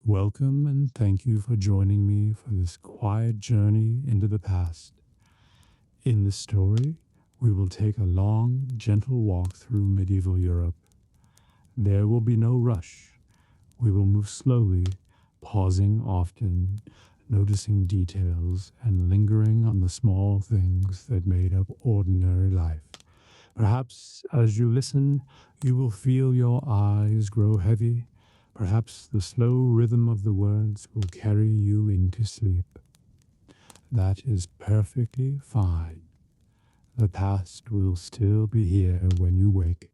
Welcome and thank you for joining me for this quiet journey into the past. In this story, we will take a long, gentle walk through medieval Europe. There will be no rush. We will move slowly, pausing often, noticing details, and lingering on the small things that made up ordinary life. Perhaps as you listen, you will feel your eyes grow heavy. Perhaps the slow rhythm of the words will carry you into sleep. That is perfectly fine. The past will still be here when you wake.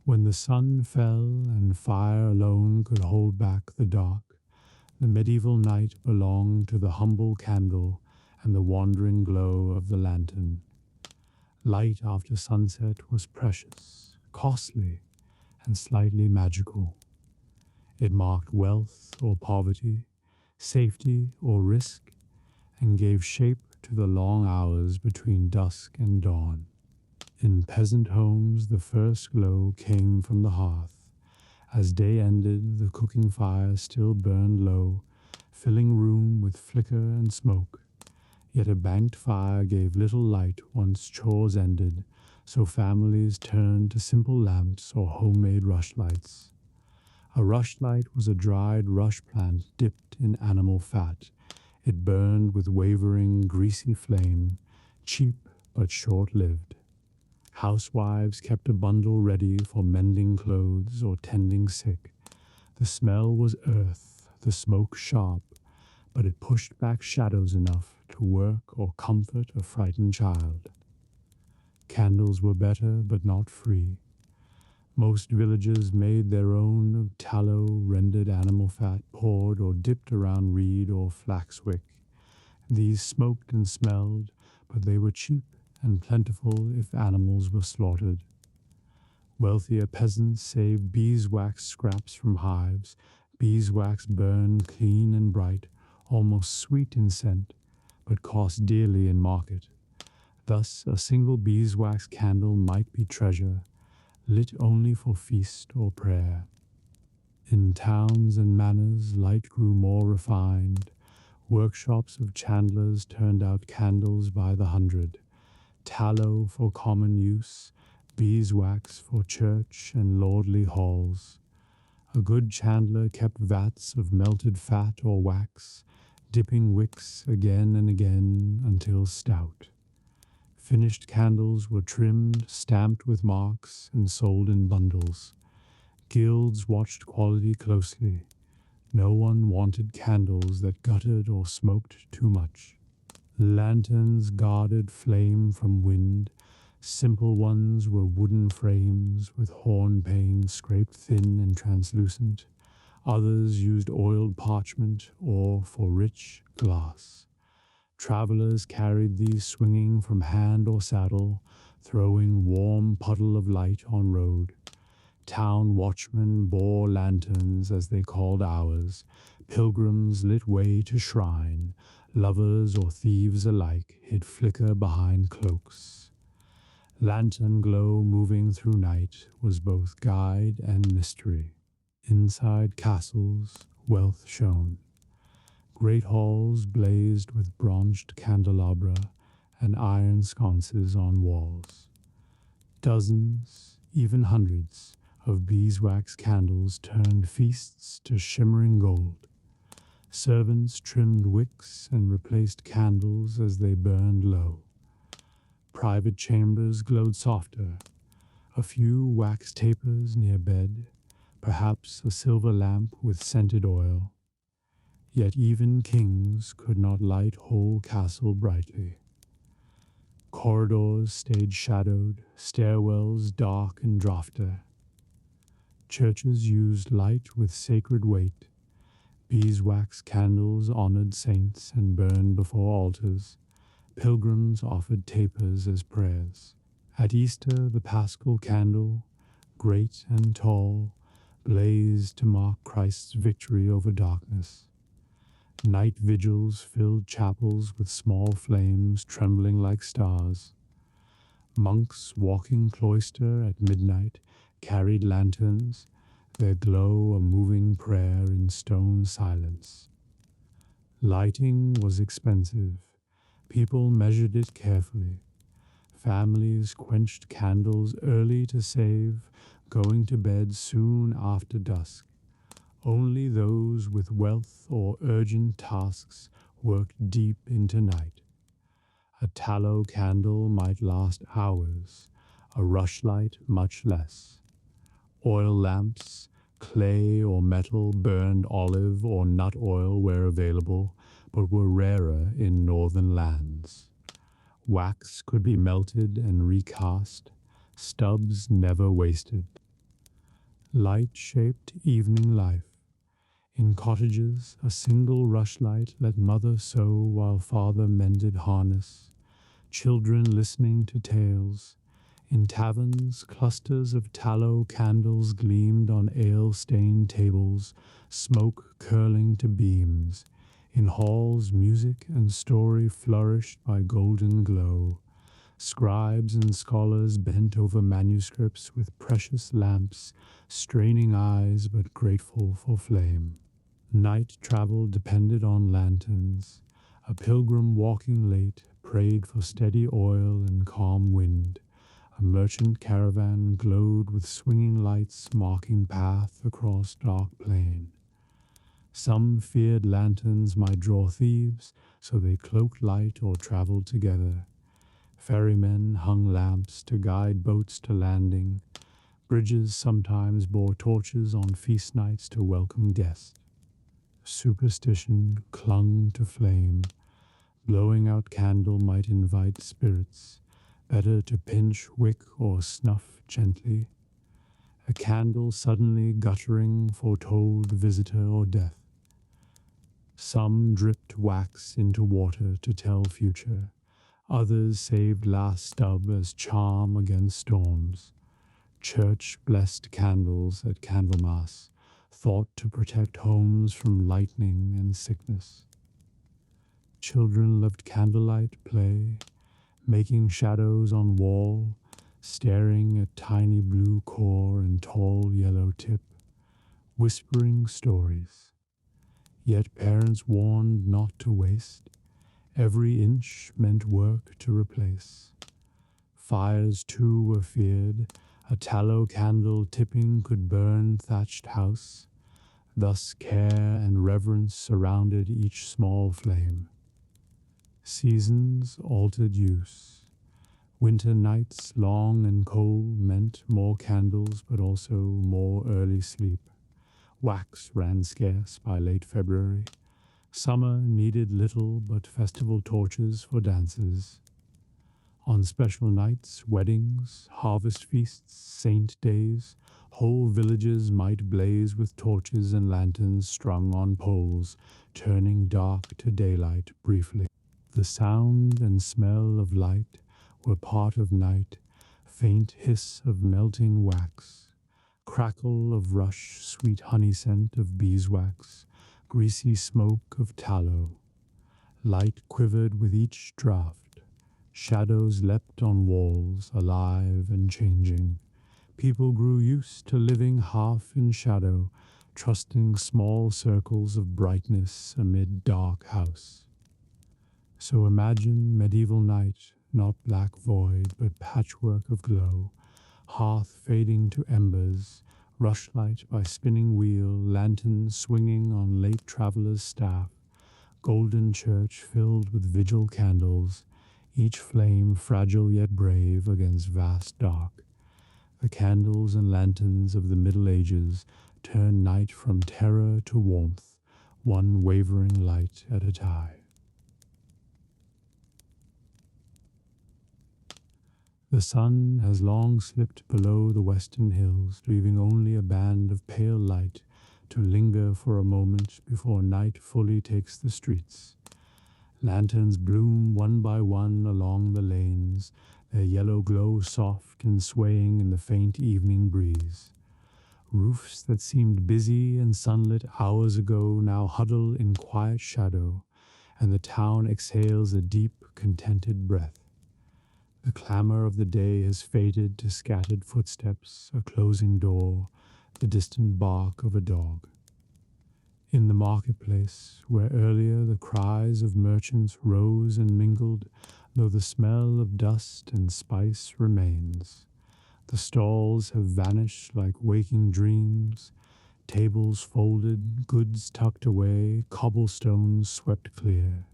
When the sun fell and fire alone could hold back the dark, the medieval night belonged to the humble candle and the wandering glow of the lantern. Light after sunset was precious, costly, and slightly magical. It marked wealth or poverty, safety or risk, and gave shape to the long hours between dusk and dawn. In peasant homes, the first glow came from the hearth. As day ended, the cooking fire still burned low, filling room with flicker and smoke. Yet a banked fire gave little light once chores ended, so families turned to simple lamps or homemade rushlights. A rushlight was a dried rush plant dipped in animal fat. It burned with wavering, greasy flame, cheap but short-lived. Housewives kept a bundle ready for mending clothes or tending sick. The smell was earth, the smoke sharp, but it pushed back shadows enough to work or comfort a frightened child. Candles were better, but not free. Most villages made their own of tallow, rendered animal fat, poured or dipped around reed or flax wick. These smoked and smelled, but they were cheap and plentiful if animals were slaughtered. Wealthier peasants saved beeswax scraps from hives. Beeswax burned clean and bright, almost sweet in scent, but cost dearly in market. Thus a single beeswax candle might be treasure, lit only for feast or prayer. In towns and manors, light grew more refined. Workshops of chandlers turned out candles by the hundred. Tallow for common use, beeswax for church and lordly halls. A good chandler kept vats of melted fat or wax, dipping wicks again and again until stout. Finished candles were trimmed, stamped with marks, and sold in bundles. Guilds watched quality closely. No one wanted candles that guttered or smoked too much. Lanterns guarded flame from wind. Simple ones were wooden frames with horn panes scraped thin and translucent. Others used oiled parchment or, for rich, glass. Travelers carried these swinging from hand or saddle, throwing warm puddle of light on road. Town watchmen bore lanterns as they called hours. Pilgrims lit way to shrine. Lovers or thieves alike hid flicker behind cloaks. Lantern glow moving through night was both guide and mystery. Inside castles, wealth shone. Great halls blazed with bronzed candelabra and iron sconces on walls. Dozens, even hundreds, of beeswax candles turned feasts to shimmering gold. Servants trimmed wicks and replaced candles as they burned low. Private chambers glowed softer. A few wax tapers near bed, perhaps a silver lamp with scented oil. Yet even kings could not light whole castle brightly. Corridors stayed shadowed, stairwells dark and draughter. Churches used light with sacred weight. Beeswax candles honored saints and burned before altars. Pilgrims offered tapers as prayers. At Easter, the paschal candle, great and tall, blazed to mark Christ's victory over darkness. Night vigils filled chapels with small flames trembling like stars. Monks walking cloister at midnight carried lanterns, their glow a moving prayer in stone silence. Lighting was expensive. People measured it carefully. Families quenched candles early to save, going to bed soon after dusk. Only those with wealth or urgent tasks worked deep into night. A tallow candle might last hours, a rushlight much less. Oil lamps, clay or metal burned olive or nut oil were available, but were rarer in northern lands. Wax could be melted and recast, stubs never wasted. Light shaped evening life. In cottages, a single rushlight let mother sew while father mended harness, children listening to tales. In taverns, clusters of tallow candles gleamed on ale-stained tables, smoke curling to beams. In halls, music and story flourished by golden glow. Scribes and scholars bent over manuscripts with precious lamps, straining eyes but grateful for flame. Night travel depended on lanterns. A pilgrim walking late prayed for steady oil and calm wind. A merchant caravan glowed with swinging lights marking path across dark plain. Some feared lanterns might draw thieves, so they cloaked light or traveled together. Ferrymen hung lamps to guide boats to landing. Bridges sometimes bore torches on feast nights to welcome guests. Superstition clung to flame. Blowing out candle might invite spirits. Better to pinch wick or snuff gently. A candle suddenly guttering foretold visitor or death. Some dripped wax into water to tell future. Others saved last stub as charm against storms. Church-blessed candles at Candlemas, thought to protect homes from lightning and sickness. Children loved candlelight play, making shadows on wall, staring at tiny blue core and tall yellow tip, whispering stories. Yet parents warned not to waste. Every inch meant work to replace. Fires too were feared. A tallow candle tipping could burn thatched house. Thus care and reverence surrounded each small flame. Seasons altered use. Winter nights, long and cold, meant more candles but also more early sleep. Wax ran scarce by late February. Summer needed little but festival torches for dances. On special nights, weddings, harvest feasts, saint days, whole villages might blaze with torches and lanterns strung on poles, turning dark to daylight briefly. The sound and smell of light were part of night, faint hiss of melting wax, crackle of rush, sweet honey scent of beeswax, greasy smoke of tallow. Light quivered with each draught. Shadows leapt on walls, alive and changing. People grew used to living half in shadow, trusting small circles of brightness amid dark house. So imagine medieval night, not black void, but patchwork of glow, hearth fading to embers, rushlight by spinning wheel, lanterns swinging on late traveller's staff, golden church filled with vigil candles, each flame fragile yet brave against vast dark. The candles and lanterns of the Middle Ages turn night from terror to warmth, one wavering light at a time. The sun has long slipped below the western hills, leaving only a band of pale light to linger for a moment before night fully takes the streets. Lanterns bloom one by one along the lanes, their yellow glow soft and swaying in the faint evening breeze. Roofs that seemed busy and sunlit hours ago now huddle in quiet shadow, and the town exhales a deep, contented breath. The clamor of the day has faded to scattered footsteps, a closing door, the distant bark of a dog. In the marketplace, where earlier the cries of merchants rose and mingled, though the smell of dust and spice remains, the stalls have vanished like waking dreams, tables folded, goods tucked away, cobblestones swept clear.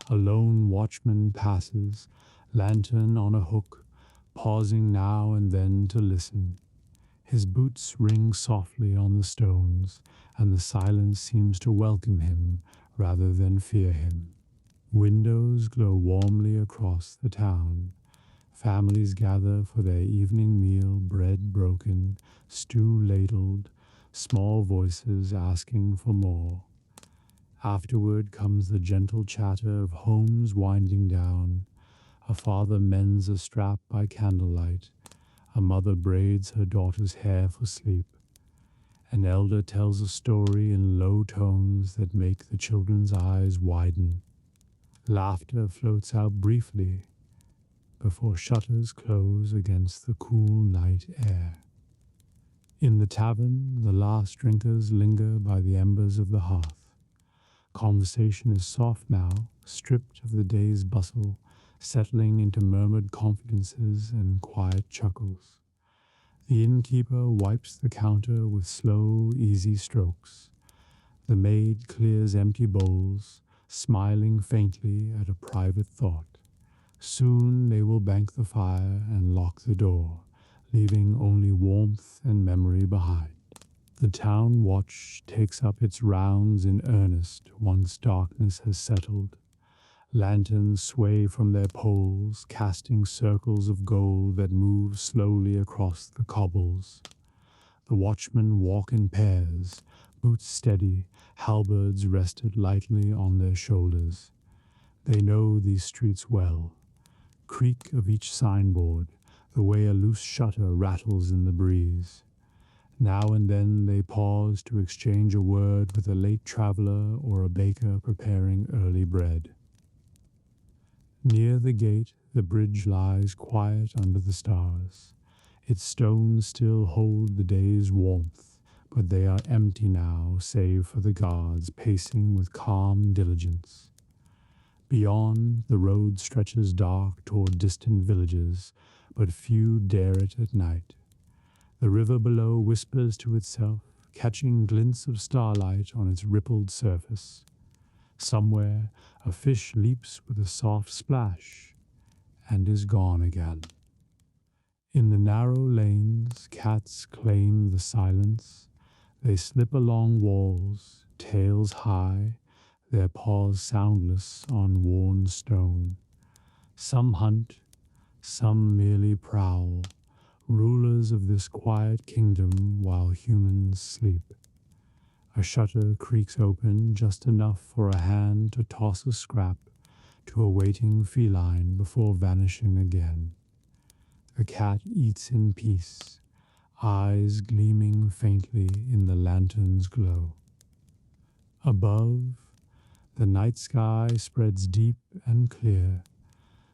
A lone watchman passes, lantern on a hook, pausing now and then to listen. His boots ring softly on the stones, and the silence seems to welcome him rather than fear him. Windows glow warmly across the town. Families gather for their evening meal, bread broken, stew ladled, small voices asking for more. Afterward comes the gentle chatter of homes winding down. A father mends a strap by candlelight. A mother braids her daughter's hair for sleep. An elder tells a story in low tones that make the children's eyes widen. Laughter floats out briefly before shutters close against the cool night air. In the tavern, the last drinkers linger by the embers of the hearth. Conversation is soft now, stripped of the day's bustle, settling into murmured confidences and quiet chuckles. The innkeeper wipes the counter with slow, easy strokes. The maid clears empty bowls, smiling faintly at a private thought. Soon they will bank the fire and lock the door, leaving only warmth and memory behind. The town watch takes up its rounds in earnest once darkness has settled. Lanterns sway from their poles, casting circles of gold that move slowly across the cobbles. The watchmen walk in pairs, boots steady, halberds rested lightly on their shoulders. They know these streets well. Creak of each signboard, the way a loose shutter rattles in the breeze. Now and then they pause to exchange a word with a late traveler or a baker preparing early bread. Near the gate, the bridge lies quiet under the stars. Its stones still hold the day's warmth, but they are empty now save for the guards pacing with calm diligence. Beyond, the road stretches dark toward distant villages, but few dare it at night. The river below whispers to itself, catching glints of starlight on its rippled surface. Somewhere, a fish leaps with a soft splash and is gone again. In the narrow lanes, cats claim the silence. They slip along walls, tails high, their paws soundless on worn stone. Some hunt, some merely prowl, rulers of this quiet kingdom while humans sleep. A shutter creaks open just enough for a hand to toss a scrap to a waiting feline before vanishing again. The cat eats in peace, eyes gleaming faintly in the lantern's glow. Above, the night sky spreads deep and clear.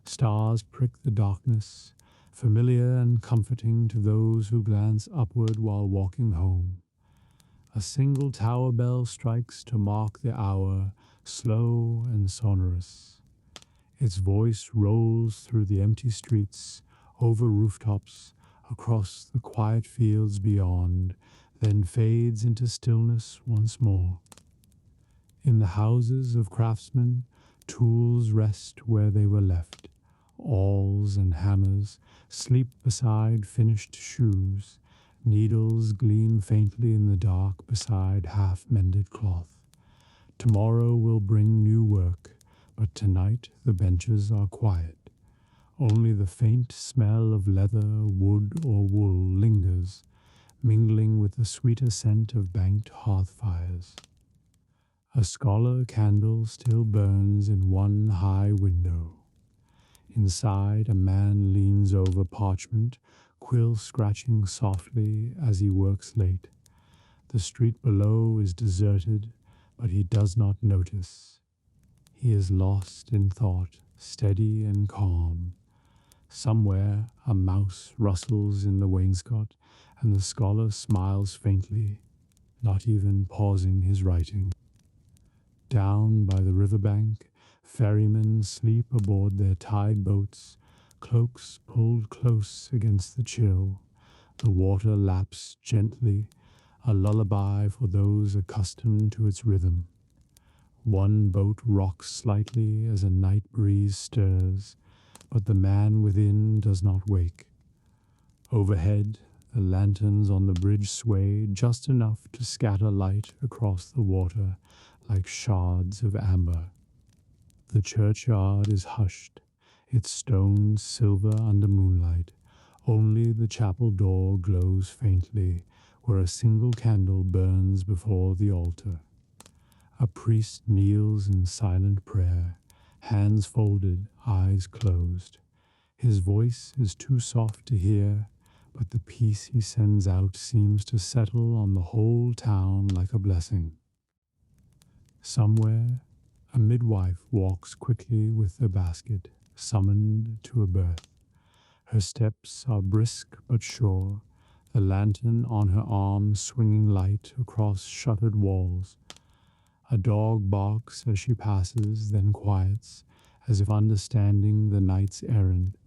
Stars prick the darkness, familiar and comforting to those who glance upward while walking home. A single tower bell strikes to mark the hour, slow and sonorous. Its voice rolls through the empty streets, over rooftops, across the quiet fields beyond, then fades into stillness once more. In the houses of craftsmen, tools rest where they were left. Awls and hammers sleep beside finished shoes. Needles gleam faintly in the dark beside half-mended cloth. Tomorrow will bring new work, but tonight the benches are quiet. Only the faint smell of leather, wood, or wool lingers, mingling with the sweeter scent of banked hearth fires. A scholar candle still burns in one high window. Inside, a man leans over parchment, quill scratching softly as he works late. The street below is deserted, but he does not notice. He is lost in thought, steady and calm. Somewhere a mouse rustles in the wainscot, and the scholar smiles faintly, not even pausing his writing. Down by the riverbank, ferrymen sleep aboard their tide boats, cloaks pulled close against the chill. The water laps gently, a lullaby for those accustomed to its rhythm. One boat rocks slightly as a night breeze stirs, but the man within does not wake. Overhead, the lanterns on the bridge sway just enough to scatter light across the water like shards of amber. The churchyard is hushed, its stones silver under moonlight. Only the chapel door glows faintly, where a single candle burns before the altar. A priest kneels in silent prayer, hands folded, eyes closed. His voice is too soft to hear, but the peace he sends out seems to settle on the whole town like a blessing. Somewhere, a midwife walks quickly with a basket, summoned to a birth. Her steps are brisk but sure, the lantern on her arm swinging light across shuttered walls. A dog barks as she passes, then quiets, as if understanding the night's errand.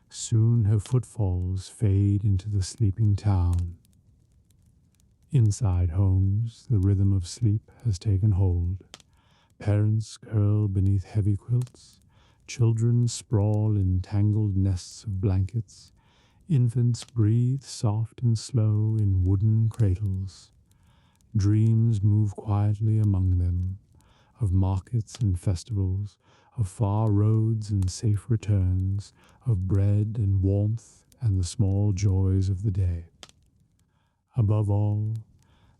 Soon her footfalls fade into the sleeping town. Inside homes, the rhythm of sleep has taken hold. Parents curl beneath heavy quilts. Children sprawl in tangled nests of blankets. Infants breathe soft and slow in wooden cradles. Dreams move quietly among them, of markets and festivals, of far roads and safe returns, of bread and warmth and the small joys of the day. Above all,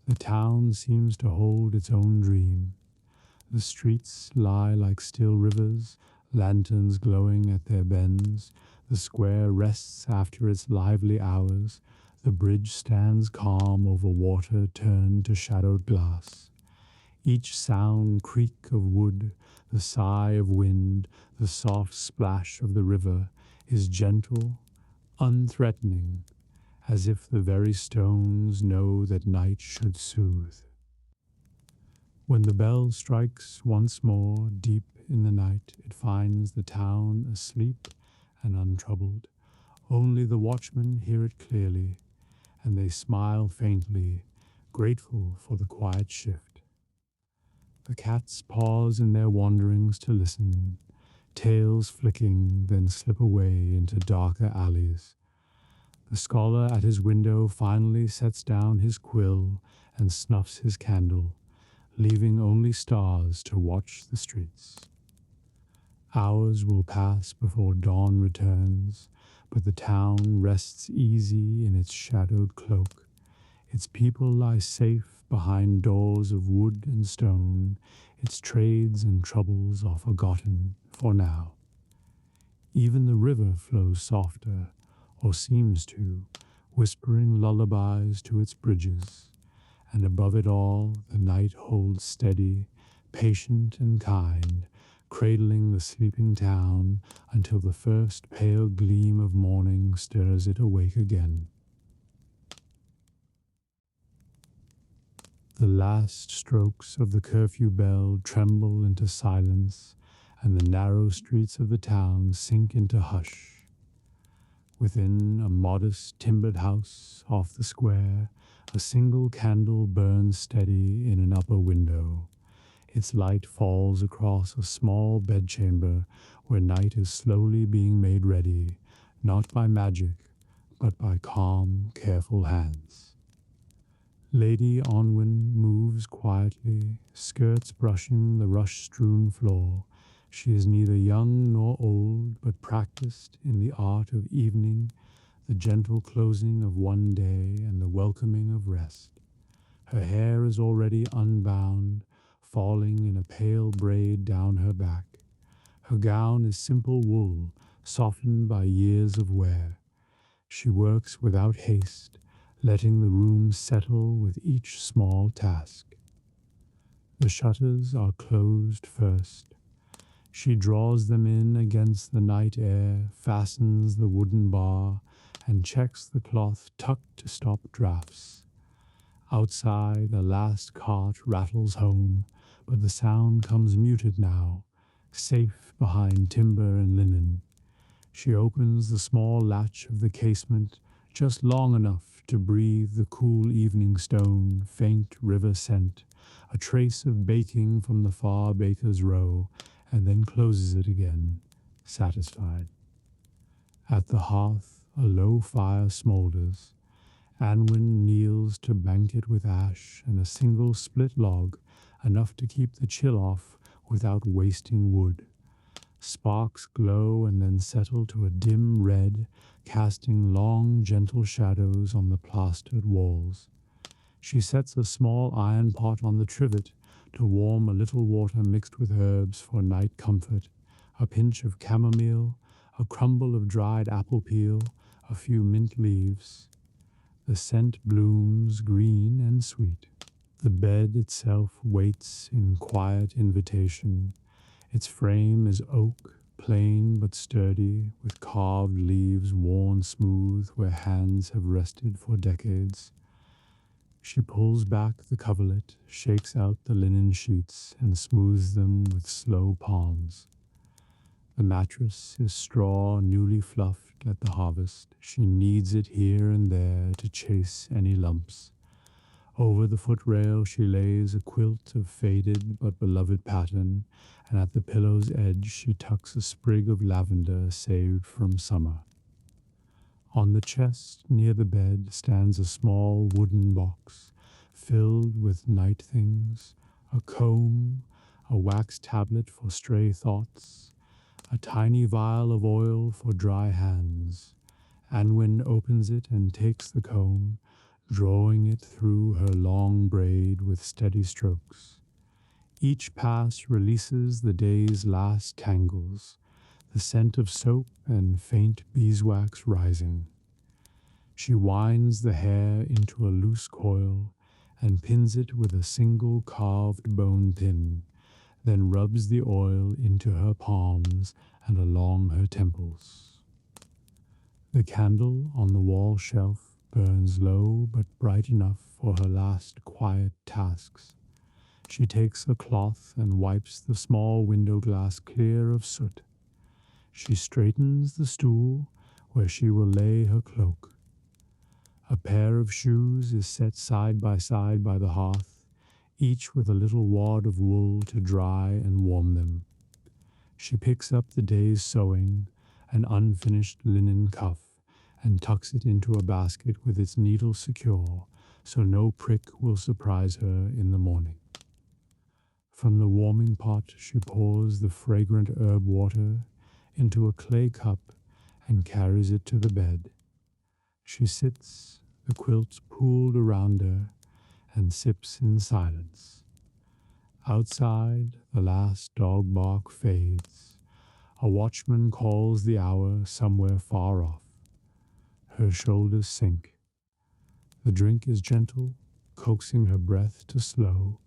the town seems to hold its own dream. The streets lie like still rivers, lanterns glowing at their bends. The square rests after its lively hours. The bridge stands calm over water turned to shadowed glass. Each sound creak of wood, the sigh of wind, the soft splash of the river is gentle, unthreatening, as if the very stones know that night should soothe. When the bell strikes once more deep in the night, it finds the town asleep and untroubled. Only the watchmen hear it clearly, and they smile faintly, grateful for the quiet shift. The cats pause in their wanderings to listen, tails flicking, then slip away into darker alleys. The scholar at his window finally sets down his quill and snuffs his candle, leaving only stars to watch the streets. Hours will pass before dawn returns, but the town rests easy in its shadowed cloak. Its people lie safe behind doors of wood and stone. Its trades and troubles are forgotten for now. Even the river flows softer, or seems to, whispering lullabies to its bridges. And above it all, the night holds steady, patient and kind, cradling the sleeping town until the first pale gleam of morning stirs it awake again. The last strokes of the curfew bell tremble into silence, and the narrow streets of the town sink into hush. Within a modest timbered house off the square, a single candle burns steady in an upper window. Its light falls across a small bedchamber where night is slowly being made ready, not by magic, but by calm, careful hands. Lady Onwin moves quietly, skirts brushing the rush-strewn floor. She is neither young nor old, but practiced in the art of evening, the gentle closing of one day and the welcoming of rest. Her hair is already unbound, falling in a pale braid down her back. Her gown is simple wool, softened by years of wear. She works without haste, letting the room settle with each small task. The shutters are closed first. She draws them in against the night air, fastens the wooden bar, and checks the cloth tucked to stop drafts. Outside, a last cart rattles home, but the sound comes muted now, safe behind timber and linen. She opens the small latch of the casement just long enough to breathe the cool evening stone, faint river scent, a trace of baking from the far baker's row, and then closes it again, satisfied. At the hearth, a low fire smoulders. Anwin kneels to bank it with ash and a single split log, enough to keep the chill off without wasting wood. Sparks glow and then settle to a dim red, casting long, gentle shadows on the plastered walls. She sets a small iron pot on the trivet to warm a little water mixed with herbs for night comfort, a pinch of chamomile, a crumble of dried apple peel, a few mint leaves. The scent blooms green and sweet. The bed itself waits in quiet invitation. Its frame is oak, plain but sturdy, with carved leaves worn smooth where hands have rested for decades. She pulls back the coverlet, shakes out the linen sheets, and smooths them with slow palms. The mattress is straw newly fluffed at the harvest. She kneads it here and there to chase any lumps. Over the footrail she lays a quilt of faded but beloved pattern, and at the pillow's edge she tucks a sprig of lavender saved from summer. On the chest near the bed stands a small wooden box filled with night things, a comb, a wax tablet for stray thoughts, a tiny vial of oil for dry hands. Anwin opens it and takes the comb, drawing it through her long braid with steady strokes. Each pass releases the day's last tangles, the scent of soap and faint beeswax rising. She winds the hair into a loose coil and pins it with a single carved bone pin, then rubs the oil into her palms and along her temples. The candle on the wall shelf burns low but bright enough for her last quiet tasks. She takes a cloth and wipes the small window glass clear of soot. She straightens the stool where she will lay her cloak. A pair of shoes is set side by the hearth, each with a little wad of wool to dry and warm them. She picks up the day's sewing, an unfinished linen cuff, and tucks it into a basket with its needle secure, so no prick will surprise her in the morning. From the warming pot she pours the fragrant herb water into a clay cup and carries it to the bed. She sits, the quilts pooled around her, and sips in silence. Outside, the last dog bark fades. A watchman calls the hour somewhere far off. Her shoulders sink. The drink is gentle, coaxing her breath to slow,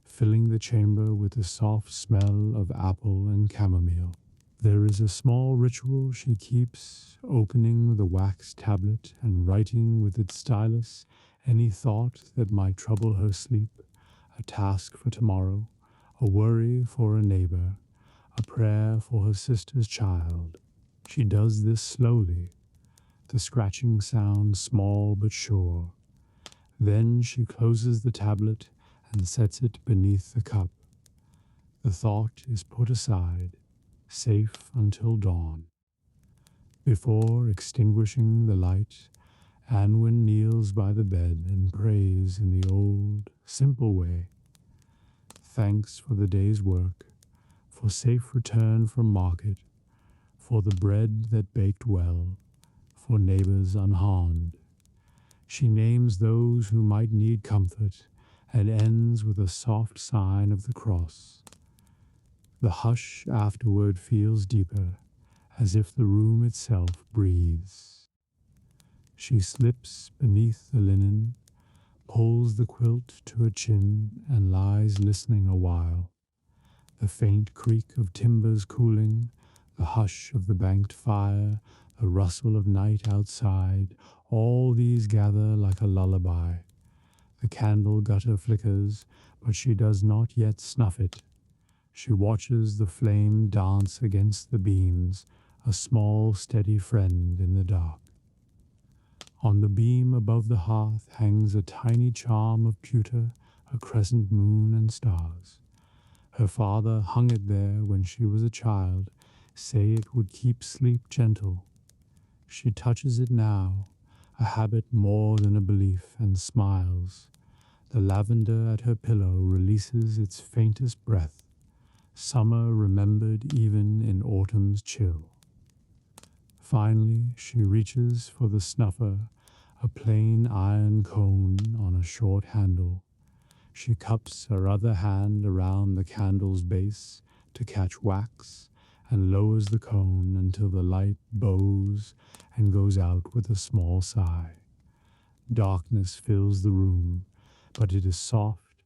filling the chamber with the soft smell of apple and chamomile. There is a small ritual she keeps, opening the wax tablet and writing with its stylus any thought that might trouble her sleep, a task for tomorrow, a worry for a neighbor, a prayer for her sister's child. She does this slowly, the scratching sound small but sure. Then she closes the tablet and sets it beneath the cup. The thought is put aside, safe until dawn. Before extinguishing the light, Anwin kneels by the bed and prays in the old, simple way. Thanks for the day's work, for safe return from market, for the bread that baked well, for neighbors unharmed. She names those who might need comfort and ends with a soft sign of the cross. The hush afterward feels deeper, as if the room itself breathes. She slips beneath the linen, pulls the quilt to her chin, and lies listening a while. The faint creak of timbers cooling, the hush of the banked fire, the rustle of night outside, all these gather like a lullaby. The candle gutter flickers, but she does not yet snuff it. She watches the flame dance against the beams, a small, steady friend in the dark. On the beam above the hearth hangs a tiny charm of pewter, a crescent moon and stars. Her father hung it there when she was a child, say it would keep sleep gentle. She touches it now, a habit more than a belief, and smiles. The lavender at her pillow releases its faintest breath, summer remembered even in autumn's chill. Finally, she reaches for the snuffer, a plain iron cone on a short handle. She cups her other hand around the candle's base to catch wax and lowers the cone until the light bows and goes out with a small sigh. Darkness fills the room, but it is soft,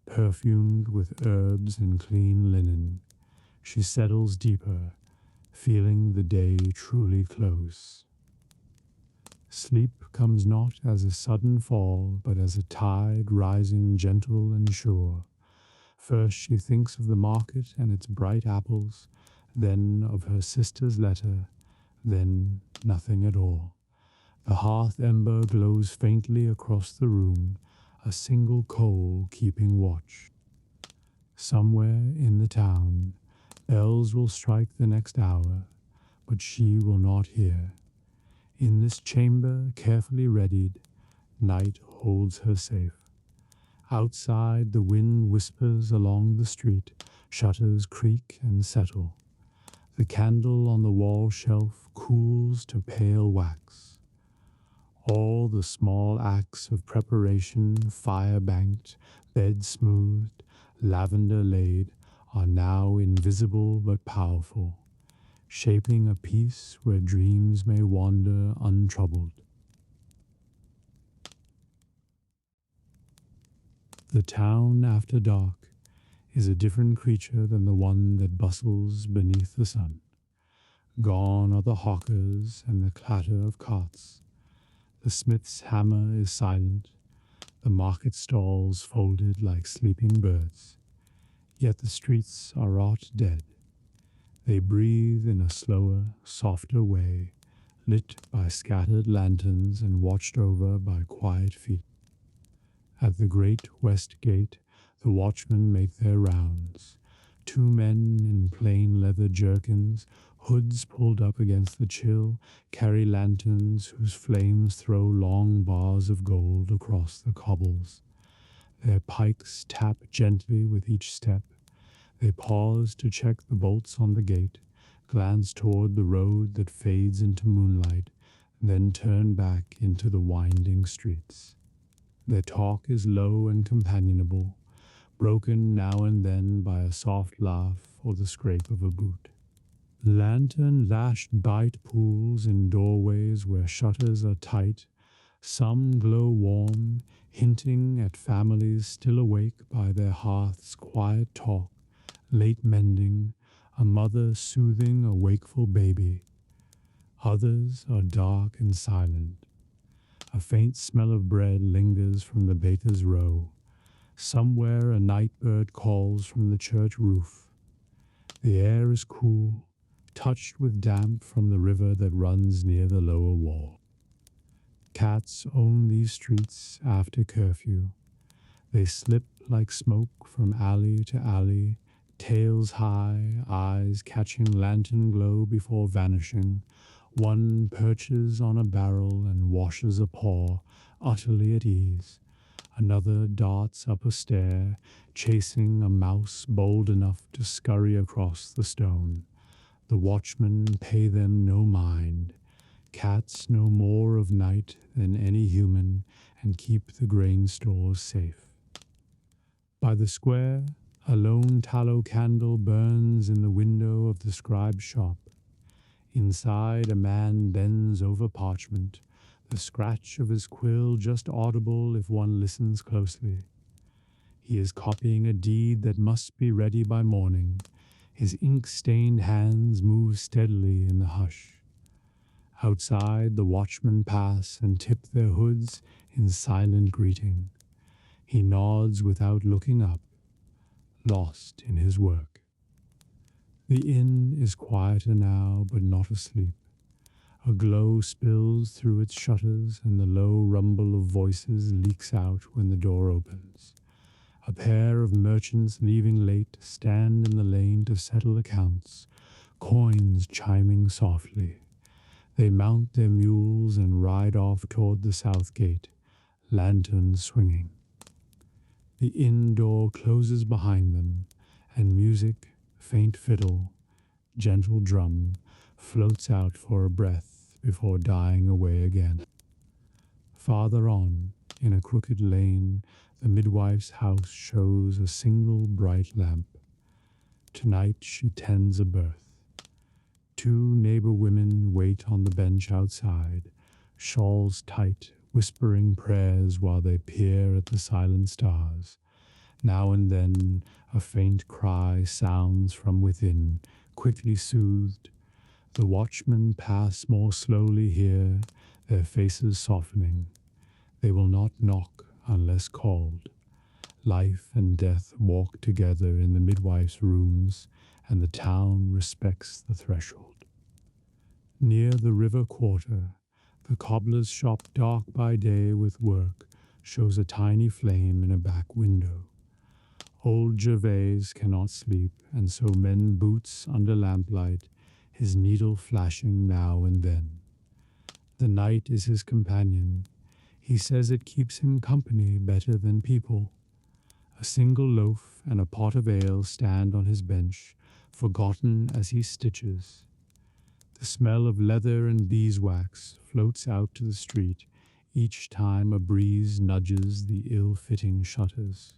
perfumed with herbs and clean linen. She settles deeper, feeling the day truly close. Sleep comes not as a sudden fall, but as a tide rising gentle and sure. First she thinks of the market and its bright apples, then of her sister's letter, then nothing at all. The hearth ember glows faintly across the room, a single coal keeping watch. Somewhere in the town, bells will strike the next hour, but she will not hear. In this chamber, carefully readied, night holds her safe. Outside, the wind whispers along the street, shutters creak and settle. The candle on the wall shelf cools to pale wax. All the small acts of preparation, fire banked, bed smoothed, lavender laid, are now invisible but powerful, shaping a peace where dreams may wander untroubled. The town after dark is a different creature than the one that bustles beneath the sun. Gone are the hawkers and the clatter of carts. The smith's hammer is silent, the market stalls folded like sleeping birds. Yet the streets are not dead. They breathe in a slower, softer way, lit by scattered lanterns and watched over by quiet feet. At the great west gate, the watchmen make their rounds. Two men in plain leather jerkins, hoods pulled up against the chill, carry lanterns whose flames throw long bars of gold across the cobbles. Their pikes tap gently with each step. They pause to check the bolts on the gate, glance toward the road that fades into moonlight, then turn back into the winding streets. Their talk is low and companionable, broken now and then by a soft laugh or the scrape of a boot. Lantern-lashed bite pools in doorways where shutters are tight, some glow warm, hinting at families still awake by their hearth's quiet talk, late mending, a mother soothing a wakeful baby. Others are dark and silent. A faint smell of bread lingers from the baker's row. Somewhere a night bird calls from the church roof. The air is cool, touched with damp from the river that runs near the lower wall. Cats own these streets after curfew. They slip like smoke from alley to alley, tails high, eyes catching lantern glow before vanishing. One perches on a barrel and washes a paw, utterly at ease. Another darts up a stair, chasing a mouse bold enough to scurry across the stone. The watchmen pay them no mind. Cats know more of night than any human and keep the grain stores safe. By the square, a lone tallow candle burns in the window of the scribe's shop. Inside, a man bends over parchment, the scratch of his quill just audible if one listens closely. He is copying a deed that must be ready by morning. His ink-stained hands move steadily in the hush. Outside, the watchmen pass and tip their hoods in silent greeting. He nods without looking up, lost in his work. The inn is quieter now, but not asleep. A glow spills through its shutters, and the low rumble of voices leaks out when the door opens. A pair of merchants leaving late stand in the lane to settle accounts, coins chiming softly. They mount their mules and ride off toward the south gate, lanterns swinging. The inn door closes behind them, and music, faint fiddle, gentle drum, floats out for a breath before dying away again. Farther on, in a crooked lane, the midwife's house shows a single bright lamp. Tonight she tends a birth. Two neighbor women wait on the bench outside, shawls tight, whispering prayers while they peer at the silent stars. Now and then a faint cry sounds from within, quickly soothed. The watchmen pass more slowly here, their faces softening. They will not knock unless called. Life and death walk together in the midwife's rooms, and the town respects the threshold. Near the river quarter, the cobbler's shop, dark by day with work, shows a tiny flame in a back window. Old Gervais cannot sleep, and so mend boots under lamplight, his needle flashing now and then. The night is his companion. He says it keeps him company better than people. A single loaf and a pot of ale stand on his bench, forgotten as he stitches. The smell of leather and beeswax floats out to the street each time a breeze nudges the ill-fitting shutters.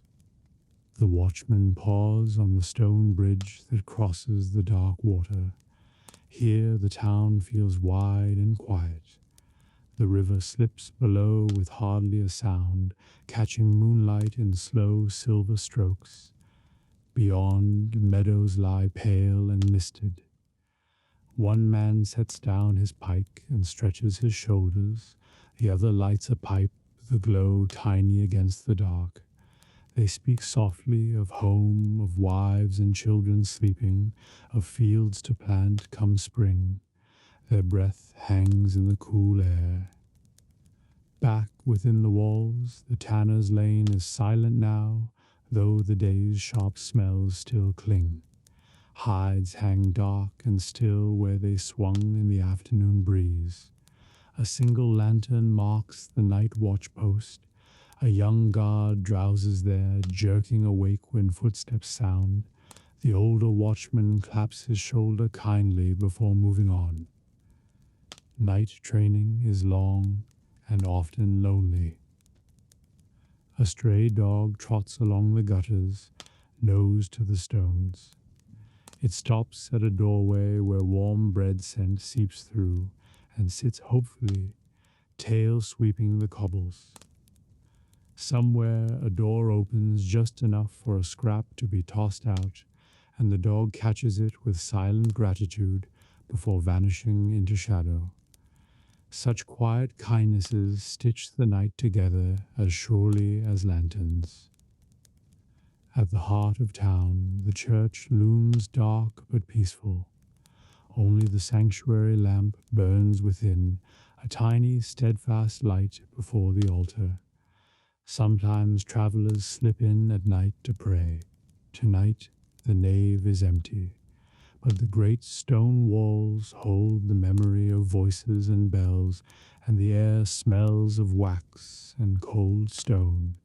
The watchmen pause on the stone bridge that crosses the dark water. Here the town feels wide and quiet. The river slips below with hardly a sound, catching moonlight in slow silver strokes. Beyond, meadows lie pale and misted. One man sets down his pike and stretches his shoulders. The other lights a pipe, the glow tiny against the dark. They speak softly of home, of wives and children sleeping, of fields to plant come spring. Their breath hangs in the cool air. Back within the walls, the tanner's lane is silent now, though the day's sharp smells still cling. Hides hang dark and still where they swung in the afternoon breeze. A single lantern marks the night watch post. A young guard drowses there, jerking awake when footsteps sound. The older watchman claps his shoulder kindly before moving on. Night training is long and often lonely. A stray dog trots along the gutters, nose to the stones. It stops at a doorway where warm bread scent seeps through and sits hopefully, tail sweeping the cobbles. Somewhere a door opens just enough for a scrap to be tossed out, and the dog catches it with silent gratitude before vanishing into shadow. Such quiet kindnesses stitch the night together as surely as lanterns. At the heart of town, the church looms dark but peaceful. Only the sanctuary lamp burns within, a tiny, steadfast light before the altar. Sometimes travelers slip in at night to pray. Tonight, the nave is empty, but the great stone walls hold the memory of voices and bells, and the air smells of wax and cold stone.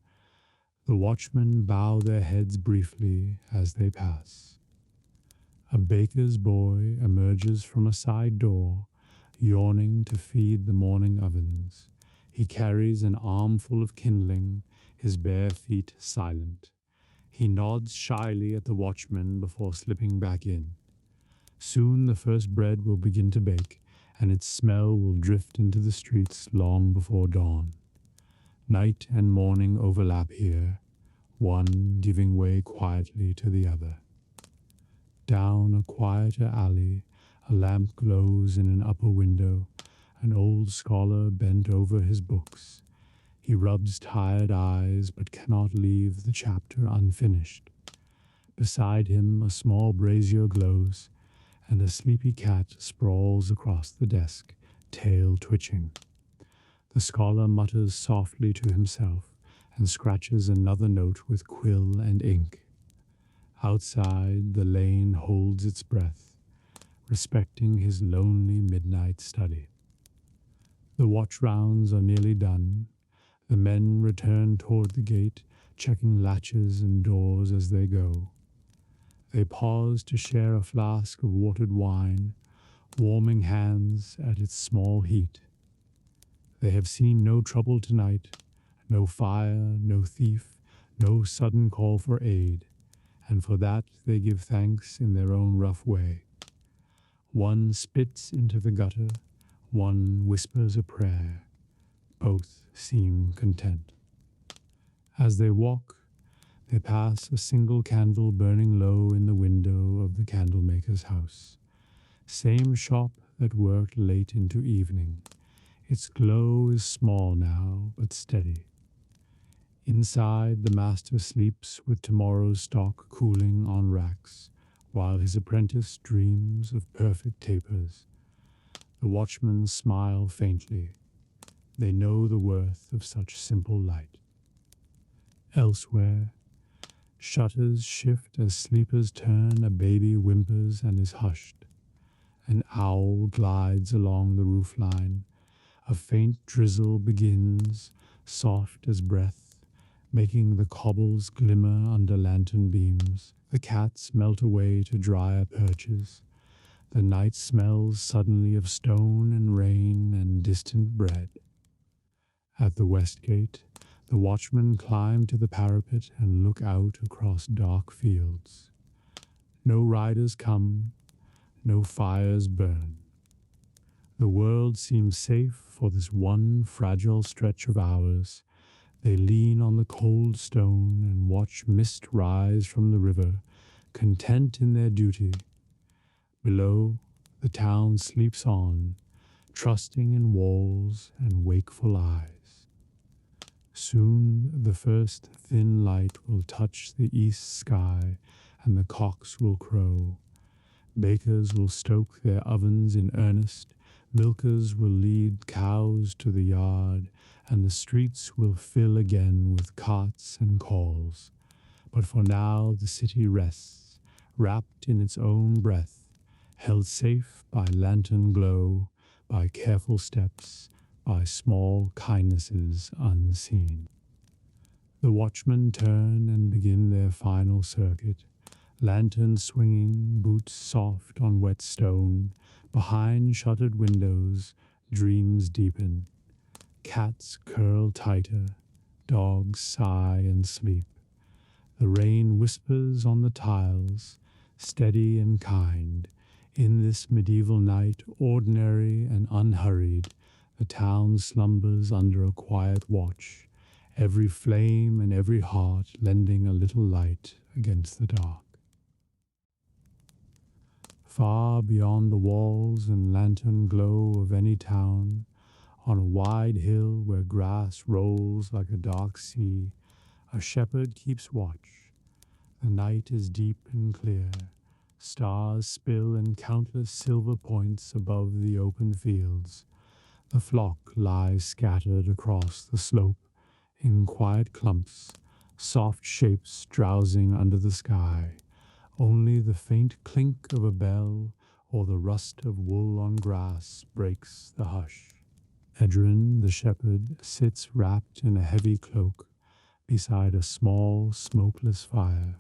The watchmen bow their heads briefly as they pass. A baker's boy emerges from a side door, yawning to feed the morning ovens. He carries an armful of kindling, his bare feet silent. He nods shyly at the watchman before slipping back in. Soon the first bread will begin to bake, and its smell will drift into the streets long before dawn. Night and morning overlap here. one giving way quietly to the other. Down a quieter alley, a lamp glows in an upper window, an old scholar bent over his books. He rubs tired eyes but cannot leave the chapter unfinished. Beside him a small brazier glows, and a sleepy cat sprawls across the desk, tail twitching. The scholar mutters softly to himself and scratches another note with quill and ink. Outside, the lane holds its breath, respecting his lonely midnight study. The watch rounds are nearly done. The men return toward the gate, checking latches and doors as they go. They pause to share a flask of watered wine, warming hands at its small heat. They have seen no trouble tonight, no fire, no thief, no sudden call for aid, and for that they give thanks in their own rough way. One spits into the gutter, one whispers a prayer. Both seem content. As they walk, they pass a single candle burning low in the window of the candlemaker's house. Same shop that worked late into evening. Its glow is small now, but steady. Inside, the master sleeps with tomorrow's stock cooling on racks, while his apprentice dreams of perfect tapers. The watchmen smile faintly. They know the worth of such simple light. Elsewhere, shutters shift as sleepers turn, a baby whimpers and is hushed. An owl glides along the roofline. A faint drizzle begins, soft as breath, making the cobbles glimmer under lantern beams. The cats melt away to drier perches. The night smells suddenly of stone and rain and distant bread. At the west gate, the watchmen climb to the parapet and look out across dark fields. No riders come, no fires burn. The world seems safe for this one fragile stretch of hours. They lean on the cold stone and watch mist rise from the river, content in their duty. Below, the town sleeps on, trusting in walls and wakeful eyes. Soon the first thin light will touch the east sky, and the cocks will crow. Bakers will stoke their ovens in earnest, milkers will lead cows to the yard, and the streets will fill again with carts and calls. But for now the city rests, wrapped in its own breath, held safe by lantern glow, by careful steps, by small kindnesses unseen. The watchmen turn and begin their final circuit, lantern swinging, boots soft on wet stone. Behind shuttered windows, dreams deepen. Cats curl tighter, dogs sigh and sleep. The rain whispers on the tiles, steady and kind. In this medieval night, ordinary and unhurried, the town slumbers under a quiet watch, every flame and every heart lending a little light against the dark. Far beyond the walls and lantern glow of any town, on a wide hill where grass rolls like a dark sea, a shepherd keeps watch. The night is deep and clear. Stars spill in countless silver points above the open fields. The flock lies scattered across the slope in quiet clumps, soft shapes drowsing under the sky. Only the faint clink of a bell or the rust of wool on grass breaks the hush. Edrin, the shepherd, sits wrapped in a heavy cloak beside a small, smokeless fire.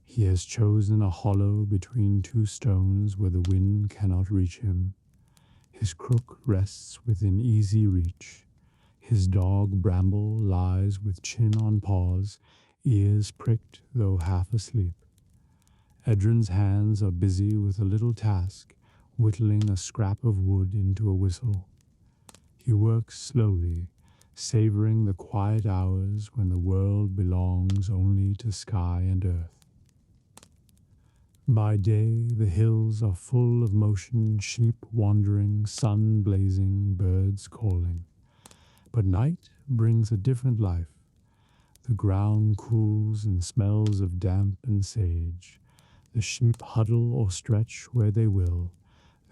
He has chosen a hollow between two stones where the wind cannot reach him. His crook rests within easy reach. His dog Bramble lies with chin on paws, ears pricked though half asleep. Edrin's hands are busy with a little task, whittling a scrap of wood into a whistle. He works slowly, savoring the quiet hours when the world belongs only to sky and earth. By day, the hills are full of motion, sheep wandering, sun blazing, birds calling. But night brings a different life. The ground cools and smells of damp and sage. The sheep huddle or stretch where they will,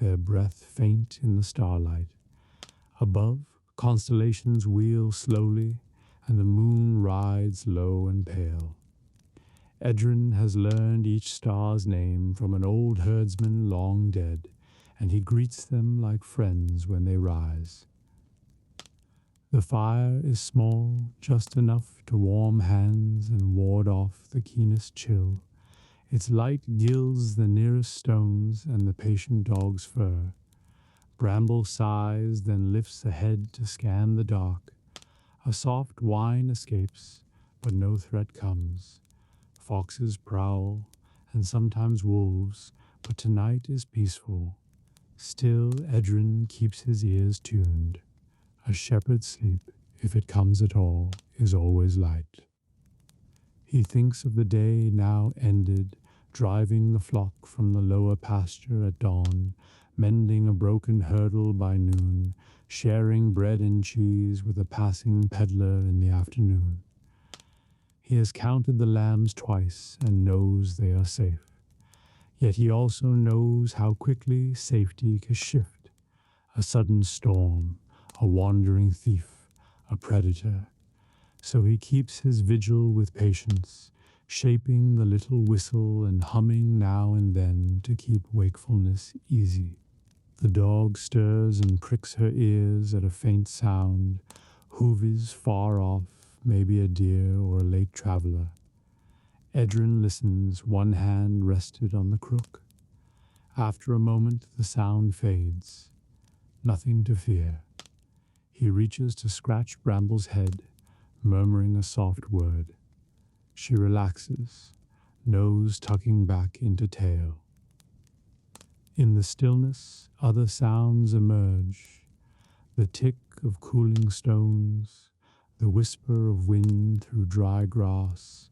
their breath faint in the starlight. Above, constellations wheel slowly, and the moon rides low and pale. Edrin has learned each star's name from an old herdsman long dead, and he greets them like friends when they rise. The fire is small, just enough to warm hands and ward off the keenest chill. Its light gilds the nearest stones and the patient dog's fur. Bramble sighs, then lifts a head to scan the dark. A soft whine escapes, but no threat comes. Foxes prowl, and sometimes wolves, but tonight is peaceful. Still, Edrin keeps his ears tuned. A shepherd's sleep, if it comes at all, is always light. He thinks of the day now ended, driving the flock from the lower pasture at dawn, mending a broken hurdle by noon, sharing bread and cheese with a passing peddler in the afternoon. He has counted the lambs twice and knows they are safe. Yet he also knows how quickly safety can shift. A sudden storm, a wandering thief, a predator. So he keeps his vigil with patience, shaping the little whistle and humming now and then to keep wakefulness easy. The dog stirs and pricks her ears at a faint sound, hooves far off, maybe a deer or a late traveler. Edrin listens, one hand rested on the crook. After a moment, the sound fades. Nothing to fear. He reaches to scratch Bramble's head, murmuring a soft word. She relaxes, nose tucking back into tail. In the stillness, other sounds emerge. The tick of cooling stones, the whisper of wind through dry grass,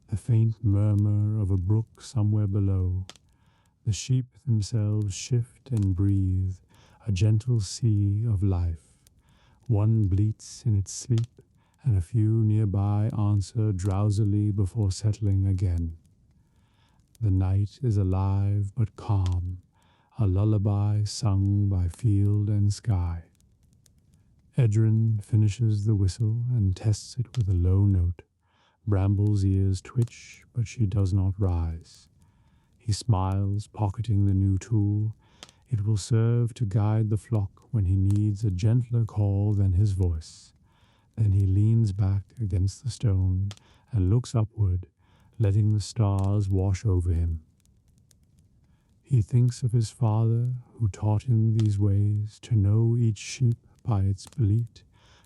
the faint murmur of a brook somewhere below. The sheep themselves shift and breathe, a gentle sea of life. One bleats in its sleep, and a few nearby answer drowsily before settling again. The night is alive but calm, a lullaby sung by field and sky. Edrin finishes the whistle and tests it with a low note. Bramble's ears twitch, but she does not rise. He smiles, pocketing the new tool. It will serve to guide the flock when he needs a gentler call than his voice. Then he leans back against the stone and looks upward, letting the stars wash over him. He thinks of his father, who taught him these ways, to know each sheep by its bleat,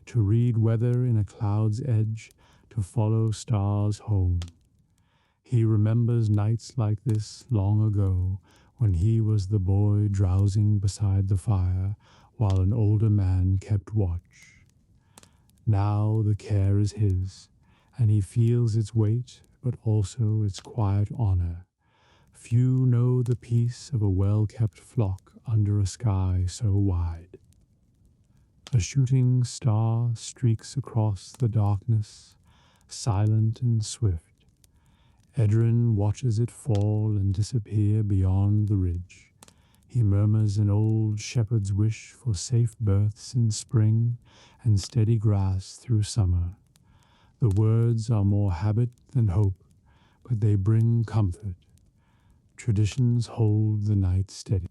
to read weather in a cloud's edge, to follow stars home. He remembers nights like this long ago, when he was the boy drowsing beside the fire, while an older man kept watch. Now the care is his, and he feels its weight, but also its quiet honor. Few know the peace of a well-kept flock under a sky so wide. A shooting star streaks across the darkness, silent and swift. Edrin watches it fall and disappear beyond the ridge. He murmurs an old shepherd's wish for safe births in spring and steady grass through summer. The words are more habit than hope, but they bring comfort. Traditions hold the night steady.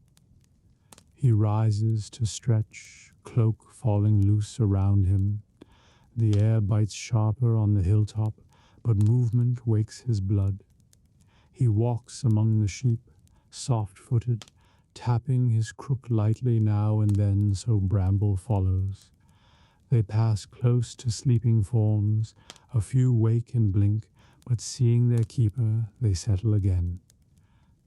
He rises to stretch, cloak falling loose around him. The air bites sharper on the hilltop, but movement wakes his blood. He walks among the sheep, soft-footed, tapping his crook lightly now and then so Bramble follows. They pass close to sleeping forms, a few wake and blink, but seeing their keeper, they settle again.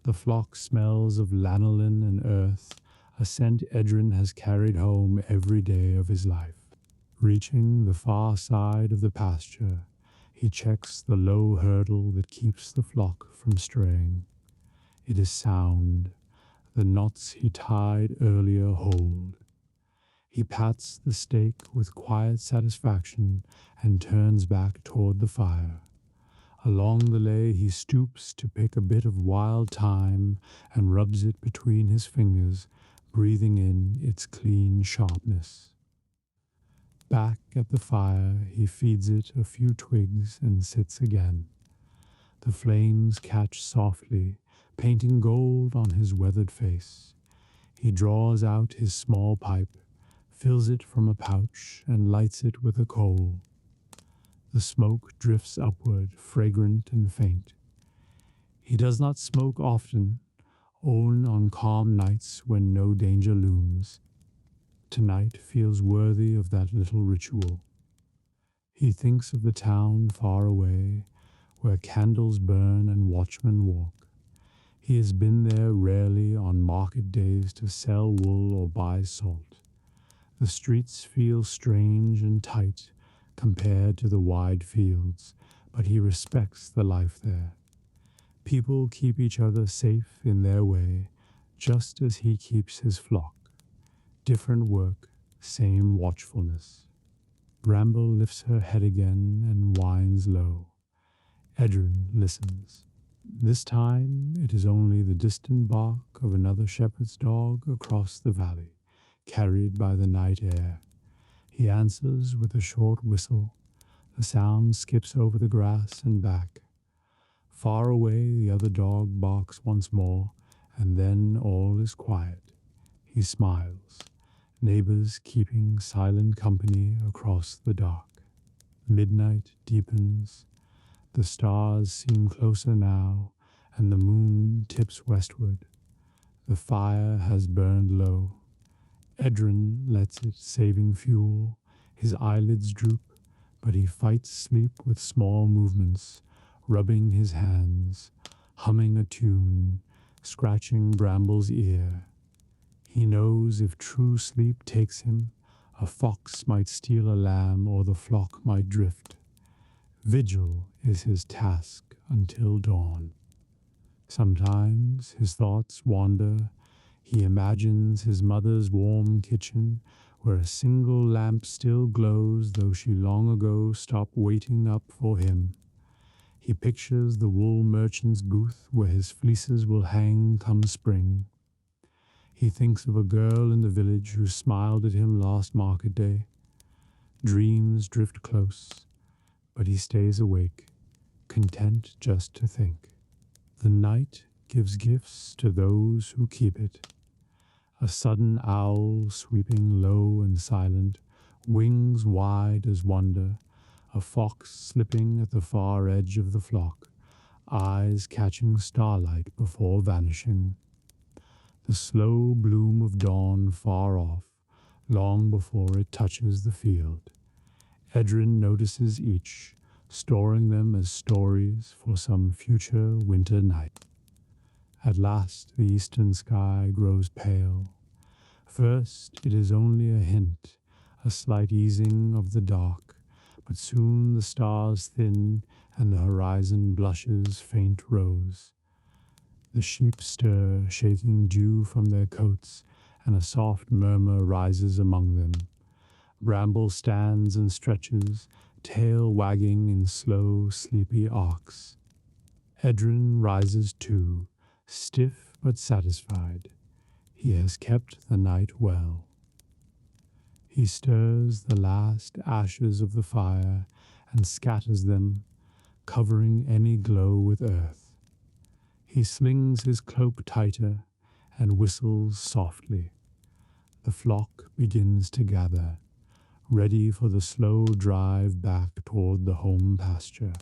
The flock smells of lanolin and earth, a scent Edrin has carried home every day of his life. Reaching the far side of the pasture, he checks the low hurdle that keeps the flock from straying. It is sound. The knots he tied earlier hold. He pats the stake with quiet satisfaction and turns back toward the fire. Along the lay he stoops to pick a bit of wild thyme and rubs it between his fingers, breathing in its clean sharpness. Back at the fire he feeds it a few twigs and sits again. The flames catch softly, painting gold on his weathered face. He draws out his small pipe, fills it from a pouch, and lights it with a coal. The smoke drifts upward, fragrant and faint. He does not smoke often, only on calm nights when no danger looms. Tonight feels worthy of that little ritual. He thinks of the town far away, where candles burn and watchmen walk. He has been there rarely on market days to sell wool or buy salt. The streets feel strange and tight compared to the wide fields, but he respects the life there. People keep each other safe in their way, just as he keeps his flock. Different work, same watchfulness. Bramble lifts her head again and whines low. Edrin listens. This time it is only the distant bark of another shepherd's dog across the valley, carried by the night air. He answers with a short whistle. The sound skips over the grass and back. Far away the other dog barks once more, and then all is quiet. He smiles, neighbors keeping silent company across the dark. Midnight deepens. The stars seem closer now, and the moon tips westward. The fire has burned low. Edrin lets it, saving fuel. His eyelids droop, but he fights sleep with small movements, rubbing his hands, humming a tune, scratching Bramble's ear. He knows if true sleep takes him, a fox might steal a lamb or the flock might drift. Vigil is his task until dawn. Sometimes his thoughts wander. He imagines his mother's warm kitchen, where a single lamp still glows, though she long ago stopped waiting up for him. He pictures the wool merchant's booth, where his fleeces will hang come spring. He thinks of a girl in the village who smiled at him last market day. Dreams drift close, but he stays awake, content just to think. The night gives gifts to those who keep it. A sudden owl sweeping low and silent, wings wide as wonder, a fox slipping at the far edge of the flock, eyes catching starlight before vanishing. The slow bloom of dawn far off, long before it touches the field. Edrin notices each, storing them as stories for some future winter night. At last the eastern sky grows pale. First it is only a hint, a slight easing of the dark, but soon the stars thin and the horizon blushes faint rose. The sheep stir, shaking dew from their coats, and a soft murmur rises among them. Bramble stands and stretches, tail wagging in slow, sleepy arcs. Edrin rises too, stiff but satisfied. He has kept the night well. He stirs the last ashes of the fire and scatters them, covering any glow with earth. He slings his cloak tighter and whistles softly. The flock begins to gather, ready for the slow drive back toward the home pasture.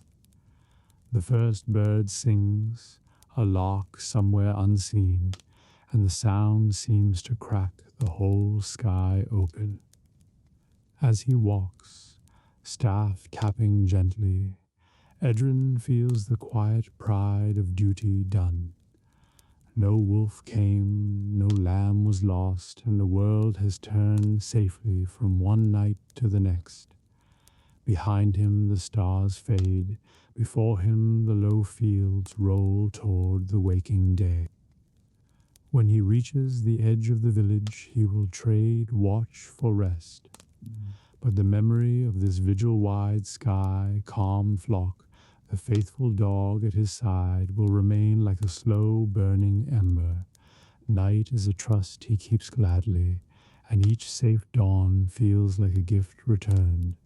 The first bird sings, a lark somewhere unseen, and the sound seems to crack the whole sky open. As he walks, staff capping gently, Edrin feels the quiet pride of duty done. No wolf came, no lamb was lost, and the world has turned safely from one night to the next. Behind him the stars fade, before him the low fields roll toward the waking day. When he reaches the edge of the village, he will trade watch for rest. But the memory of this vigil-wide sky, calm flock, the faithful dog at his side, will remain like a slow burning ember. Night is a trust he keeps gladly, and each safe dawn feels like a gift returned.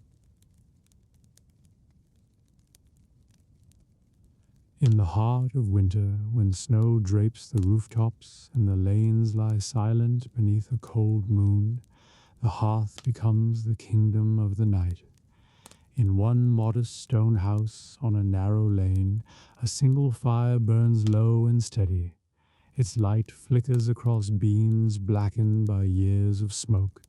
In the heart of winter, when snow drapes the rooftops and the lanes lie silent beneath a cold moon, the hearth becomes the kingdom of the night. In one modest stone house on a narrow lane, a single fire burns low and steady. Its light flickers across beams blackened by years of smoke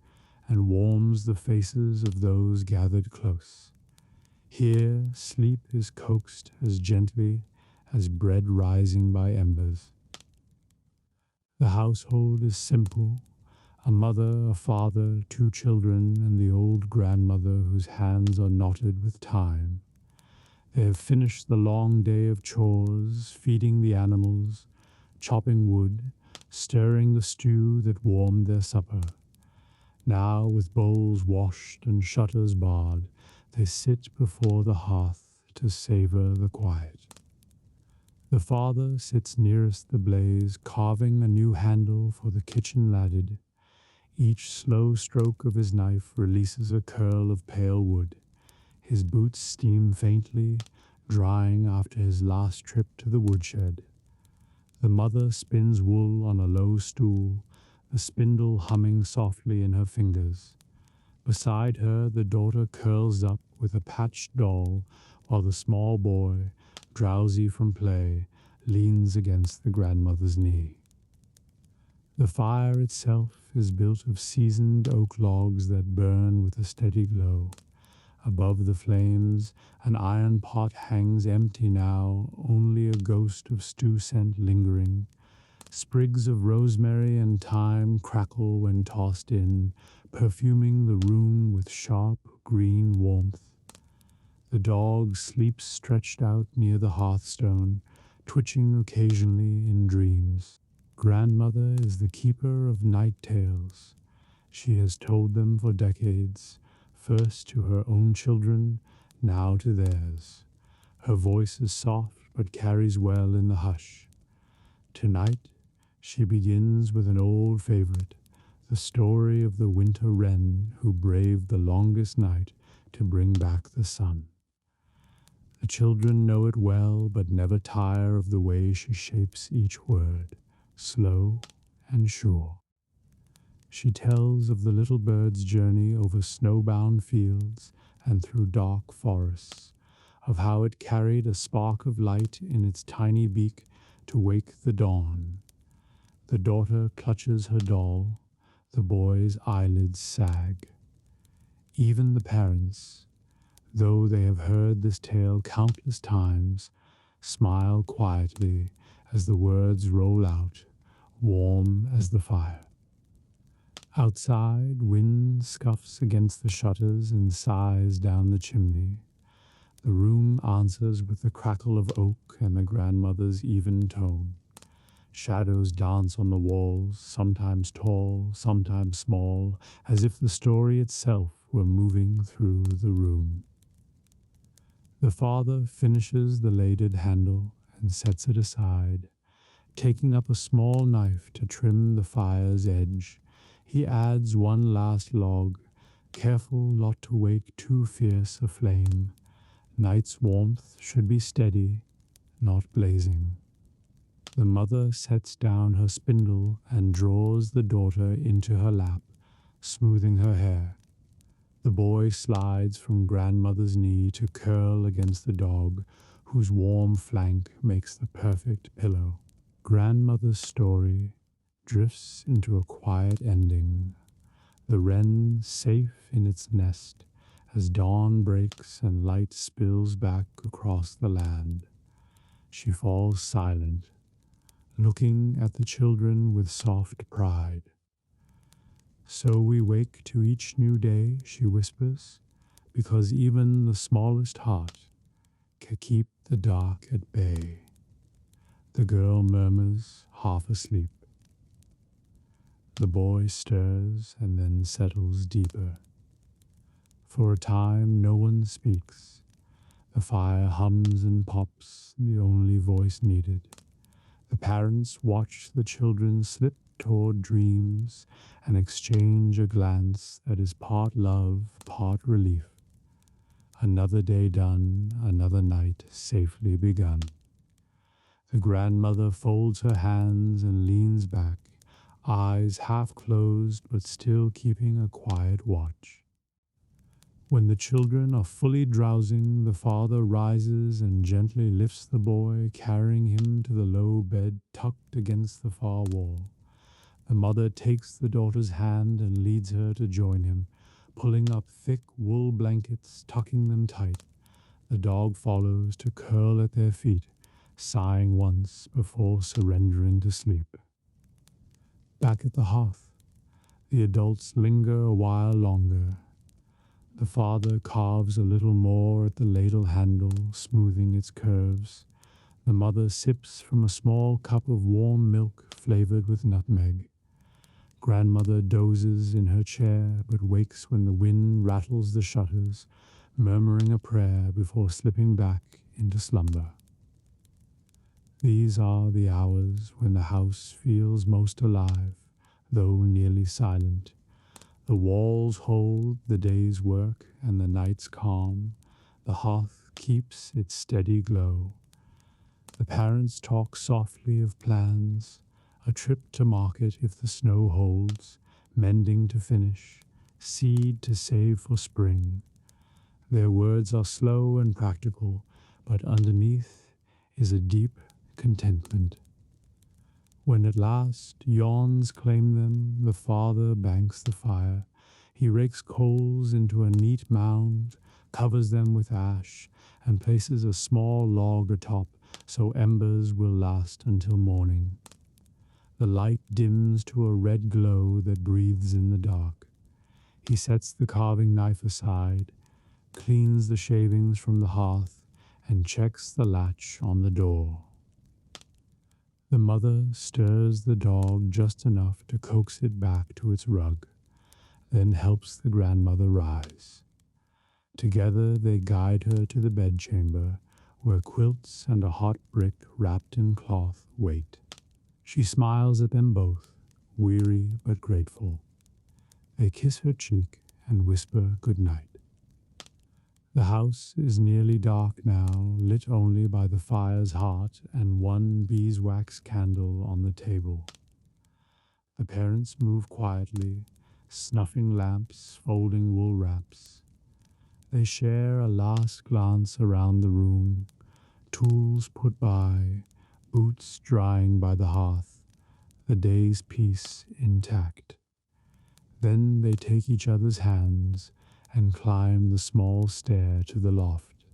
and warms the faces of those gathered close. Here, sleep is coaxed as gently as bread rising by embers. The household is simple: a mother, a father, 2 children, and the old grandmother whose hands are knotted with time. They have finished the long day of chores, feeding the animals, chopping wood, stirring the stew that warmed their supper. Now, with bowls washed and shutters barred, they sit before the hearth to savor the quiet. The father sits nearest the blaze, carving a new handle for the kitchen ladle. Each slow stroke of his knife releases a curl of pale wood. His boots steam faintly, drying after his last trip to the woodshed. The mother spins wool on a low stool, the spindle humming softly in her fingers. Beside her, the daughter curls up with a patched doll, while the small boy, drowsy from play, leans against the grandmother's knee. The fire itself is built of seasoned oak logs that burn with a steady glow. Above the flames, an iron pot hangs empty now, only a ghost of stew scent lingering. Sprigs of rosemary and thyme crackle when tossed in, perfuming the room with sharp green warmth. The dog sleeps stretched out near the hearthstone, twitching occasionally in dreams. Grandmother is the keeper of night tales. She has told them for decades, first to her own children, now to theirs. Her voice is soft but carries well in the hush. Tonight, she begins with an old favorite, the story of the winter wren who braved the longest night to bring back the sun. The children know it well, but never tire of the way she shapes each word, slow and sure. She tells of the little bird's journey over snowbound fields and through dark forests, of how it carried a spark of light in its tiny beak to wake the dawn. The daughter clutches her doll, the boy's eyelids sag. Even the parents, though they have heard this tale countless times, smile quietly as the words roll out, warm as the fire. Outside, wind scuffs against the shutters and sighs down the chimney. The room answers with the crackle of oak and the grandmother's even tone. Shadows dance on the walls, sometimes tall, sometimes small, as if the story itself were moving through the room. The father finishes the laded handle and sets it aside. Taking up a small knife to trim the fire's edge, he adds one last log, careful not to wake too fierce a flame. Night's warmth should be steady, not blazing. The mother sets down her spindle and draws the daughter into her lap, smoothing her hair. The boy slides from grandmother's knee to curl against the dog, whose warm flank makes the perfect pillow. Grandmother's story drifts into a quiet ending, the wren safe in its nest as dawn breaks and light spills back across the land. She falls silent, looking at the children with soft pride. So we wake to each new day, she whispers, because even the smallest heart can keep the dark at bay. The girl murmurs, half asleep. The boy stirs and then settles deeper. For a time no one speaks. The fire hums and pops, the only voice needed. The parents watch the children slip toward dreams and exchange a glance that is part love, part relief. Another day done, another night safely begun. The grandmother folds her hands and leans back, eyes half closed but still keeping a quiet watch. When the children are fully drowsing, the father rises and gently lifts the boy, carrying him to the low bed tucked against the far wall. The mother takes the daughter's hand and leads her to join him, pulling up thick wool blankets, tucking them tight. The dog follows to curl at their feet, sighing once before surrendering to sleep. Back at the hearth, the adults linger a while longer. The father carves a little more at the ladle handle, smoothing its curves. The mother sips from a small cup of warm milk flavored with nutmeg. Grandmother dozes in her chair, but wakes when the wind rattles the shutters, murmuring a prayer before slipping back into slumber. These are the hours when the house feels most alive, though nearly silent. The walls hold the day's work and the night's calm. The hearth keeps its steady glow. The parents talk softly of plans, a trip to market if the snow holds, mending to finish, seed to save for spring. Their words are slow and practical, but underneath is a deep contentment. When at last yawns claim them, the father banks the fire. He rakes coals into a neat mound, covers them with ash, and places a small log atop so embers will last until morning. The light dims to a red glow that breathes in the dark. He sets the carving knife aside, cleans the shavings from the hearth, and checks the latch on the door. The mother stirs the dog just enough to coax it back to its rug, then helps the grandmother rise. Together they guide her to the bedchamber, where quilts and a hot brick wrapped in cloth wait. She smiles at them both, weary but grateful. They kiss her cheek and whisper good night. The house is nearly dark now, lit only by the fire's heart and one beeswax candle on the table. The parents move quietly, snuffing lamps, folding wool wraps. They share a last glance around the room, tools put by, boots drying by the hearth, the day's peace intact. Then they take each other's hands and climb the small stair to the loft.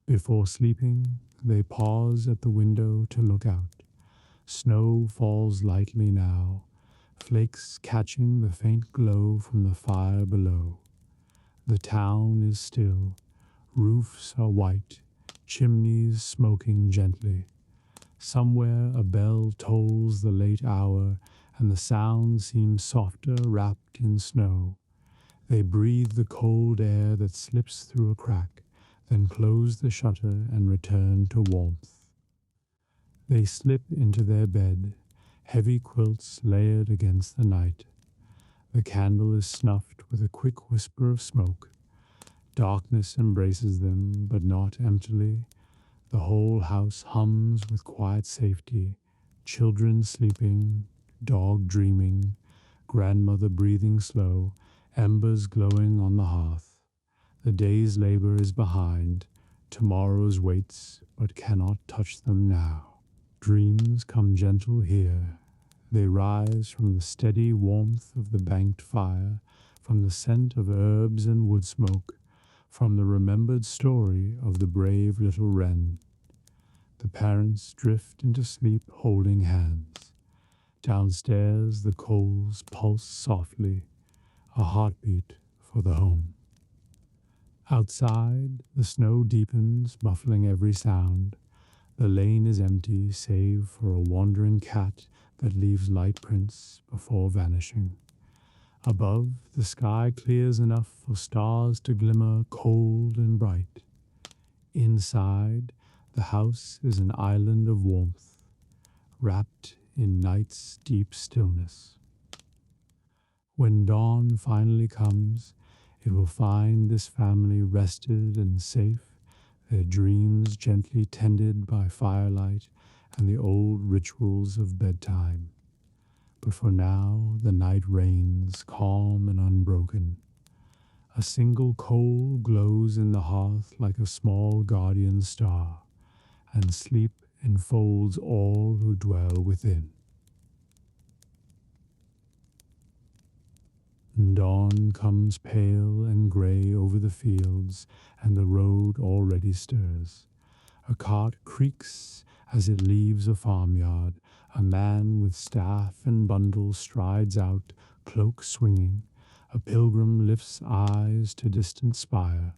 Before sleeping, they pause at the window to look out. Snow falls lightly now, flakes catching the faint glow from the fire below. The town is still, roofs are white, chimneys smoking gently. Somewhere a bell tolls the late hour, and the sound seems softer wrapped in snow. They breathe the cold air that slips through a crack, then close the shutter and return to warmth. They slip into their bed, heavy quilts layered against the night. The candle is snuffed with a quick whisper of smoke. Darkness embraces them, but not emptily. The whole house hums with quiet safety, children sleeping, dog dreaming, grandmother breathing slow, embers glowing on the hearth. The day's labor is behind, tomorrow's waits, but cannot touch them now. Dreams come gentle here. They rise from the steady warmth of the banked fire, from the scent of herbs and wood smoke, from the remembered story of the brave little wren. The parents drift into sleep holding hands. Downstairs, the coals pulse softly, a heartbeat for the home. Outside, the snow deepens, muffling every sound. The lane is empty, save for a wandering cat that leaves light prints before vanishing. Above, the sky clears enough for stars to glimmer cold and bright. Inside, the house is an island of warmth, wrapped in night's deep stillness. When dawn finally comes, it will find this family rested and safe, their dreams gently tended by firelight and the old rituals of bedtime. But for now, the night reigns, calm and unbroken. A single coal glows in the hearth like a small guardian star, and sleep enfolds all who dwell within. Dawn comes pale and grey over the fields, and the road already stirs. A cart creaks as it leaves a farmyard. A man with staff and bundle strides out, cloak swinging. A pilgrim lifts eyes to distant spire.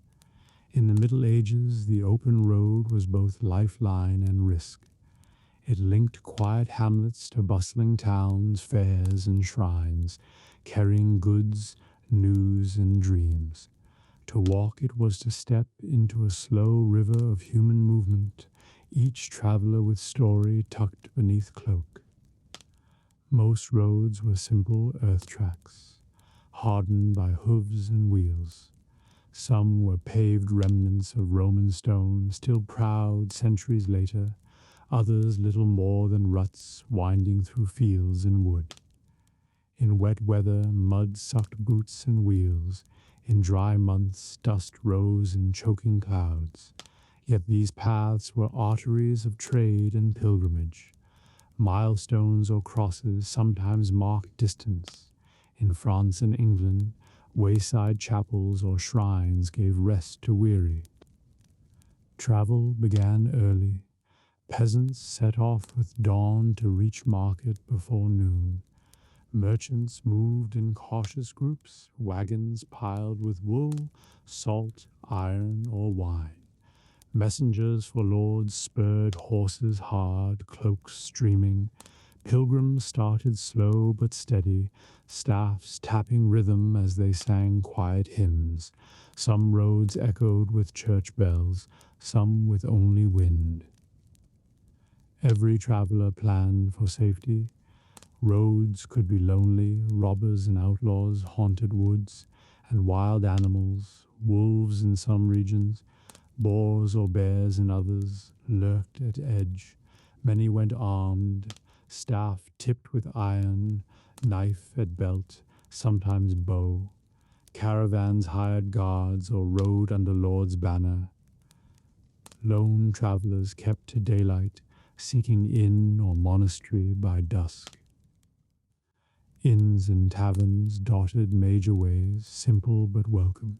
In the Middle Ages, the open road was both lifeline and risk. It linked quiet hamlets to bustling towns, fairs, and shrines, carrying goods, news, and dreams. To walk it was to step into a slow river of human movement, each traveler with story tucked beneath cloak. Most roads were simple earth tracks, hardened by hooves and wheels. Some were paved remnants of Roman stone, still proud centuries later, others little more than ruts winding through fields and wood. In wet weather, mud sucked boots and wheels. In dry months, dust rose in choking clouds. Yet these paths were arteries of trade and pilgrimage. Milestones or crosses sometimes marked distance. In France and England, wayside chapels or shrines gave rest to weary. Travel began early. Peasants set off with dawn to reach market before noon. Merchants moved in cautious groups, wagons piled with wool, salt, iron, or wine. Messengers for lords spurred horses hard, cloaks streaming. Pilgrims started slow but steady, staffs tapping rhythm as they sang quiet hymns. Some roads echoed with church bells, some with only wind. Every traveler planned for safety. Roads could be lonely, robbers and outlaws haunted woods, and wild animals, wolves in some regions, boars or bears in others, lurked at edge. Many went armed, staff tipped with iron, knife at belt, sometimes bow. Caravans hired guards or rode under lord's banner. Lone travelers kept to daylight, seeking inn or monastery by dusk. Inns and taverns dotted major ways, simple but welcome.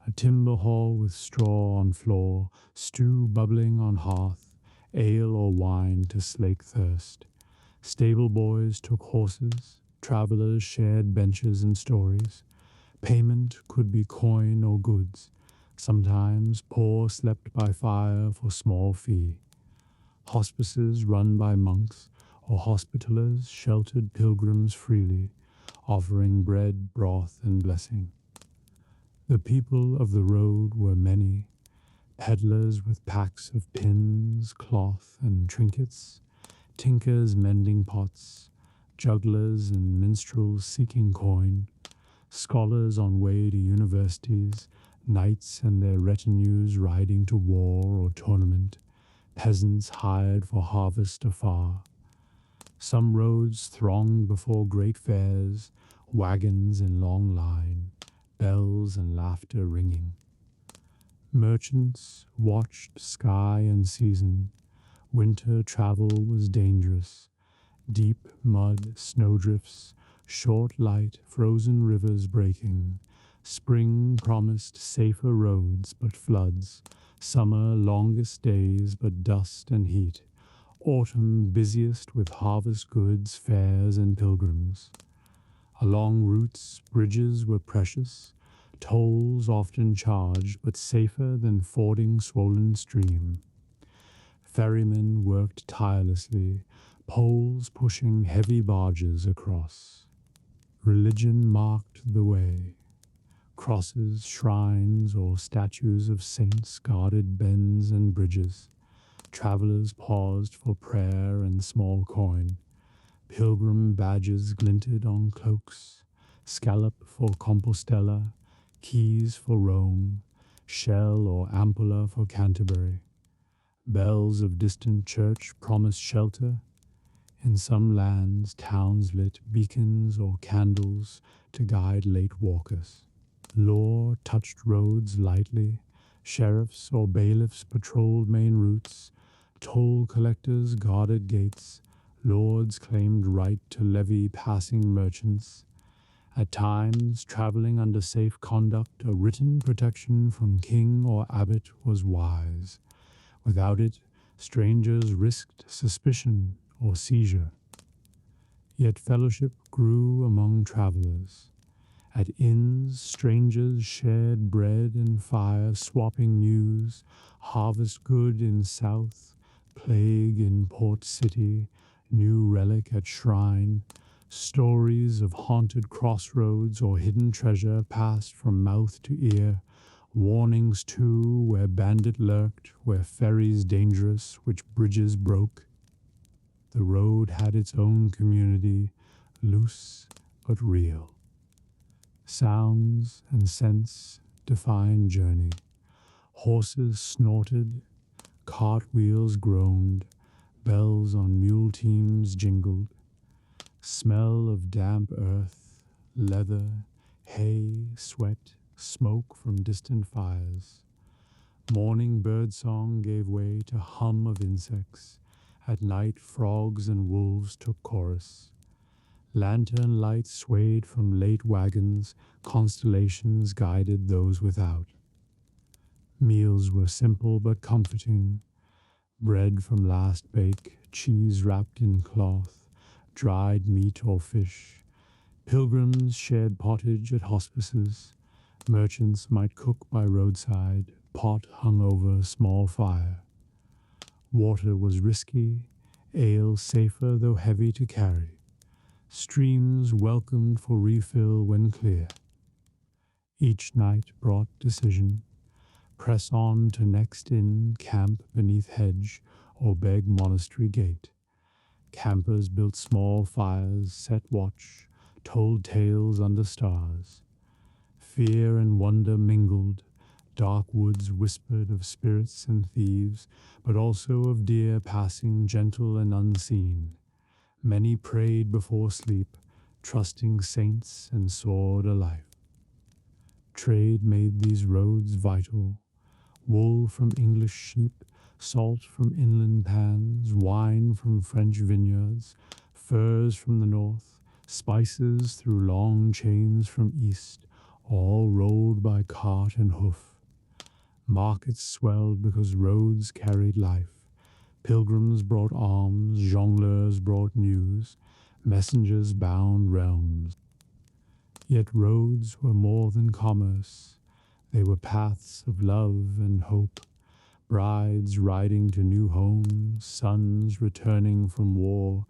A timber hall with straw on floor, stew bubbling on hearth, ale or wine to slake thirst. Stable boys took horses, travelers shared benches and stories. Payment could be coin or goods. Sometimes poor slept by fire for small fee. Hospices run by monks or hospitallers sheltered pilgrims freely, offering bread, broth, and blessing. The people of the road were many, peddlers with packs of pins, cloth, and trinkets, tinkers mending pots, jugglers and minstrels seeking coin, scholars on way to universities, knights and their retinues riding to war or tournament, peasants hired for harvest afar. Some roads thronged before great fairs, wagons in long line, bells and laughter ringing. Merchants watched sky and season. Winter travel was dangerous. Deep mud, snowdrifts, short light, frozen rivers breaking. Spring promised safer roads, but floods, Summer longest days but dust and heat. Autumn busiest with harvest goods, fairs, and pilgrims. Along routes, bridges were precious, tolls often charged, but safer than fording swollen stream. Ferrymen worked tirelessly, poles pushing heavy barges across. Religion marked the way. Crosses, shrines, or statues of saints guarded bends and bridges. Travelers paused for prayer and small coin. Pilgrim badges glinted on cloaks, scallop for Compostela, keys for Rome, shell or ampulla for Canterbury. Bells of distant church promised shelter. In some lands, towns lit beacons or candles to guide late walkers. Law touched roads lightly. Sheriffs or bailiffs patrolled main routes. Toll collectors guarded gates. Lords claimed right to levy passing merchants. At times, traveling under safe conduct, a written protection from king or abbot was wise. Without it, strangers risked suspicion or seizure. Yet fellowship grew among travelers. At inns, strangers shared bread and fire, swapping news, harvest good in south, plague in port city, new relic at shrine. Stories of haunted crossroads or hidden treasure passed from mouth to ear. Warnings, too, where bandit lurked, where ferries dangerous, which bridges broke. The road had its own community, loose but real. Sounds and scents defined journey. Horses snorted, cartwheels groaned, bells on mule teams jingled. Smell of damp earth, leather, hay, sweat, smoke from distant fires. Morning birdsong gave way to hum of insects. At night frogs and wolves took chorus. Lantern lights swayed from late wagons, constellations guided those without. Meals were simple but comforting. Bread from last bake, cheese wrapped in cloth, dried meat or fish. Pilgrims shared pottage at hospices. Merchants might cook by roadside, pot hung over small fire. Water was risky, ale safer though heavy to carry. Streams welcomed for refill when clear. Each night brought decision. Press on to next inn, camp beneath hedge, or beg monastery gate. Campers built small fires, set watch, told tales under stars. Fear and wonder mingled. Dark woods whispered of spirits and thieves, but also of deer passing gentle and unseen. Many prayed before sleep, trusting saints and sword alike. Trade made these roads vital. Wool from English sheep, salt from inland pans, wine from French vineyards, furs from the north, spices through long chains from east, all rolled by cart and hoof. Markets swelled because roads carried life. Pilgrims brought alms, jongleurs brought news, messengers bound realms. Yet roads were more than commerce. They were paths of love and hope, brides riding to new homes, sons returning from war,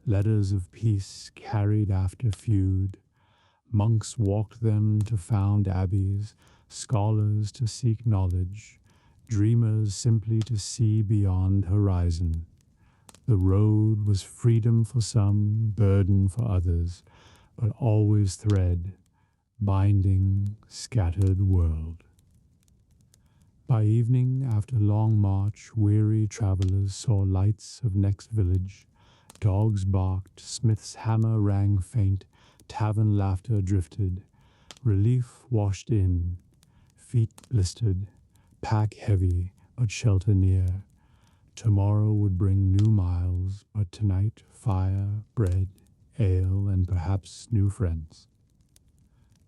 letters of peace carried after feud. Monks walked them to found abbeys, scholars to seek knowledge, dreamers simply to see beyond horizon. The road was freedom for some, burden for others, but always thread, binding scattered world. By evening, after long march, weary travelers saw lights of next village. Dogs barked, smith's hammer rang faint, tavern laughter drifted. Relief washed in, feet blistered, pack heavy, but shelter near. Tomorrow would bring new miles, but tonight fire, bread, ale, and perhaps new friends.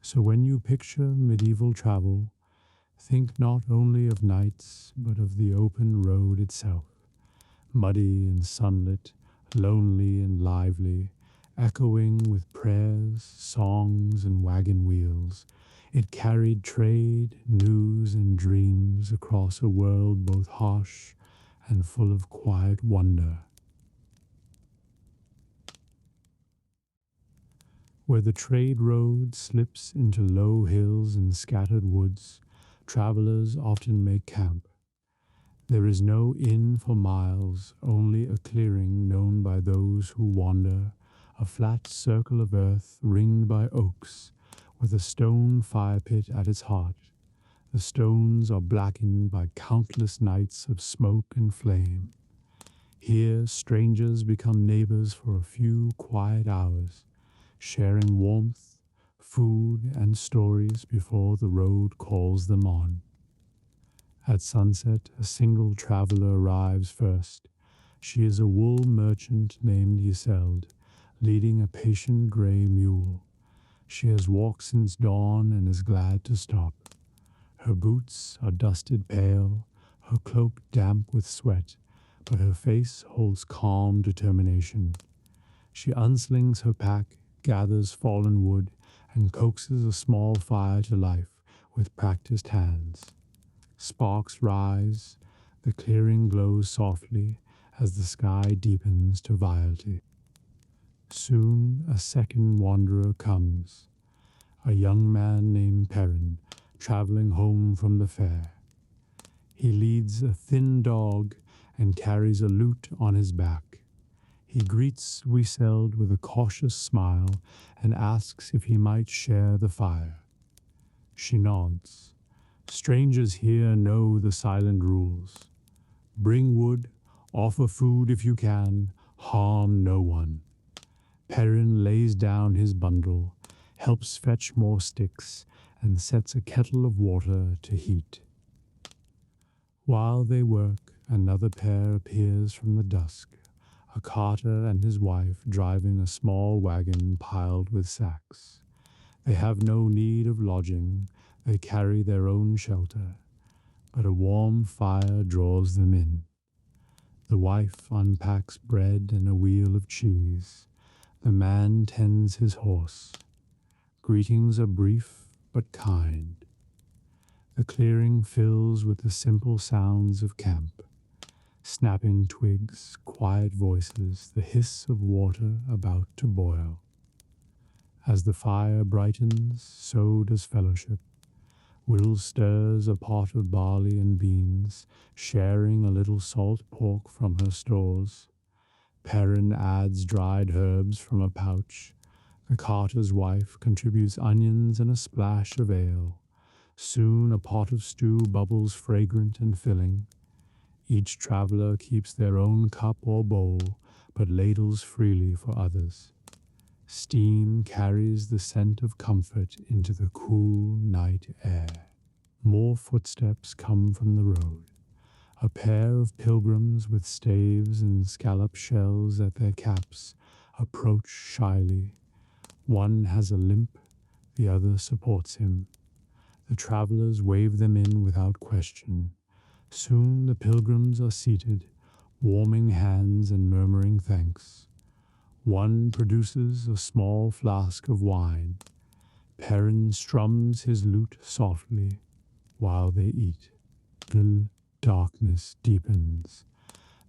So when you picture medieval travel, Think not only of nights, but of the open road itself, muddy and sunlit, lonely and lively, echoing with prayers, songs, and wagon wheels. It carried trade, news, and dreams across a world both harsh and full of quiet wonder. Where the trade road slips into low hills and scattered woods, travelers often make camp. There is no inn for miles, only a clearing known by those who wander, a flat circle of earth ringed by oaks, with a stone fire pit at its heart. The stones are blackened by countless nights of smoke and flame. Here, strangers become neighbors for a few quiet hours, sharing warmth, food, and stories before the road calls them on. At sunset, a single traveler arrives first. She is a wool merchant named Isolde, leading a patient gray mule. She has walked since dawn and is glad to stop. Her boots are dusted pale, her cloak damp with sweat, but her face holds calm determination. She unslings her pack, gathers fallen wood, and coaxes a small fire to life with practiced hands. Sparks rise, the clearing glows softly as the sky deepens to violet. Soon a second wanderer comes, a young man named Perrin, traveling home from the fair. He leads a thin dog and carries a lute on his back. He greets Isolde with a cautious smile and asks if he might share the fire. She nods. Strangers here know the silent rules. Bring wood, offer food if you can, harm no one. Perrin lays down his bundle, helps fetch more sticks, and sets a kettle of water to heat. While they work, another pair appears from the dusk, a carter and his wife driving a small wagon piled with sacks. They have no need of lodging, they carry their own shelter, but a warm fire draws them in. The wife unpacks bread and a wheel of cheese. The man tends his horse. Greetings are brief but kind. The clearing fills with the simple sounds of camp. Snapping twigs, quiet voices, the hiss of water about to boil. As the fire brightens, so does fellowship. Will stirs a pot of barley and beans, sharing a little salt pork from her stores. Perrin adds dried herbs from a pouch. The carter's wife contributes onions and a splash of ale. Soon a pot of stew bubbles fragrant and filling. Each traveler keeps their own cup or bowl, but ladles freely for others. Steam carries the scent of comfort into the cool night air. More footsteps come from the road. A pair of pilgrims with staves and scallop shells at their caps approach shyly. One has a limp, the other supports him. The travelers wave them in without question. Soon the pilgrims are seated, warming hands and murmuring thanks. One produces a small flask of wine. Perrin strums his lute softly while they eat. The darkness deepens.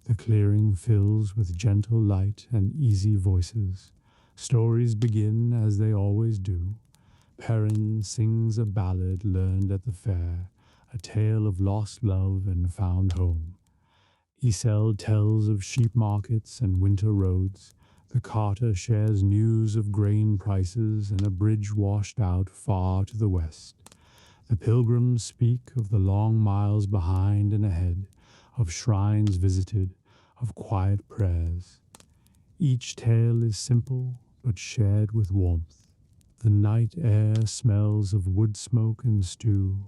The clearing fills with gentle light and easy voices. Stories begin as they always do. Perrin sings a ballad learned at the fair, a tale of lost love and found home. Isolde tells of sheep markets and winter roads. The carter shares news of grain prices and a bridge washed out far to the west. The pilgrims speak of the long miles behind and ahead, of shrines visited, of quiet prayers. Each tale is simple but shared with warmth. The night air smells of wood smoke and stew,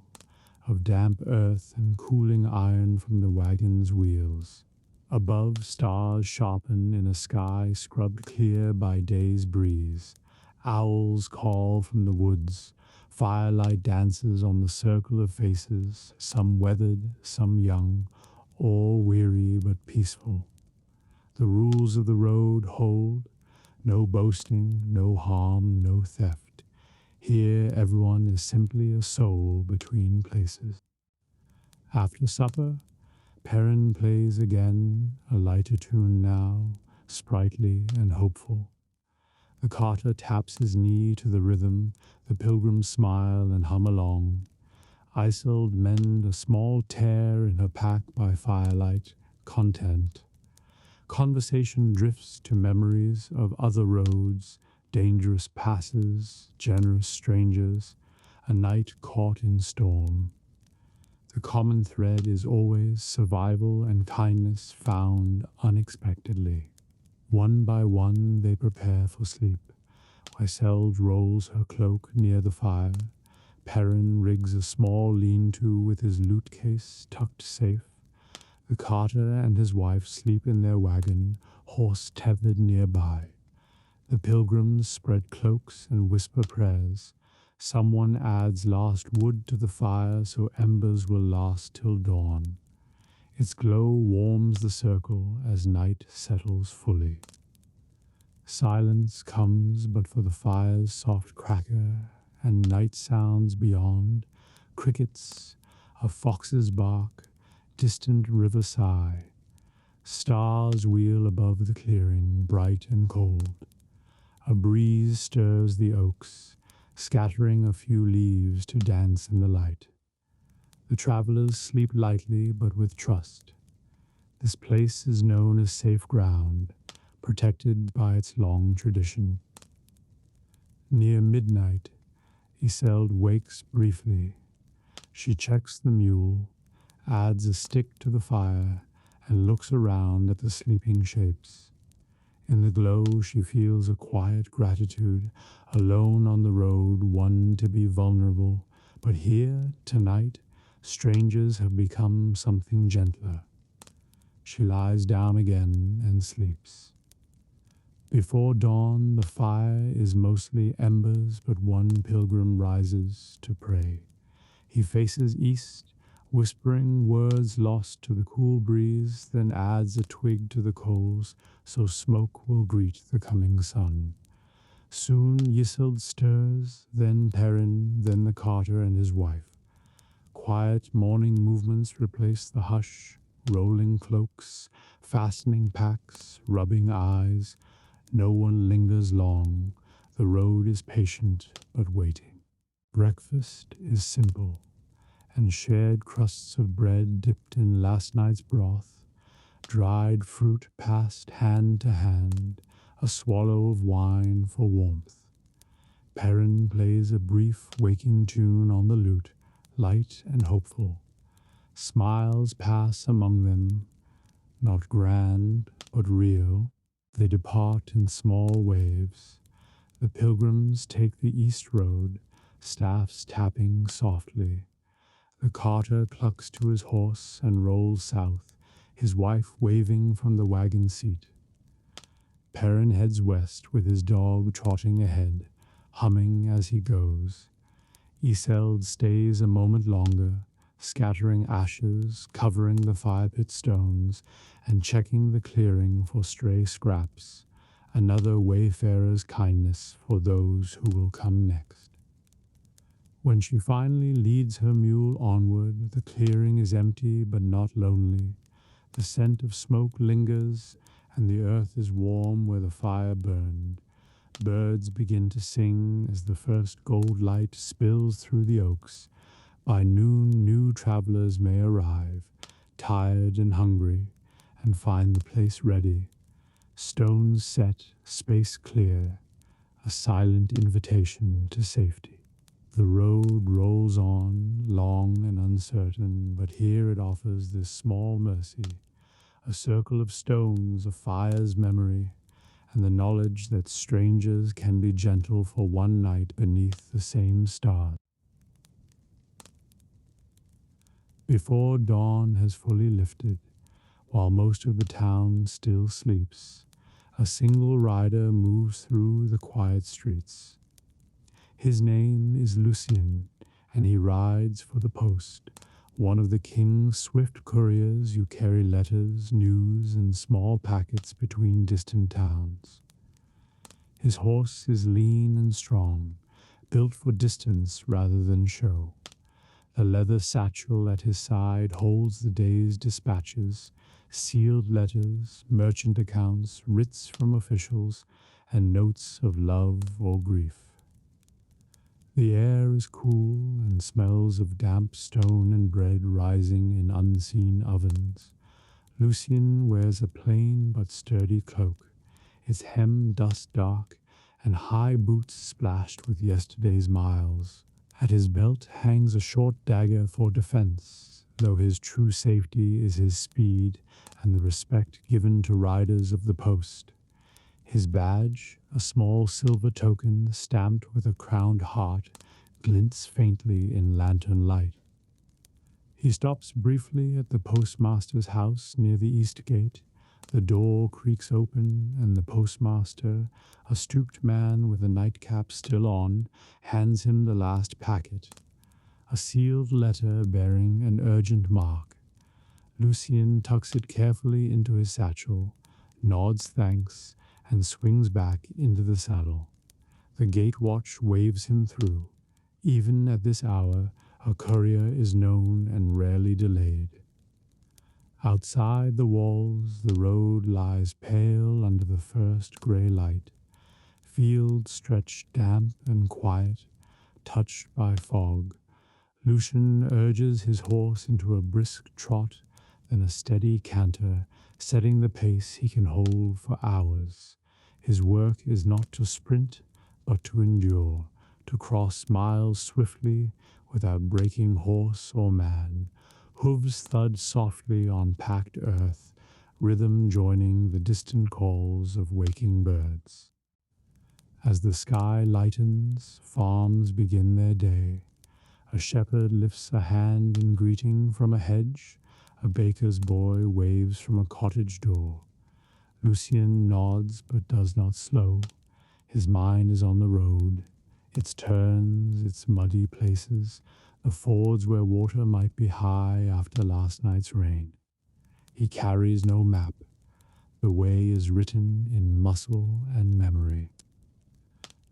of damp earth and cooling iron from the wagon's wheels. Above, stars sharpen in a sky scrubbed clear by day's breeze. Owls call from the woods. Firelight dances on the circle of faces, some weathered, some young, all weary but peaceful. The rules of the road hold: no boasting, no harm, no theft. Here everyone is simply a soul between places. After supper, Perrin plays again, a lighter tune now, sprightly and hopeful. The carter taps his knee to the rhythm, the pilgrims smile and hum along. Isolde mend a small tear in her pack by firelight, content. Conversation drifts to memories of other roads, dangerous passes, generous strangers, a night caught in storm. The common thread is always survival and kindness found unexpectedly. One by one they prepare for sleep. Isolde rolls her cloak near the fire. Perrin rigs a small lean-to with his loot case tucked safe. The carter and his wife sleep in their wagon, horse tethered nearby. The pilgrims spread cloaks and whisper prayers. Someone adds last wood to the fire so embers will last till dawn. Its glow warms the circle as night settles fully. Silence comes but for the fire's soft cracker, and night sounds beyond, crickets, a fox's bark, distant river sigh. Stars wheel above the clearing, bright and cold. A breeze stirs the oaks, scattering a few leaves to dance in the light. The travelers sleep lightly but with trust. This place is known as safe ground, protected by its long tradition. Near midnight, Isolde wakes briefly. She checks the mule, adds a stick to the fire, and looks around at the sleeping shapes. In the glow she feels a quiet gratitude, alone on the road, one to be vulnerable. But here, tonight, strangers have become something gentler. She lies down again and sleeps. Before dawn, the fire is mostly embers, but one pilgrim rises to pray. He faces east, whispering words lost to the cool breeze, then adds a twig to the coals, so smoke will greet the coming sun. Soon Isolde stirs, then Perrin, then the carter and his wife. Quiet morning movements replace the hush, rolling cloaks, fastening packs, rubbing eyes. No one lingers long. The road is patient but waiting. Breakfast is simple, and shared crusts of bread dipped in last night's broth, dried fruit passed hand to hand, a swallow of wine for warmth. Perrin plays a brief waking tune on the lute, light and hopeful. Smiles pass among them, not grand but real. They depart in small waves. The pilgrims take the east road, staffs tapping softly. The carter clucks to his horse and rolls south, his wife waving from the wagon seat. Perrin heads west with his dog trotting ahead, humming as he goes. Isolde stays a moment longer, scattering ashes, covering the fire pit stones, and checking the clearing for stray scraps, another wayfarer's kindness for those who will come next. When she finally leads her mule onward, the clearing is empty but not lonely. The scent of smoke lingers, and the earth is warm where the fire burned. Birds begin to sing as the first gold light spills through the oaks. By noon, new travelers may arrive, tired and hungry, and find the place ready. Stones set, space clear, a silent invitation to safety. The road rolls on, long and uncertain, but here it offers this small mercy, a circle of stones, a fire's memory, and the knowledge that strangers can be gentle for one night beneath the same stars. Before dawn has fully lifted, while most of the town still sleeps, a single rider moves through the quiet streets. His name is Lucien, and he rides for the post, one of the king's swift couriers who carry letters, news, and small packets between distant towns. His horse is lean and strong, built for distance rather than show. The leather satchel at his side holds the day's dispatches, sealed letters, merchant accounts, writs from officials, and notes of love or grief. The air is cool and smells of damp stone and bread rising in unseen ovens. Lucien wears a plain but sturdy cloak, its hem dust dark, and high boots splashed with yesterday's miles. At his belt hangs a short dagger for defense, though his true safety is his speed and the respect given to riders of the post. His badge, a small silver token stamped with a crowned heart, glints faintly in lantern light. He stops briefly at the postmaster's house near the east gate. The door creaks open, and the postmaster, a stooped man with a nightcap still on, hands him the last packet, a sealed letter bearing an urgent mark. Lucien tucks it carefully into his satchel, nods thanks, and swings back into the saddle. The gate watch waves him through. Even at this hour, a courier is known and rarely delayed. Outside the walls, the road lies pale under the first grey light. Fields stretch damp and quiet, touched by fog. Lucien urges his horse into a brisk trot, then a steady canter, setting the pace he can hold for hours. His work is not to sprint, but to endure, to cross miles swiftly without breaking horse or man. Hooves thud softly on packed earth, rhythm joining the distant calls of waking birds. As the sky lightens, farms begin their day. A shepherd lifts a hand in greeting from a hedge. A baker's boy waves from a cottage door. Lucien nods but does not slow. His mind is on the road, its turns, its muddy places, the fords where water might be high after last night's rain. He carries no map. The way is written in muscle and memory.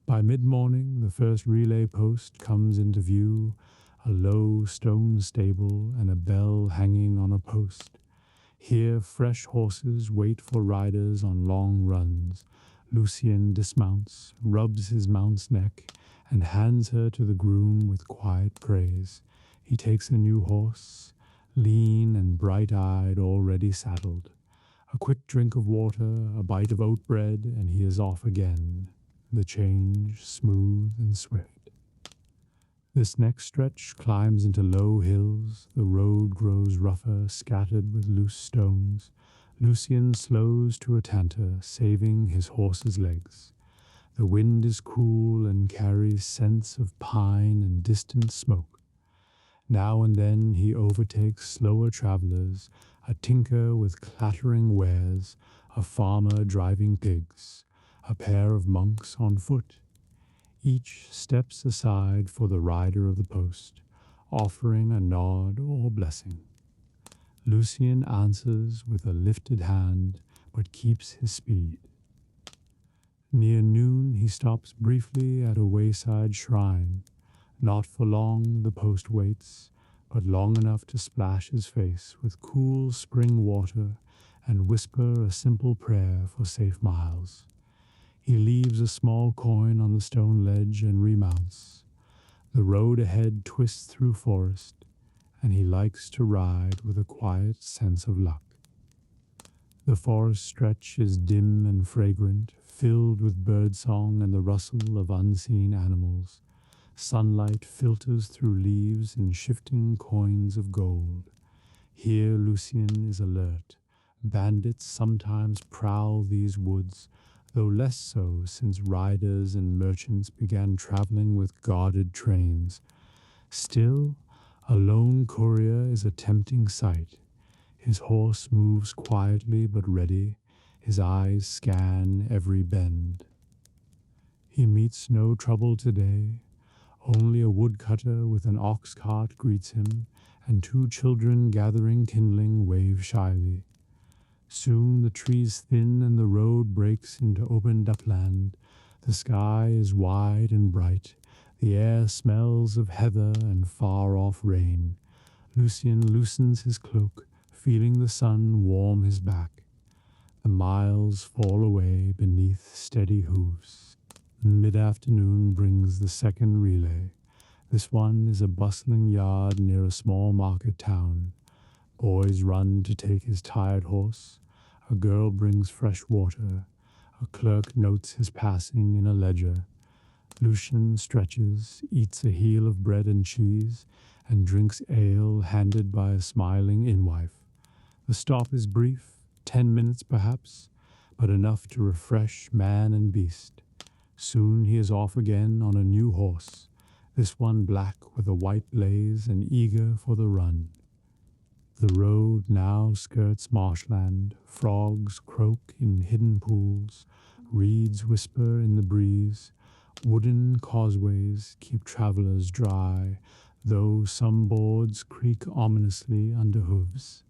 By mid-morning, the first relay post comes into view, a low stone stable and a bell hanging on a post. Here fresh horses wait for riders on long runs. Lucien dismounts, rubs his mount's neck, and hands her to the groom with quiet praise. He takes a new horse, lean and bright-eyed, already saddled. A quick drink of water, a bite of oat bread, and he is off again, the change smooth and swift. This next stretch climbs into low hills. The road grows rougher, scattered with loose stones. Lucien slows to a canter, saving his horse's legs. The wind is cool and carries scents of pine and distant smoke. Now and then he overtakes slower travelers, a tinker with clattering wares, a farmer driving pigs, a pair of monks on foot. Each steps aside for the rider of the post, offering a nod or blessing. Lucien answers with a lifted hand, but keeps his speed. Near noon he stops briefly at a wayside shrine. Not for long the post waits, but long enough to splash his face with cool spring water and whisper a simple prayer for safe miles. He leaves a small coin on the stone ledge and remounts. The road ahead twists through forest, and he likes to ride with a quiet sense of luck. The forest stretch is dim and fragrant, filled with birdsong and the rustle of unseen animals. Sunlight filters through leaves in shifting coins of gold. Here Lucien is alert. Bandits sometimes prowl these woods, though less so since riders and merchants began traveling with guarded trains. Still, a lone courier is a tempting sight. His horse moves quietly but ready. His eyes scan every bend. He meets no trouble today. Only a woodcutter with an ox cart greets him, and two children gathering kindling wave shyly. Soon the trees thin and the road breaks into opened upland. The sky is wide and bright. The air smells of heather and far-off rain. Lucien loosens his cloak, feeling the sun warm his back. The miles fall away beneath steady hooves. Mid-afternoon brings the second relay. This one is a bustling yard near a small market town. Boys run to take his tired horse. A girl brings fresh water. A clerk notes his passing in a ledger. Lucien stretches, eats a heel of bread and cheese, and drinks ale handed by a smiling innwife. The stop is brief, 10 minutes perhaps, but enough to refresh man and beast. Soon he is off again on a new horse, this one black with a white blaze and eager for the run. The road now skirts marshland. Frogs croak in hidden pools. Reeds whisper in the breeze. Wooden causeways keep travelers dry, though some boards creak ominously under hooves.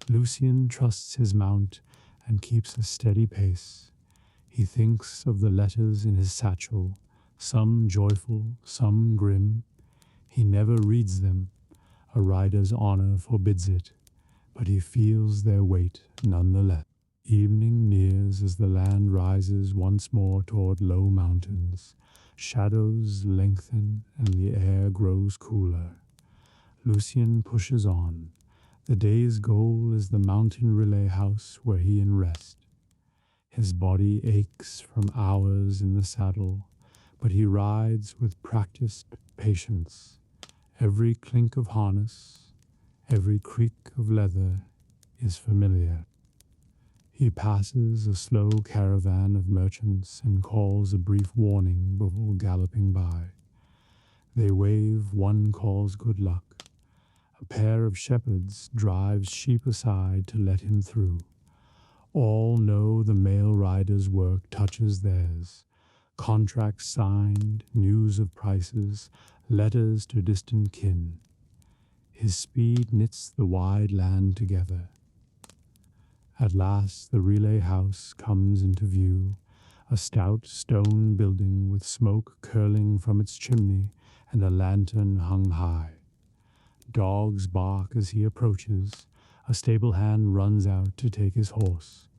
Lucien trusts his mount and keeps a steady pace. He thinks of the letters in his satchel, some joyful, some grim. He never reads them. A rider's honor forbids it, but he feels their weight nonetheless. Evening nears as the land rises once more toward low mountains. Shadows lengthen and the air grows cooler. Lucien pushes on. The day's goal is the mountain relay house where he can rest. His body aches from hours in the saddle, but he rides with practiced patience. Every clink of harness, every creak of leather is familiar. He passes a slow caravan of merchants and calls a brief warning before galloping by. They wave, one calls good luck. A pair of shepherds drives sheep aside to let him through. All know the male rider's work touches theirs. Contracts signed, news of prices, letters to distant kin. His speed knits the wide land together. At last the relay house comes into view, a stout stone building with smoke curling from its chimney and a lantern hung high. Dogs bark as he approaches. A stable hand runs out to take his horse.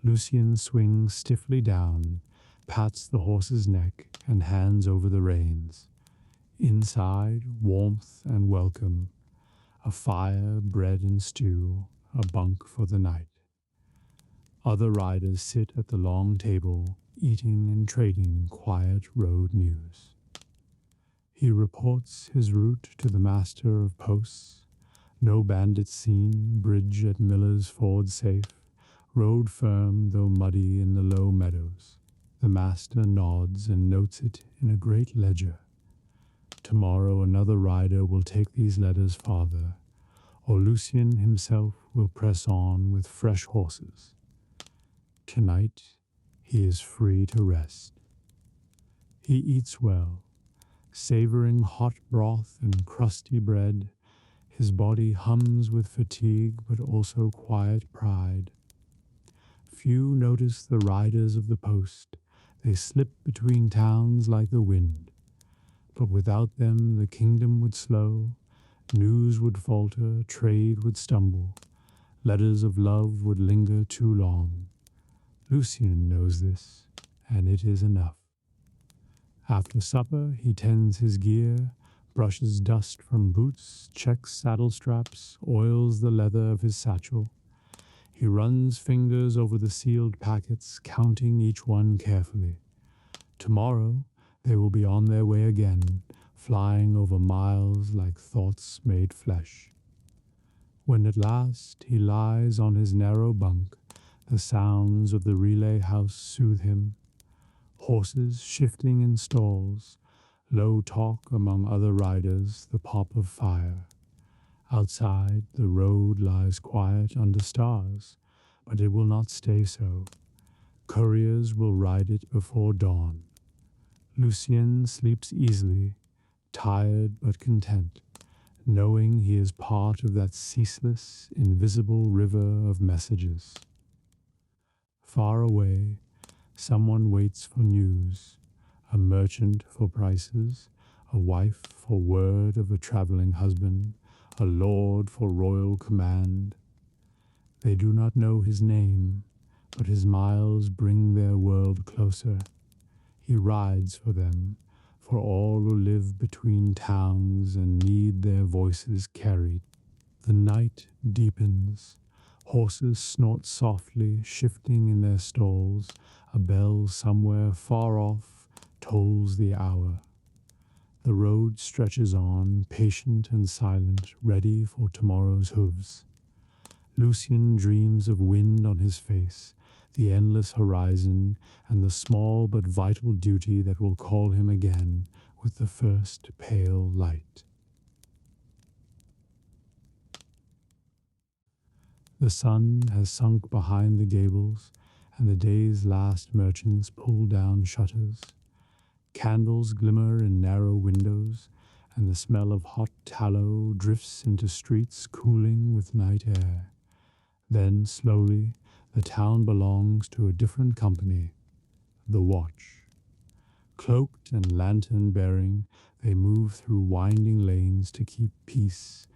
Lucien swings stiffly down, pats the horse's neck, and hands over the reins. Inside, warmth and welcome. A fire, bread and stew, a bunk for the night. Other riders sit at the long table, eating and trading quiet road news. He reports his route to the master of posts. No bandits seen, bridge at Miller's Ford safe, road firm though muddy in the low meadows. The master nods and notes it in a great ledger. Tomorrow another rider will take these letters farther, or Lucien himself will press on with fresh horses. Tonight he is free to rest. He eats well, savoring hot broth and crusty bread. His body hums with fatigue but also quiet pride. Few notice the riders of the post. They slip between towns like the wind. But without them the kingdom would slow, news would falter, trade would stumble, letters of love would linger too long. Lucien knows this, and it is enough. After supper he tends his gear, brushes dust from boots, checks saddle straps, oils the leather of his satchel. He runs fingers over the sealed packets, counting each one carefully. Tomorrow they will be on their way again, flying over miles like thoughts made flesh. When at last he lies on his narrow bunk, the sounds of the relay house soothe him. Horses shifting in stalls, low talk among other riders, the pop of fire. Outside, the road lies quiet under stars, but it will not stay so. Couriers will ride it before dawn. Lucien sleeps easily, tired but content, knowing he is part of that ceaseless, invisible river of messages. Far away, someone waits for news, a merchant for prices, a wife for word of a traveling husband, a lord for royal command. They do not know his name, but his miles bring their world closer. He rides for them, for all who live between towns and need their voices carried. The night deepens. Horses snort softly, shifting in their stalls. A bell somewhere far off tolls the hour. The road stretches on, patient and silent, ready for tomorrow's hooves. Lucian dreams of wind on his face, the endless horizon, and the small but vital duty that will call him again with the first pale light. The sun has sunk behind the gables, and the day's last merchants pull down shutters. Candles glimmer in narrow windows, and the smell of hot tallow drifts into streets cooling with night air. Then, slowly, the town belongs to a different company, the Watch. Cloaked and lantern-bearing, they move through winding lanes to keep peace,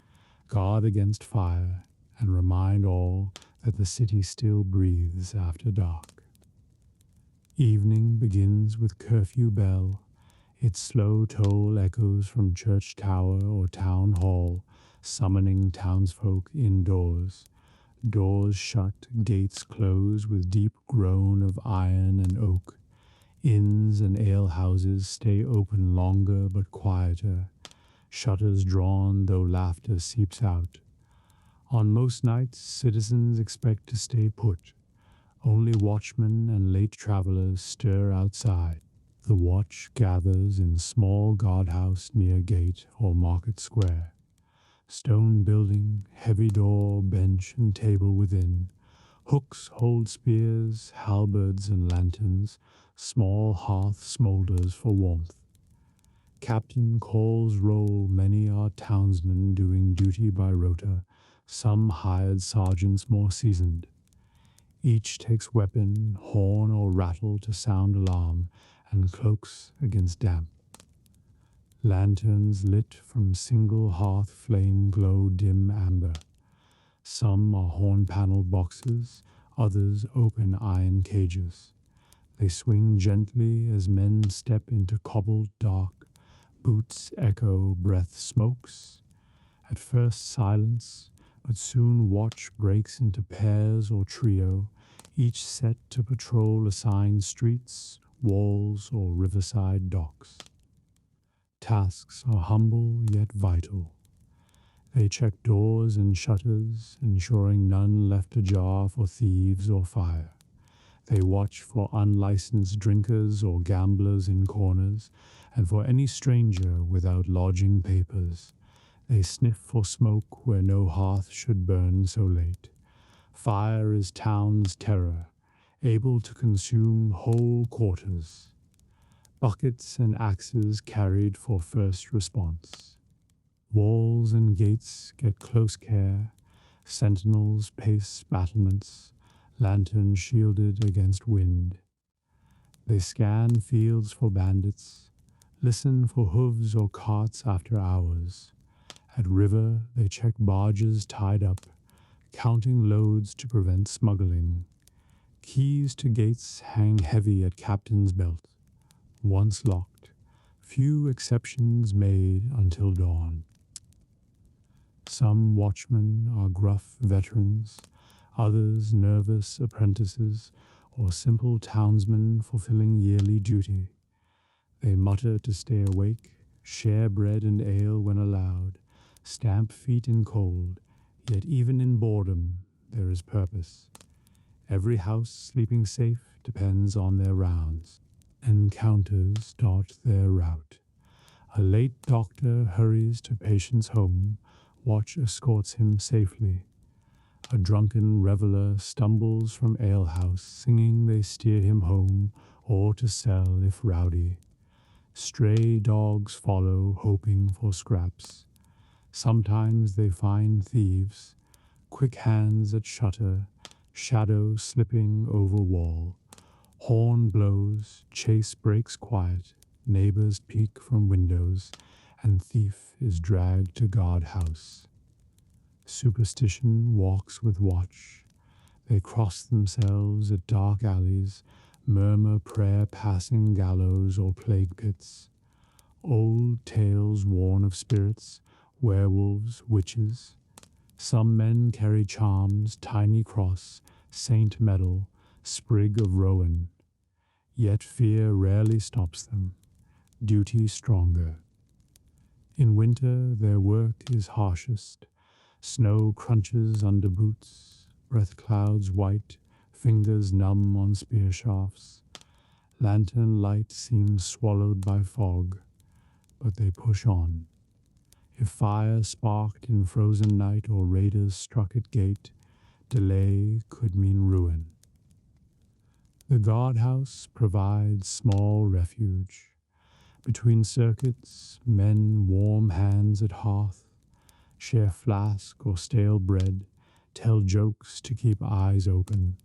guard against fire, and remind all that the city still breathes after dark. Evening begins with curfew bell. Its slow toll echoes from church tower or town hall, summoning townsfolk indoors. Doors shut, gates close with deep groan of iron and oak. Inns and alehouses stay open longer but quieter, shutters drawn though laughter seeps out. On most nights, citizens expect to stay put. Only watchmen and late travelers stir outside. The watch gathers in small guardhouse near gate or market square. Stone building, heavy door, bench and table within. Hooks hold spears, halberds and lanterns. Small hearth smoulders for warmth. Captain calls roll, many are townsmen doing duty by rota, some hired sergeants more seasoned. Each takes weapon, horn or rattle to sound alarm, and cloaks against damp. Lanterns lit from single hearth flame glow dim amber. Some are horn-paneled boxes, others open iron cages. They swing gently as men step into cobbled dark. Boots echo, breath smokes. At first silence, but soon watch breaks into pairs or trio, each set to patrol assigned streets, walls, or riverside docks. Tasks are humble yet vital. They check doors and shutters, ensuring none left ajar for thieves or fire. They watch for unlicensed drinkers or gamblers in corners, and for any stranger without lodging papers. They sniff for smoke where no hearth should burn so late. Fire is town's terror, able to consume whole quarters. Buckets and axes carried for first response. Walls and gates get close care. Sentinels pace battlements, lanterns shielded against wind. They scan fields for bandits, listen for hooves or carts after hours. At river, they check barges tied up, counting loads to prevent smuggling. Keys to gates hang heavy at captain's belt. Once locked, few exceptions made until dawn. Some watchmen are gruff veterans, others nervous apprentices or simple townsmen fulfilling yearly duty. They mutter to stay awake, share bread and ale when allowed, stamp feet in cold, yet even in boredom there is purpose. Every house sleeping safe depends on their rounds. Encounters dot their route. A late doctor hurries to patient's home, watch escorts him safely. A drunken reveler stumbles from alehouse, singing they steer him home, or to sell if rowdy. Stray dogs follow, hoping for scraps. Sometimes they find thieves, quick hands at shutter, shadow slipping over wall. Horn blows, chase breaks quiet, neighbors peek from windows, and thief is dragged to guardhouse. Superstition walks with watch. They cross themselves at dark alleys, murmur prayer passing gallows or plague pits. Old tales warn of spirits, werewolves, witches. Some men carry charms, tiny cross, saint medal, sprig of rowan. Yet fear rarely stops them, duty stronger. In winter their work is harshest. Snow crunches under boots, breath clouds white, fingers numb on spear shafts. Lantern light seems swallowed by fog, but they push on. If fire sparked in frozen night or raiders struck at gate, delay could mean ruin. The guardhouse provides small refuge. Between circuits, men warm hands at hearth, share flask or stale bread, tell jokes to keep eyes open.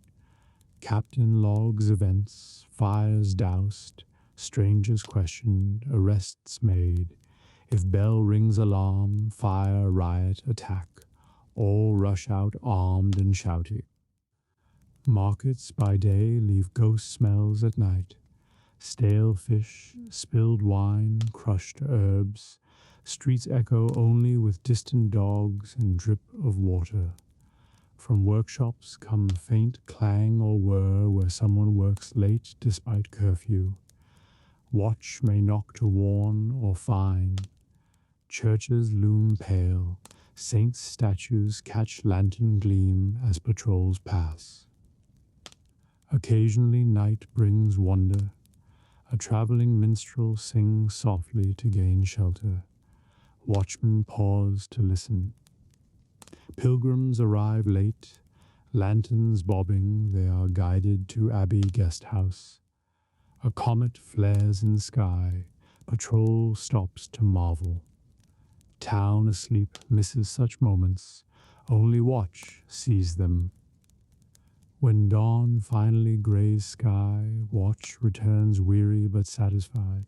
Captain logs events, fires doused, strangers questioned, arrests made. If bell rings alarm, fire, riot, attack, all rush out armed and shouting. Markets by day leave ghost smells at night. Stale fish, spilled wine, crushed herbs. Streets echo only with distant dogs and drip of water. From workshops come faint clang or whir where someone works late despite curfew. Watch may knock to warn or fine. Churches loom pale. Saints' statues catch lantern gleam as patrols pass. Occasionally night brings wonder. A traveling minstrel sings softly to gain shelter. Watchmen pause to listen. Pilgrims arrive late. Lanterns bobbing, they are guided to Abbey Guest House. A comet flares in sky. Patrol stops to marvel. Town asleep misses such moments. Only watch sees them. When dawn finally grays sky, watch returns weary but satisfied.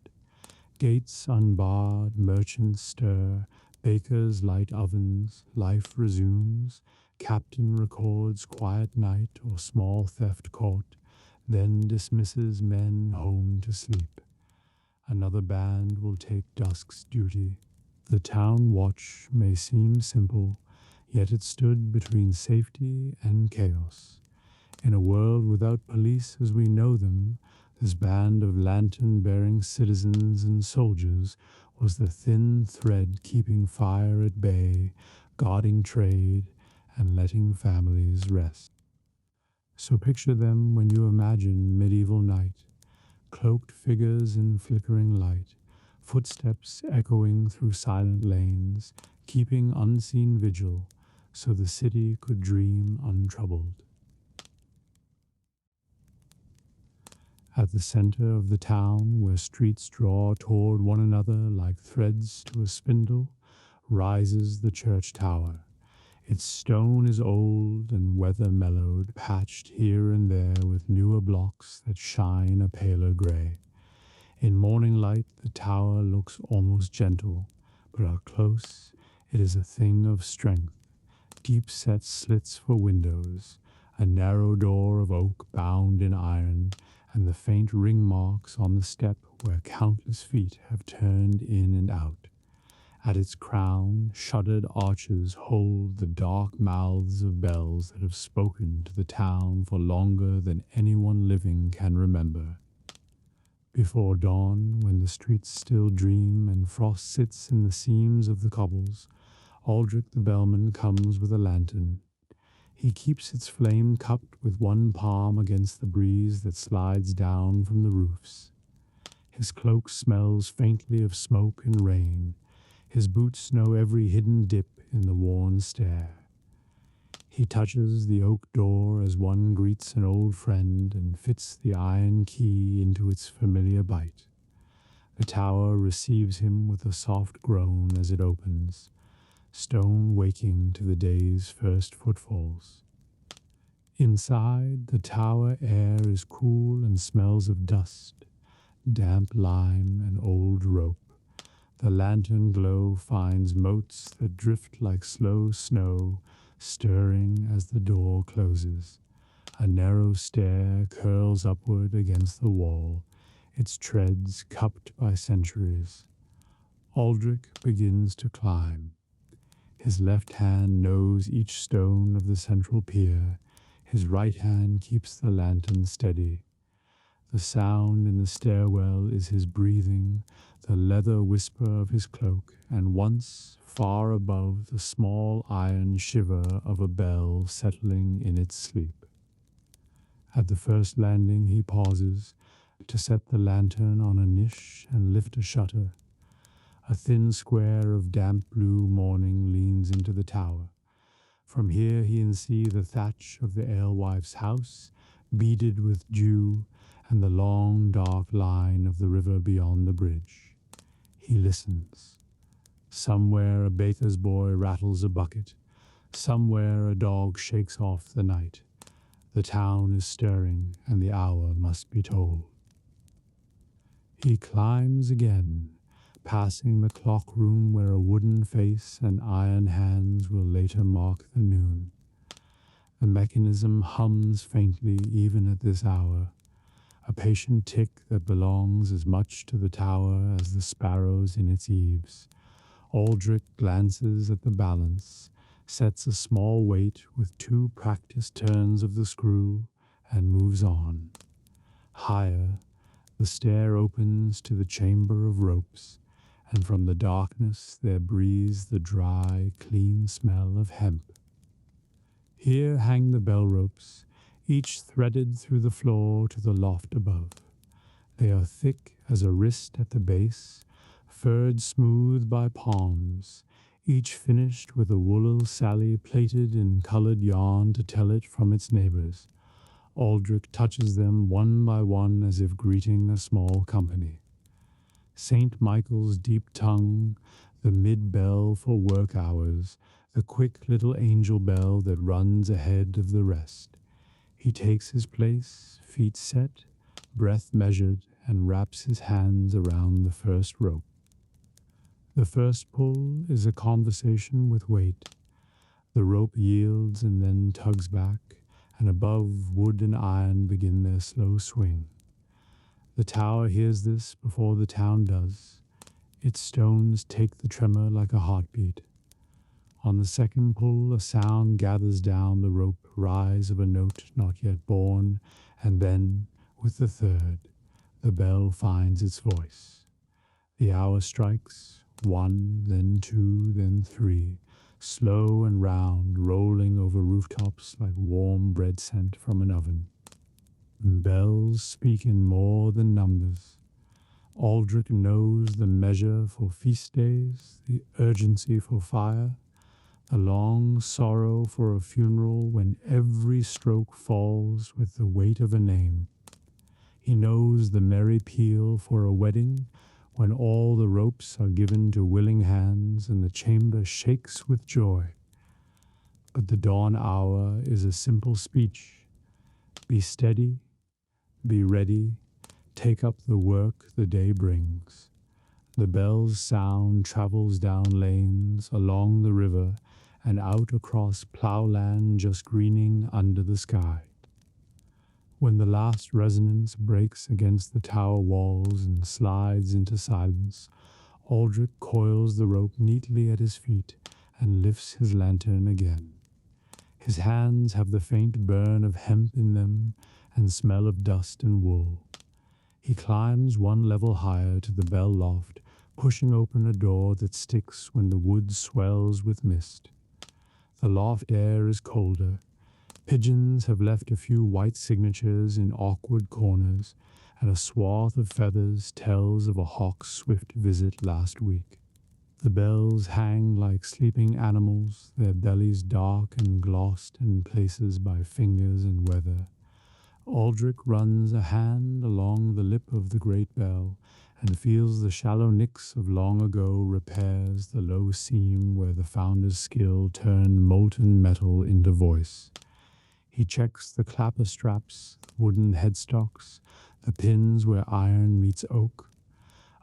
Gates unbarred, merchants stir, bakers light ovens, life resumes. Captain records quiet night or small theft caught, then dismisses men home to sleep. Another band will take dusk's duty. The town watch may seem simple, yet it stood between safety and chaos. In a world without police as we know them, this band of lantern-bearing citizens and soldiers was the thin thread keeping fire at bay, guarding trade, and letting families rest. So picture them when you imagine medieval night, cloaked figures in flickering light, footsteps echoing through silent lanes, keeping unseen vigil so the city could dream untroubled. At the center of the town, where streets draw toward one another like threads to a spindle, rises the church tower. Its stone is old and weather-mellowed, patched here and there with newer blocks that shine a paler gray. In morning light, the tower looks almost gentle, but up close, it is a thing of strength. Deep-set slits for windows, a narrow door of oak bound in iron, and the faint ring marks on the step where countless feet have turned in and out. At its crown, shuttered arches hold the dark mouths of bells that have spoken to the town for longer than anyone living can remember. Before dawn, when the streets still dream and frost sits in the seams of the cobbles, Aldrich the bellman comes with a lantern. He keeps its flame cupped with one palm against the breeze that slides down from the roofs. His cloak smells faintly of smoke and rain. His boots know every hidden dip in the worn stair. He touches the oak door as one greets an old friend and fits the iron key into its familiar bite. The tower receives him with a soft groan as it opens, stone waking to the day's first footfalls. Inside, the tower air is cool and smells of dust, damp lime, and old rope. The lantern glow finds motes that drift like slow snow, stirring as the door closes. A narrow stair curls upward against the wall, its treads cupped by centuries. Aldrich begins to climb. His left hand knows each stone of the central pier. His right hand keeps the lantern steady. The sound in the stairwell is his breathing, the leather whisper of his cloak, and once, far above, the small iron shiver of a bell settling in its sleep. At the first landing he pauses to set the lantern on a niche and lift a shutter. A thin square of damp blue morning leans into the tower. From here he can see the thatch of the alewife's house, beaded with dew, and the long dark line of the river beyond the bridge. He listens. Somewhere a baker's boy rattles a bucket. Somewhere a dog shakes off the night. The town is stirring, and the hour must be told. He climbs again, passing the clock room where a wooden face and iron hands will later mark the noon. The mechanism hums faintly even at this hour, a patient tick that belongs as much to the tower as the sparrows in its eaves. Aldrich glances at the balance, sets a small weight with 2 practiced turns of the screw, and moves on. Higher, the stair opens to the chamber of ropes, and from the darkness there breathes the dry, clean smell of hemp. Here hang the bell ropes, each threaded through the floor to the loft above. They are thick as a wrist at the base, furred smooth by palms, each finished with a woolly sally plaited in colored yarn to tell it from its neighbors. Aldrich touches them one by one as if greeting a small company. St. Michael's deep tongue, the mid-bell for work hours, the quick little angel bell that runs ahead of the rest. He takes his place, feet set, breath measured, and wraps his hands around the first rope. The first pull is a conversation with weight. The rope yields and then tugs back, and above wood and iron begin their slow swing. The tower hears this before the town does. Its stones take the tremor like a heartbeat. On the second pull, a sound gathers down the rope rise of a note not yet born, and then, with the third, the bell finds its voice. The hour strikes, 1, then 2, then 3, slow and round, rolling over rooftops like warm bread scent from an oven. Bells speak in more than numbers. Aldrich knows the measure for feast days, the urgency for fire, the long sorrow for a funeral when every stroke falls with the weight of a name. He knows the merry peal for a wedding when all the ropes are given to willing hands and the chamber shakes with joy. But the dawn hour is a simple speech. Be steady, be ready, take up the work the day brings. The bell's sound travels down lanes, along the river, and out across plowland just greening under the sky. When the last resonance breaks against the tower walls and slides into silence, Aldrich coils the rope neatly at his feet and lifts his lantern again. His hands have the faint burn of hemp in them and smell of dust and wool. He climbs one level higher to the bell loft, pushing open a door that sticks when the wood swells with mist. The loft air is colder. Pigeons have left a few white signatures in awkward corners, and a swath of feathers tells of a hawk's swift visit last week. The bells hang like sleeping animals, their bellies dark and glossed in places by fingers and weather. Aldrich runs a hand along the lip of the great bell and feels the shallow nicks of long ago repairs the low seam where the founder's skill turned molten metal into voice. He checks the clapper straps, wooden headstocks, the pins where iron meets oak,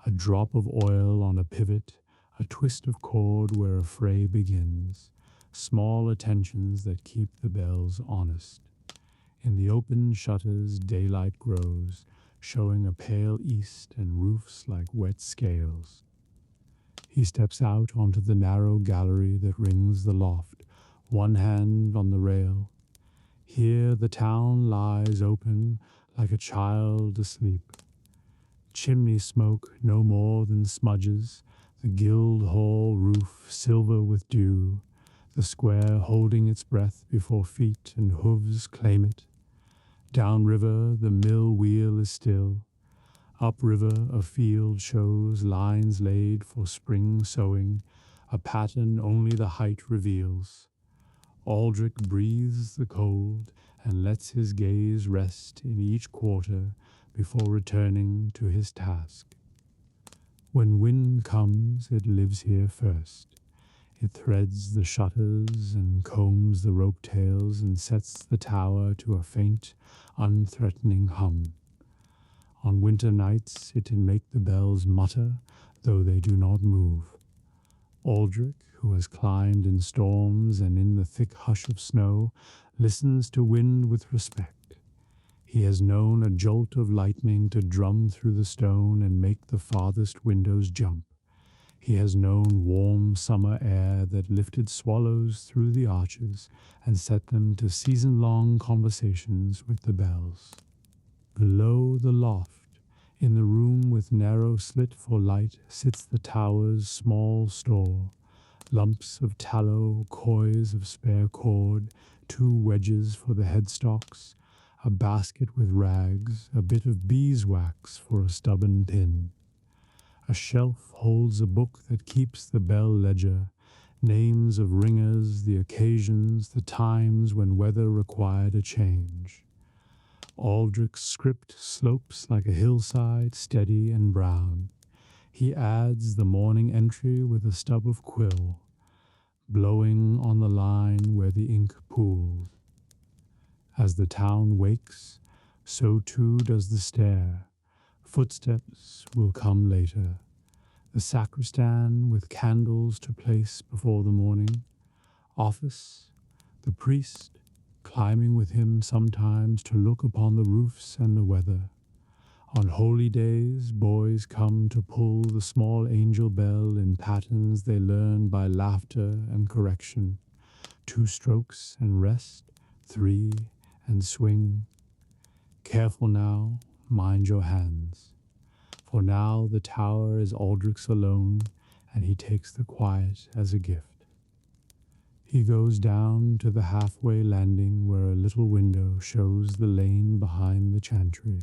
a drop of oil on a pivot, a twist of cord where a fray begins, small attentions that keep the bells honest. In the open shutters daylight grows, showing a pale east and roofs like wet scales. He steps out onto the narrow gallery that rings the loft, one hand on the rail. Here the town lies open like a child asleep. Chimney smoke no more than smudges, the guild hall roof silver with dew, the square holding its breath before feet and hooves claim it. Downriver the mill wheel is still. Upriver a field shows lines laid for spring sowing, a pattern only the height reveals. Aldrich breathes the cold and lets his gaze rest in each quarter before returning to his task. When wind comes, it lives here first. It threads the shutters and combs the rope tails and sets the tower to a faint, unthreatening hum. On winter nights it can make the bells mutter, though they do not move. Aldrich, who has climbed in storms and in the thick hush of snow, listens to wind with respect. He has known a jolt of lightning to drum through the stone and make the farthest windows jump. He has known warm summer air that lifted swallows through the arches and set them to season-long conversations with the bells. Below the loft, in the room with narrow slit for light, sits the tower's small store. Lumps of tallow, coils of spare cord, 2 wedges for the headstocks, a basket with rags, a bit of beeswax for a stubborn pin. A shelf holds a book that keeps the bell ledger, names of ringers, the occasions, the times when weather required a change. Aldrich's script slopes like a hillside, steady and brown. He adds the morning entry with a stub of quill, blowing on the line where the ink pools. As the town wakes, so too does the stair. Footsteps will come later. The sacristan with candles to place before the morning. Office, the priest, climbing with him sometimes to look upon the roofs and the weather. On holy days, boys come to pull the small angel bell in patterns they learn by laughter and correction. 2 strokes and rest, 3 and swing. Careful now, mind your hands. For now the tower is Aldrich's alone, and he takes the quiet as a gift. He goes down to the halfway landing where a little window shows the lane behind the chantry.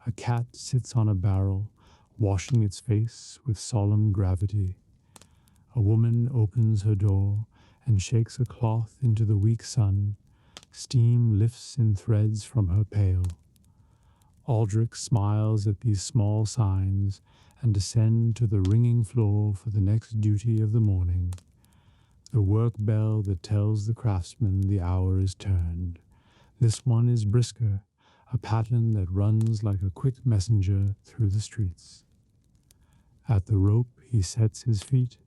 A cat sits on a barrel, washing its face with solemn gravity. A woman opens her door and shakes a cloth into the weak sun. Steam lifts in threads from her pail. Aldrich smiles at these small signs and descends to the ringing floor for the next duty of the morning. The work bell that tells the craftsman the hour is turned. This one is brisker, a pattern that runs like a quick messenger through the streets. At the rope he sets his feet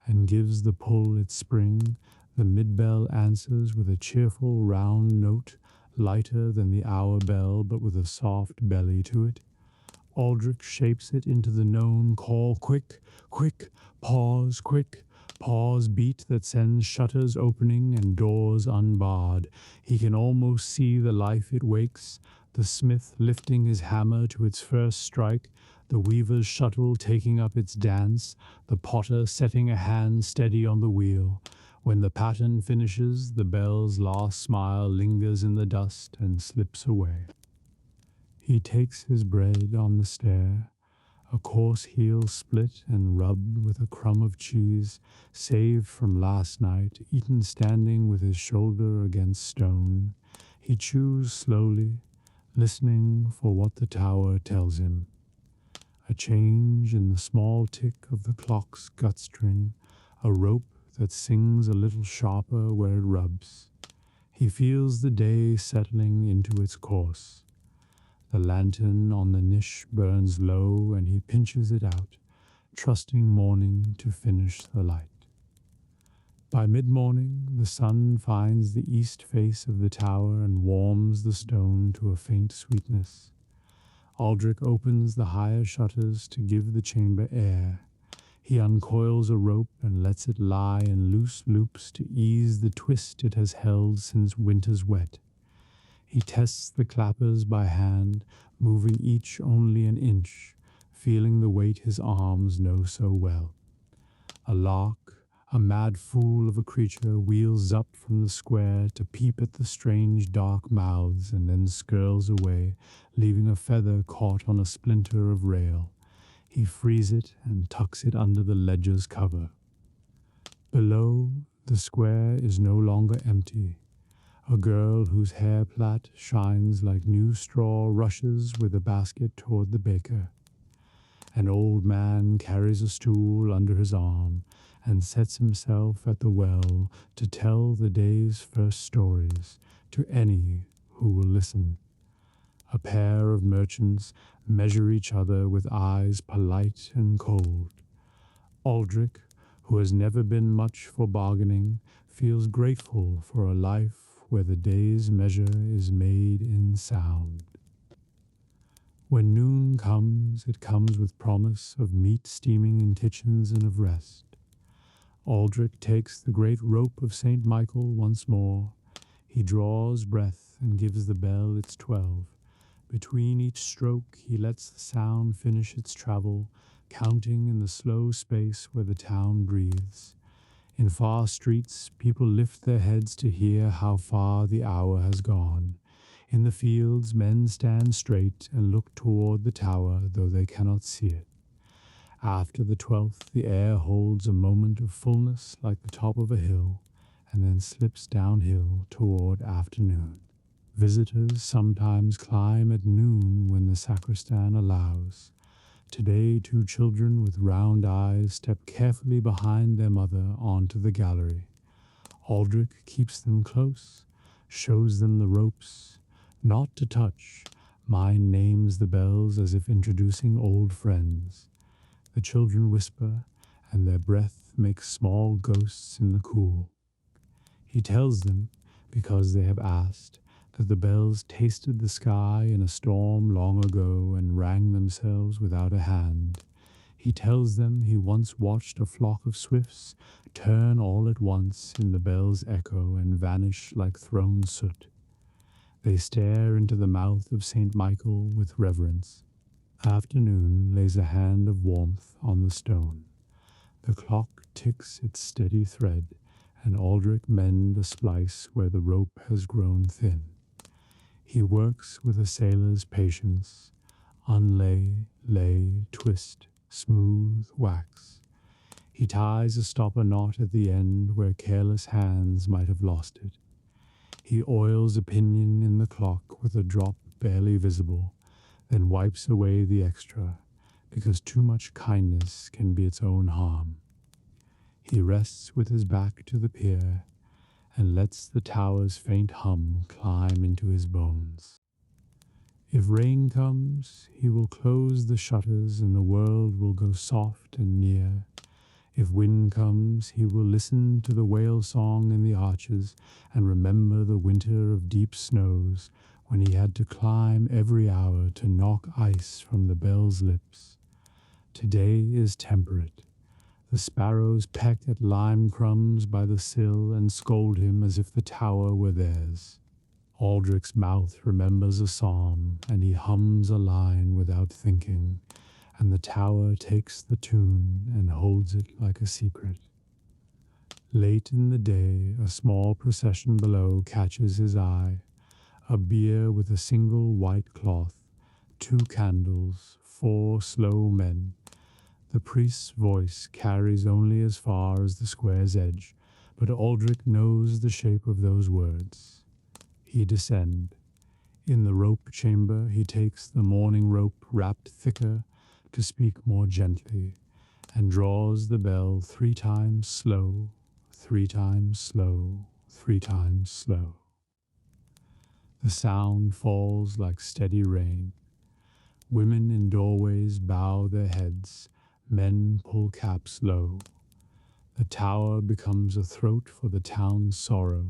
and gives the pull its spring. The mid-bell answers with a cheerful round note, lighter than the hour bell but with a soft belly to it. Aldrich shapes it into the known call, quick, quick, pause, quick, pause beat that sends shutters opening and doors unbarred. He can almost see the life it wakes, the smith lifting his hammer to its first strike, the weaver's shuttle taking up its dance, the potter setting a hand steady on the wheel. When the pattern finishes, the bell's last smile lingers in the dust and slips away. He takes his bread on the stair, a coarse heel split and rubbed with a crumb of cheese, saved from last night, eaten standing with his shoulder against stone. He chews slowly, listening for what the tower tells him. A change in the small tick of the clock's gut string, a rope that sings a little sharper where it rubs. He feels the day settling into its course. The lantern on the niche burns low and he pinches it out, trusting morning to finish the light. By mid-morning, the sun finds the east face of the tower and warms the stone to a faint sweetness. Aldrich opens the higher shutters to give the chamber air. He uncoils a rope and lets it lie in loose loops to ease the twist it has held since winter's wet. He tests the clappers by hand, moving each only an inch, feeling the weight his arms know so well. A lark, a mad fool of a creature, wheels up from the square to peep at the strange dark mouths and then skirls away, leaving a feather caught on a splinter of rail. He frees it and tucks it under the ledger's cover. Below, the square is no longer empty. A girl whose hair plait shines like new straw rushes with a basket toward the baker. An old man carries a stool under his arm and sets himself at the well to tell the day's first stories to any who will listen. A pair of merchants measure each other with eyes polite and cold. Aldrich, who has never been much for bargaining, feels grateful for a life where the day's measure is made in sound. When noon comes, it comes with promise of meat steaming in kitchens and of rest. Aldrich takes the great rope of St. Michael once more. He draws breath and gives the bell its 12. Between each stroke he lets the sound finish its travel, counting in the slow space where the town breathes. In far streets, people lift their heads to hear how far the hour has gone. In the fields, men stand straight and look toward the tower, though they cannot see it. After the 12th, the air holds a moment of fullness like the top of a hill, and then slips downhill toward afternoon. Visitors sometimes climb at noon when the sacristan allows. Today, 2 children with round eyes step carefully behind their mother onto the gallery. Aldrich keeps them close, shows them the ropes, not to touch. Mine names the bells as if introducing old friends. The children whisper, and their breath makes small ghosts in the cool. He tells them, because they have asked, that the bells tasted the sky in a storm long ago and rang themselves without a hand. He tells them he once watched a flock of swifts turn all at once in the bell's echo and vanish like thrown soot. They stare into the mouth of St. Michael with reverence. Afternoon lays a hand of warmth on the stone. The clock ticks its steady thread, and Aldrich mends a splice where the rope has grown thin. He works with a sailor's patience, unlay, lay, twist, smooth, wax. He ties a stopper knot at the end where careless hands might have lost it. He oils a pinion in the clock with a drop barely visible, then wipes away the extra, because too much kindness can be its own harm. He rests with his back to the pier, and lets the tower's faint hum climb into his bones. If rain comes, he will close the shutters and the world will go soft and near. If wind comes, he will listen to the whale song in the arches and remember the winter of deep snows when he had to climb every hour to knock ice from the bell's lips. Today is temperate. The sparrows peck at lime crumbs by the sill and scold him as if the tower were theirs. Aldrich's mouth remembers a psalm, and he hums a line without thinking, and the tower takes the tune and holds it like a secret. Late in the day, a small procession below catches his eye. A bier with a single white cloth, 2 candles, 4 slow men. The priest's voice carries only as far as the square's edge, but Aldrich knows the shape of those words. He descend. In the rope chamber he takes the morning rope wrapped thicker, to speak more gently, and draws the bell 3 times slow, 3 times slow, 3 times slow. The sound falls like steady rain. Women in doorways bow their heads, men pull caps low. The tower becomes a throat for the town's sorrow,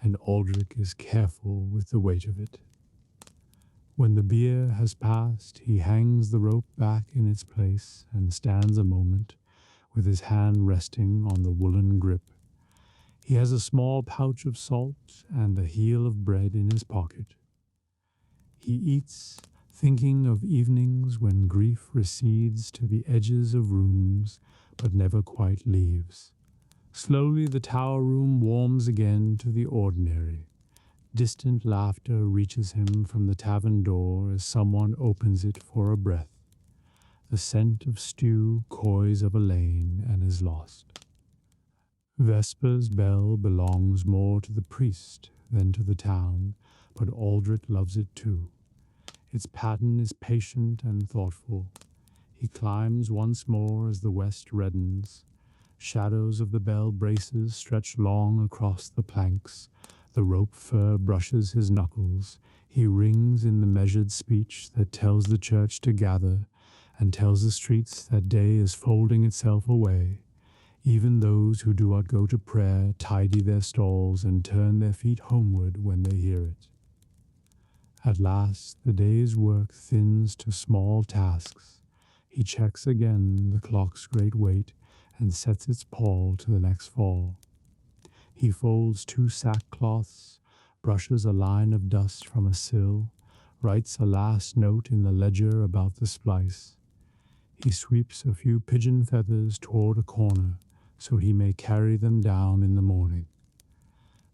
and Aldrich is careful with the weight of it. When the bier has passed, he hangs the rope back in its place and stands a moment with his hand resting on the woolen grip. He has a small pouch of salt and a heel of bread in his pocket. He eats, thinking of evenings when grief recedes to the edges of rooms but never quite leaves. Slowly the tower room warms again to the ordinary. Distant laughter reaches him from the tavern door as someone opens it for a breath. The scent of stew coys of a lane and is lost. Vespers' bell belongs more to the priest than to the town, but Aldrich loves it too. Its pattern is patient and thoughtful. He climbs once more as the west reddens. Shadows of the bell braces stretch long across the planks. The rope fur brushes his knuckles. He rings in the measured speech that tells the church to gather and tells the streets that day is folding itself away. Even those who do not go to prayer tidy their stalls and turn their feet homeward when they hear it. At last the day's work thins to small tasks. He checks again the clock's great weight and sets its pall to the next fall. He folds 2 sackcloths, brushes a line of dust from a sill, writes a last note in the ledger about the splice. He sweeps a few pigeon feathers toward a corner so he may carry them down in the morning.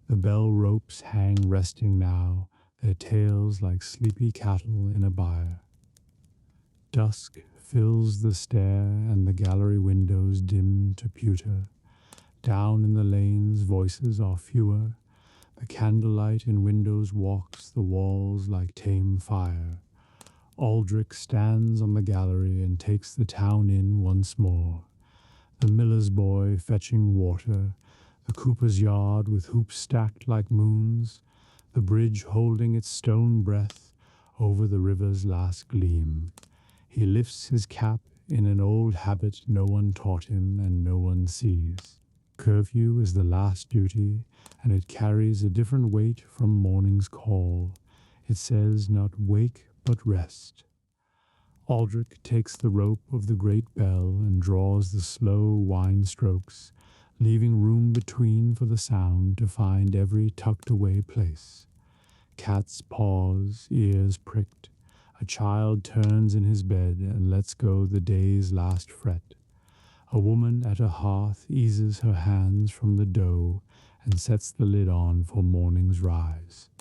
The bell ropes hang resting now, their tails like sleepy cattle in a byre. Dusk fills the stair and the gallery windows dim to pewter. Down in the lanes voices are fewer. The candlelight in windows walks the walls like tame fire. Aldrich stands on the gallery and takes the town in once more. The miller's boy fetching water, the cooper's yard with hoops stacked like moons, the bridge holding its stone breath over the river's last gleam. He lifts his cap in an old habit no one taught him and no one sees. Curfew is the last duty, and it carries a different weight from morning's call. It says not wake but rest. Aldrich takes the rope of the great bell and draws the slow wine strokes, leaving room between for the sound to find every tucked-away place. Cats pause, ears pricked. A child turns in his bed and lets go the day's last fret. A woman at a hearth eases her hands from the dough and sets the lid on for morning's rise.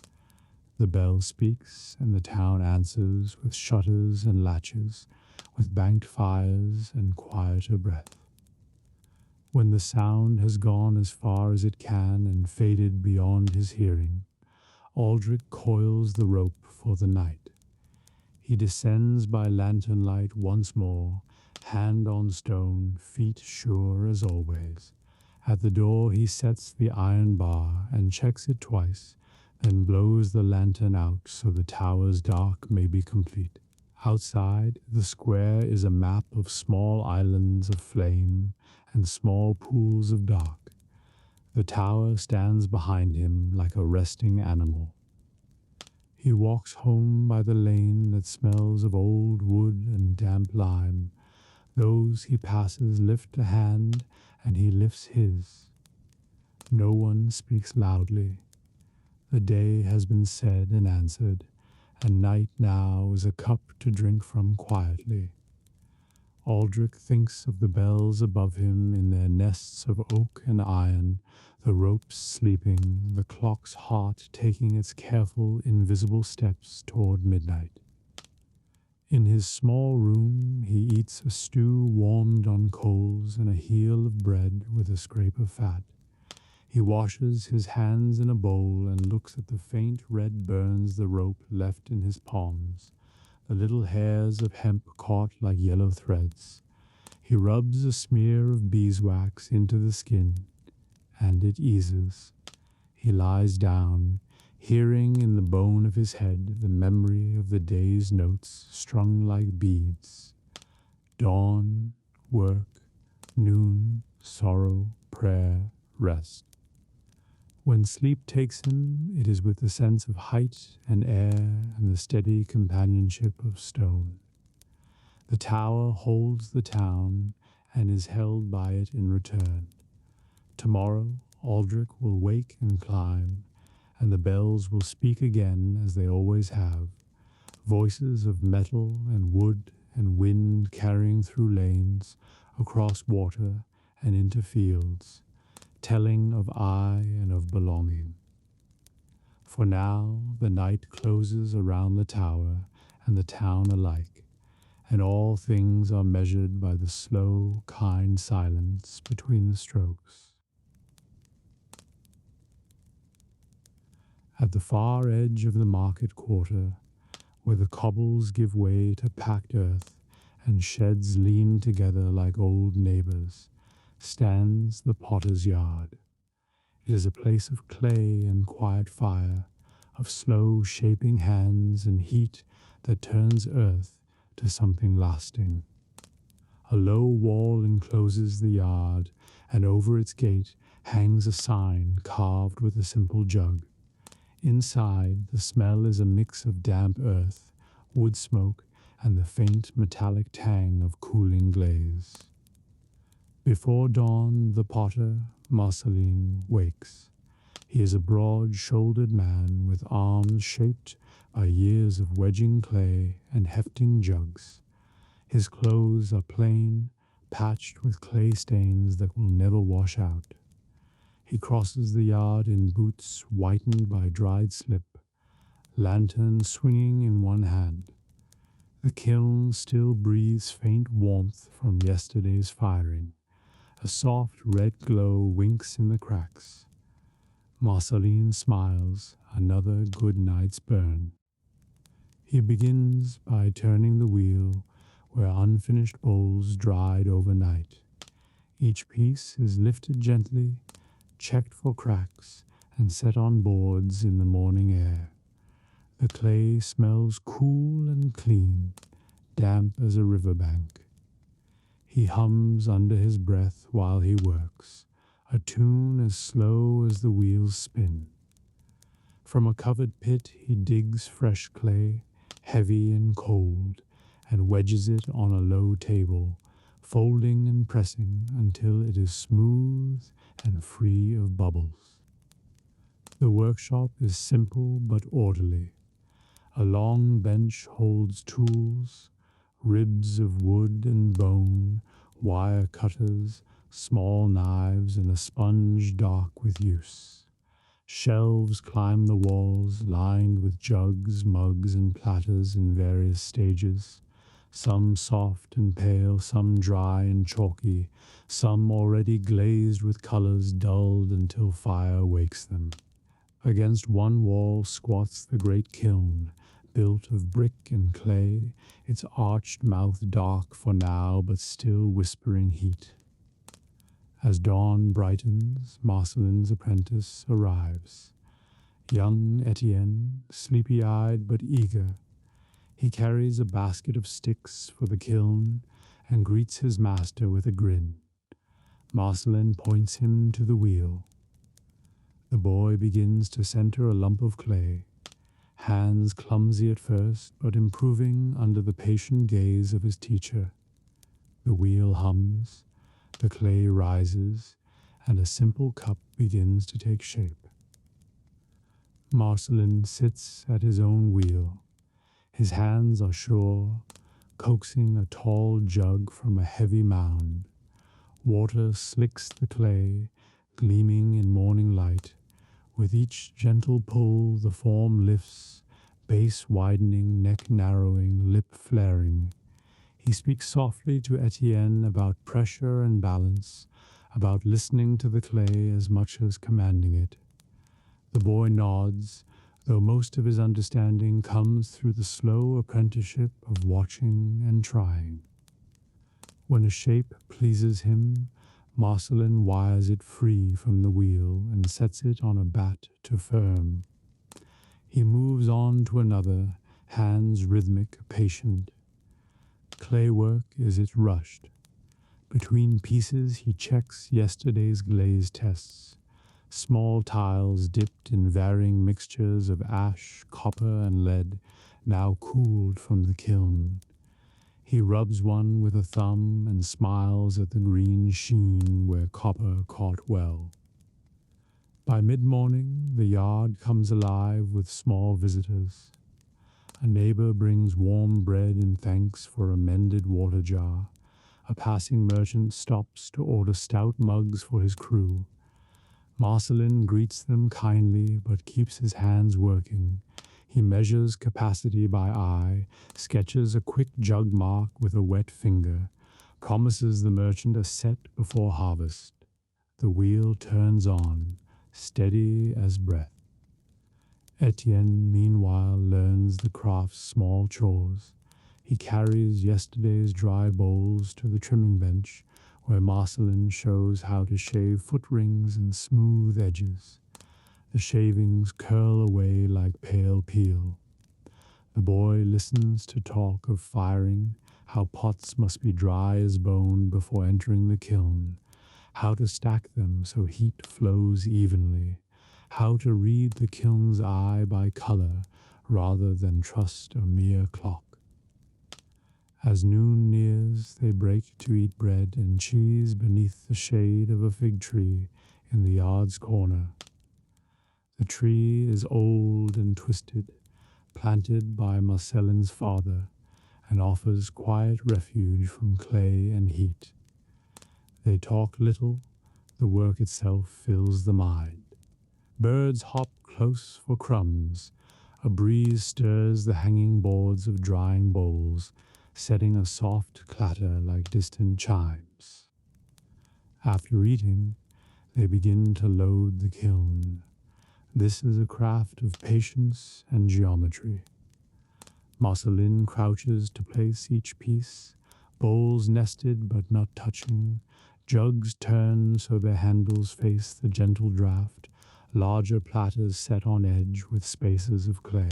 The bell speaks, and the town answers with shutters and latches, with banked fires and quieter breath. When the sound has gone as far as it can and faded beyond his hearing, Aldrich coils the rope for the night. He descends by lantern light once more, hand on stone, feet sure as always. At the door he sets the iron bar and checks it twice, then blows the lantern out so the tower's dark may be complete. Outside, the square is a map of small islands of flame and small pools of dark. The tower stands behind him like a resting animal. He walks home by the lane that smells of old wood and damp lime. Those he passes lift a hand, and he lifts his. No one speaks loudly. The day has been said and answered, and night now is a cup to drink from quietly. Aldrich thinks of the bells above him in their nests of oak and iron, the ropes sleeping, the clock's heart taking its careful, invisible steps toward midnight. In his small room he eats a stew warmed on coals and a heel of bread with a scrape of fat. He washes his hands in a bowl and looks at the faint red burns the rope left in his palms. the little hairs of hemp caught like yellow threads. He rubs a smear of beeswax into the skin, and it eases. He lies down, hearing in the bone of his head the memory of the day's notes strung like beads. Dawn, work, noon, sorrow, prayer, rest. When sleep takes him, it is with the sense of height and air and the steady companionship of stone. The tower holds the town and is held by it in return. Tomorrow, Aldrich will wake and climb, and the bells will speak again as they always have, voices of metal and wood and wind carrying through lanes, across water and into fields, telling of I and of belonging. For now the night closes around the tower and the town alike, and all things are measured by the slow, kind silence between the strokes. At the far edge of the market quarter, where the cobbles give way to packed earth and sheds lean together like old neighbors, stands the potter's yard. It is a place of clay and quiet fire, of slow shaping hands and heat that turns earth to something lasting. A low wall encloses the yard, and over its gate hangs a sign carved with a simple jug. Inside, the smell is a mix of damp earth, wood smoke, and the faint metallic tang of cooling glaze. Before dawn, the potter, Marceline, wakes. He is a broad-shouldered man with arms shaped by years of wedging clay and hefting jugs. His clothes are plain, patched with clay stains that will never wash out. He crosses the yard in boots whitened by dried slip, lantern swinging in one hand. The kiln still breathes faint warmth from yesterday's firing. A soft red glow winks in the cracks. Marceline smiles, another good night's burn. He begins by turning the wheel where unfinished bowls dried overnight. Each piece is lifted gently, checked for cracks, and set on boards in the morning air. The clay smells cool and clean, damp as a riverbank. He hums under his breath while he works, a tune as slow as the wheels spin. From a covered pit he digs fresh clay, heavy and cold, and wedges it on a low table, folding and pressing until it is smooth and free of bubbles. The workshop is simple but orderly. A long bench holds tools, ribs of wood and bone, wire cutters, small knives, and a sponge dark with use. Shelves climb the walls, lined with jugs, mugs, and platters in various stages, some soft and pale, some dry and chalky, some already glazed with colors dulled until fire wakes them. Against one wall squats the great kiln, built of brick and clay, its arched mouth dark for now but still whispering heat. As dawn brightens, Marceline's apprentice arrives. Young Etienne, sleepy-eyed but eager, he carries a basket of sticks for the kiln and greets his master with a grin. Marceline points him to the wheel. The boy begins to center a lump of clay, hands clumsy at first, but improving under the patient gaze of his teacher. The wheel hums, the clay rises, and a simple cup begins to take shape. Marceline sits at his own wheel. His hands are sure, coaxing a tall jug from a heavy mound. Water slicks the clay, gleaming in morning light. With each gentle pull, the form lifts, base widening, neck narrowing, lip flaring. He speaks softly to Etienne about pressure and balance, about listening to the clay as much as commanding it. The boy nods, though most of his understanding comes through the slow apprenticeship of watching and trying. When a shape pleases him, Marcelin wires it free from the wheel and sets it on a bat to firm. He moves on to another, hands rhythmic, patient. Clay work is it rushed. Between pieces he checks yesterday's glaze tests. Small tiles dipped in varying mixtures of ash, copper, and lead, now cooled from the kiln. He rubs one with a thumb and smiles at the green sheen where copper caught well. By mid-morning, the yard comes alive with small visitors. A neighbor brings warm bread in thanks for a mended water jar. A passing merchant stops to order stout mugs for his crew. Marcelin greets them kindly but keeps his hands working. He measures capacity by eye, sketches a quick jug mark with a wet finger, promises the merchant a set before harvest. The wheel turns on, steady as breath. Etienne, meanwhile, learns the craft's small chores. He carries yesterday's dry bowls to the trimming bench, where Marcelin shows how to shave foot rings and smooth edges. The shavings curl away like pale peel. The boy listens to talk of firing, how pots must be dry as bone before entering the kiln, how to stack them so heat flows evenly, how to read the kiln's eye by color rather than trust a mere clock. As noon nears, they break to eat bread and cheese beneath the shade of a fig tree in the yard's corner. The tree is old and twisted, planted by Marcelin's father, and offers quiet refuge from clay and heat. They talk little, the work itself fills the mind. Birds hop close for crumbs. A breeze stirs the hanging boards of drying bowls, setting a soft clatter like distant chimes. After eating, they begin to load the kiln. This is a craft of patience and geometry. Marcelin crouches to place each piece, bowls nested but not touching, jugs turned so their handles face the gentle draught, larger platters set on edge with spaces of clay.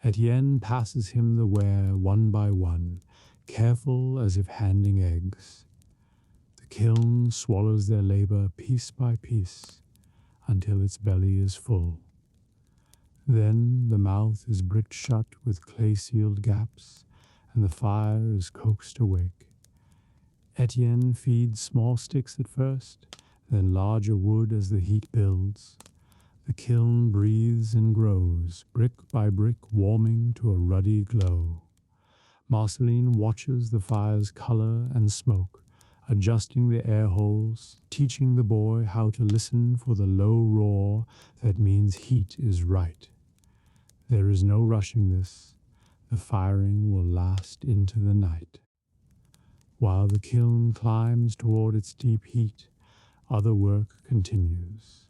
Etienne passes him the ware one by one, careful as if handing eggs. The kiln swallows their labor piece by piece until its belly is full. Then the mouth is bricked shut with clay-sealed gaps, and the fire is coaxed awake. Etienne feeds small sticks at first, then larger wood as the heat builds. The kiln breathes and grows, brick by brick warming to a ruddy glow. Marcelin watches the fire's color and smoke, adjusting the air holes, teaching the boy how to listen for the low roar that means heat is right. There is no rushing this. The firing will last into the night. While the kiln climbs toward its deep heat, other work continues.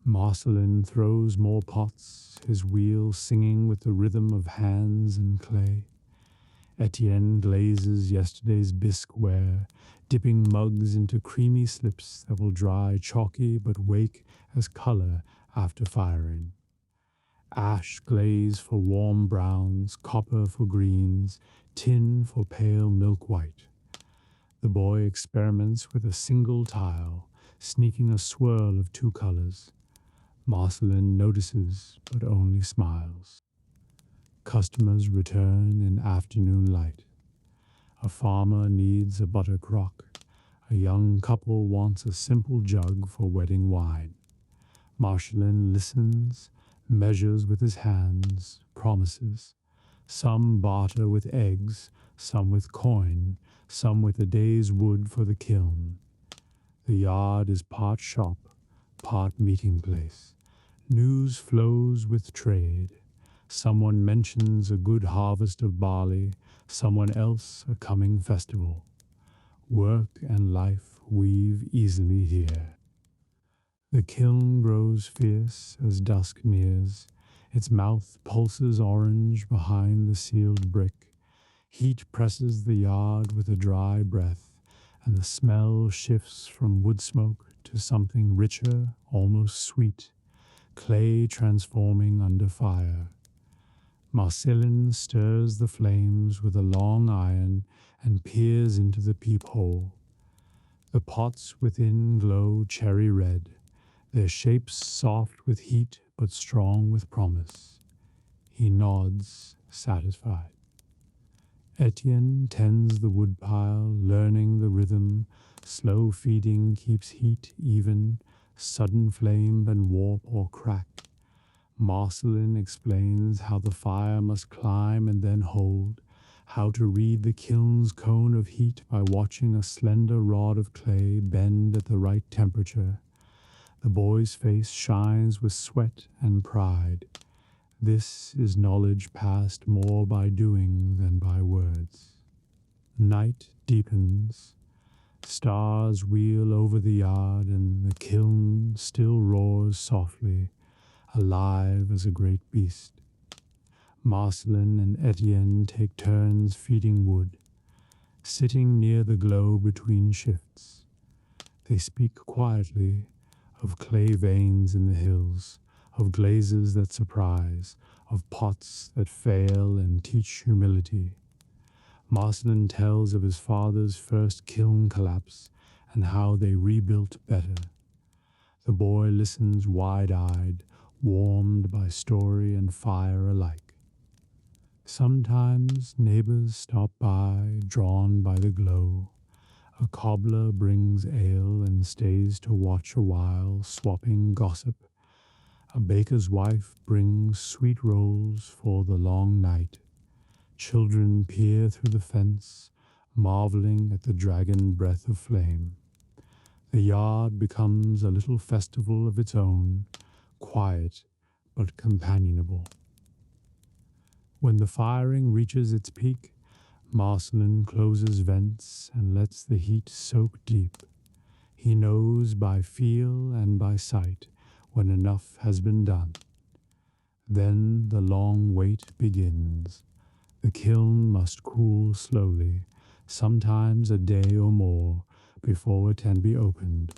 Marcelin throws more pots, his wheel singing with the rhythm of hands and clay. Etienne glazes yesterday's bisque ware, dipping mugs into creamy slips that will dry chalky but wake as color after firing. Ash glaze for warm browns, copper for greens, tin for pale milk white. The boy experiments with a single tile, sneaking a swirl of two colors. Marcelin notices, but only smiles. Customers return in afternoon light. A farmer needs a butter crock. A young couple wants a simple jug for wedding wine. Marcelin listens, measures with his hands, promises. Some barter with eggs, some with coin, some with a day's wood for the kiln. The yard is part shop, part meeting place. News flows with trade. Someone mentions a good harvest of barley, someone else a coming festival. Work and life weave easily here. The kiln grows fierce as dusk nears. Its mouth pulses orange behind the sealed brick. Heat presses the yard with a dry breath, and the smell shifts from wood smoke to something richer, almost sweet, clay transforming under fire. Marcellin stirs the flames with a long iron and peers into the peephole. The pots within glow cherry red, their shapes soft with heat but strong with promise. He nods, satisfied. Etienne tends the woodpile, learning the rhythm. Slow feeding keeps heat even, sudden flame and warp or crack. Marcellin explains how the fire must climb and then hold, how to read the kiln's cone of heat by watching a slender rod of clay bend at the right temperature. The boy's face shines with sweat and pride. This is knowledge passed more by doing than by words. Night deepens. Stars wheel over the yard, and the kiln still roars softly, alive as a great beast. Marcellin and Etienne take turns feeding wood, sitting near the glow between shifts. They speak quietly of clay veins in the hills, of glazes that surprise, of pots that fail and teach humility. Marcellin tells of his father's first kiln collapse and how they rebuilt better. The boy listens wide-eyed, warmed by story and fire alike. Sometimes neighbors stop by, drawn by the glow. A cobbler brings ale and stays to watch a while, swapping gossip. A baker's wife brings sweet rolls for the long night. Children peer through the fence, marveling at the dragon breath of flame. The yard becomes a little festival of its own, quiet but companionable. When the firing reaches its peak, Marcellin closes vents and lets the heat soak deep. He knows by feel and by sight when enough has been done. Then the long wait begins. The kiln must cool slowly, sometimes a day or more, before it can be opened.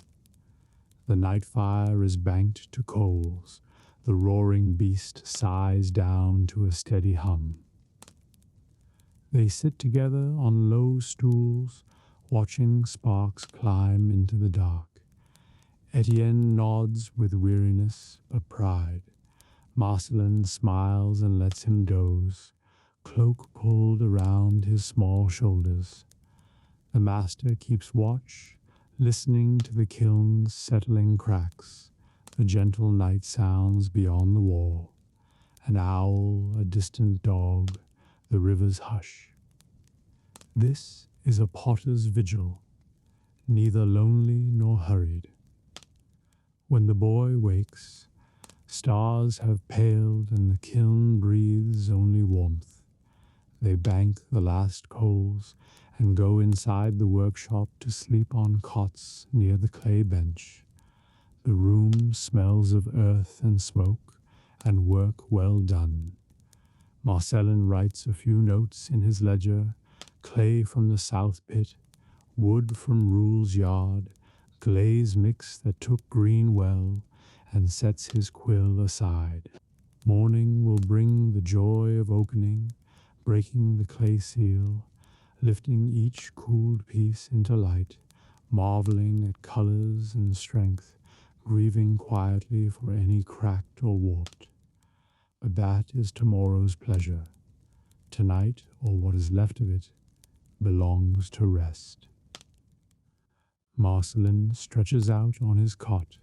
The night fire is banked to coals. The roaring beast sighs down to a steady hum. They sit together on low stools, watching sparks climb into the dark. Etienne nods with weariness but pride. Marcellin smiles and lets him doze, cloak pulled around his small shoulders. The master keeps watch, listening to the kiln's settling cracks, the gentle night sounds beyond the wall. An owl, a distant dog, the river's hush. This is a potter's vigil, neither lonely nor hurried. When the boy wakes, stars have paled and the kiln breathes only warmth. They bank the last coals and go inside the workshop to sleep on cots near the clay bench. The room smells of earth and smoke and work well done. Marcellin writes a few notes in his ledger: clay from the south pit, wood from Rule's yard, glaze mix that took green well, and sets his quill aside. Morning will bring the joy of opening, breaking the clay seal, lifting each cooled piece into light, marveling at colors and strength, grieving quietly for any cracked or warped. But that is tomorrow's pleasure. Tonight, or what is left of it, belongs to rest. Marcellin stretches out on his cot,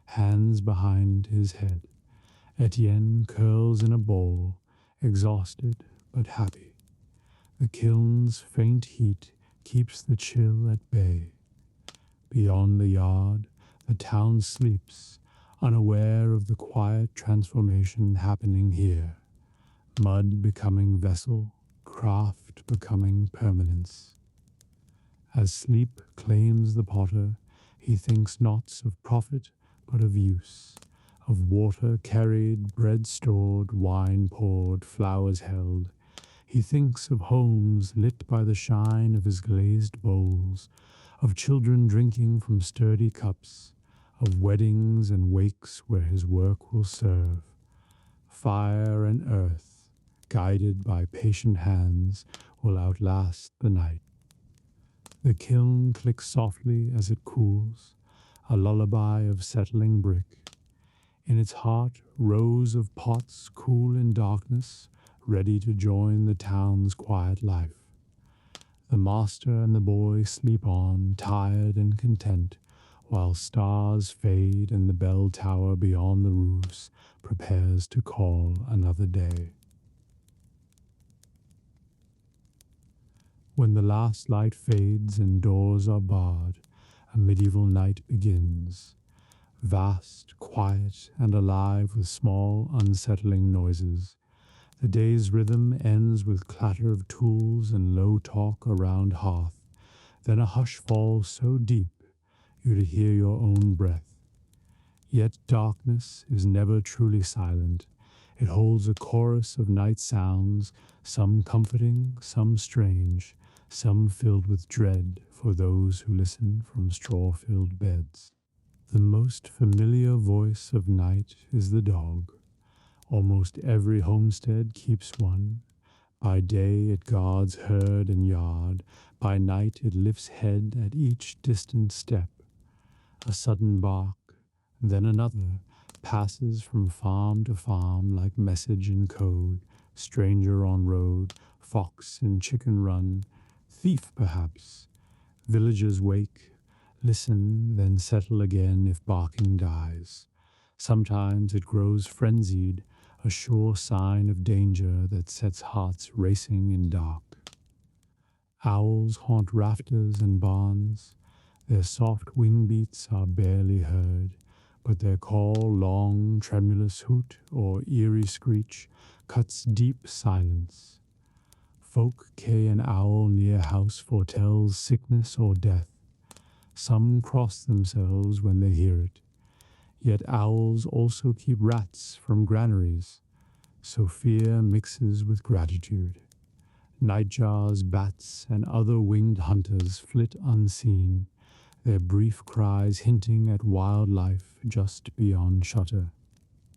hands behind his head. Etienne curls in a ball, exhausted but happy. The kiln's faint heat keeps the chill at bay. Beyond the yard, the town sleeps, unaware of the quiet transformation happening here. Mud becoming vessel, craft becoming permanence. As sleep claims the potter, he thinks not of profit but of use, of water carried, bread stored, wine poured, flowers held. He thinks of homes lit by the shine of his glazed bowls, of children drinking from sturdy cups, of weddings and wakes where his work will serve. Fire and earth, guided by patient hands, will outlast the night. The kiln clicks softly as it cools, a lullaby of settling brick. In its heart, rows of pots cool in darkness, ready to join the town's quiet life. The master and the boy sleep on, tired and content, while stars fade and the bell tower beyond the roofs prepares to call another day. When the last light fades and doors are barred, a medieval night begins. Vast, quiet, and alive with small, unsettling noises. The day's rhythm ends with clatter of tools and low talk around hearth. Then a hush falls so deep you to hear your own breath. Yet darkness is never truly silent. It holds a chorus of night sounds, some comforting, some strange, some filled with dread for those who listen from straw-filled beds. The most familiar voice of night is the dog. Almost every homestead keeps one. By day it guards herd and yard. By night it lifts head at each distant step. A sudden bark, then another, passes from farm to farm like message in code. Stranger on road, fox in chicken run, thief perhaps. Villagers wake, listen, then settle again if barking dies. Sometimes it grows frenzied, a sure sign of danger that sets hearts racing in dark. Owls haunt rafters and barns. Their soft wing beats are barely heard, but their call, long, tremulous hoot or eerie screech, cuts deep silence. Folk K an owl near house foretells sickness or death. Some cross themselves when they hear it. Yet owls also keep rats from granaries, so fear mixes with gratitude. Nightjars, bats, and other winged hunters flit unseen, their brief cries hinting at wildlife just beyond shutter.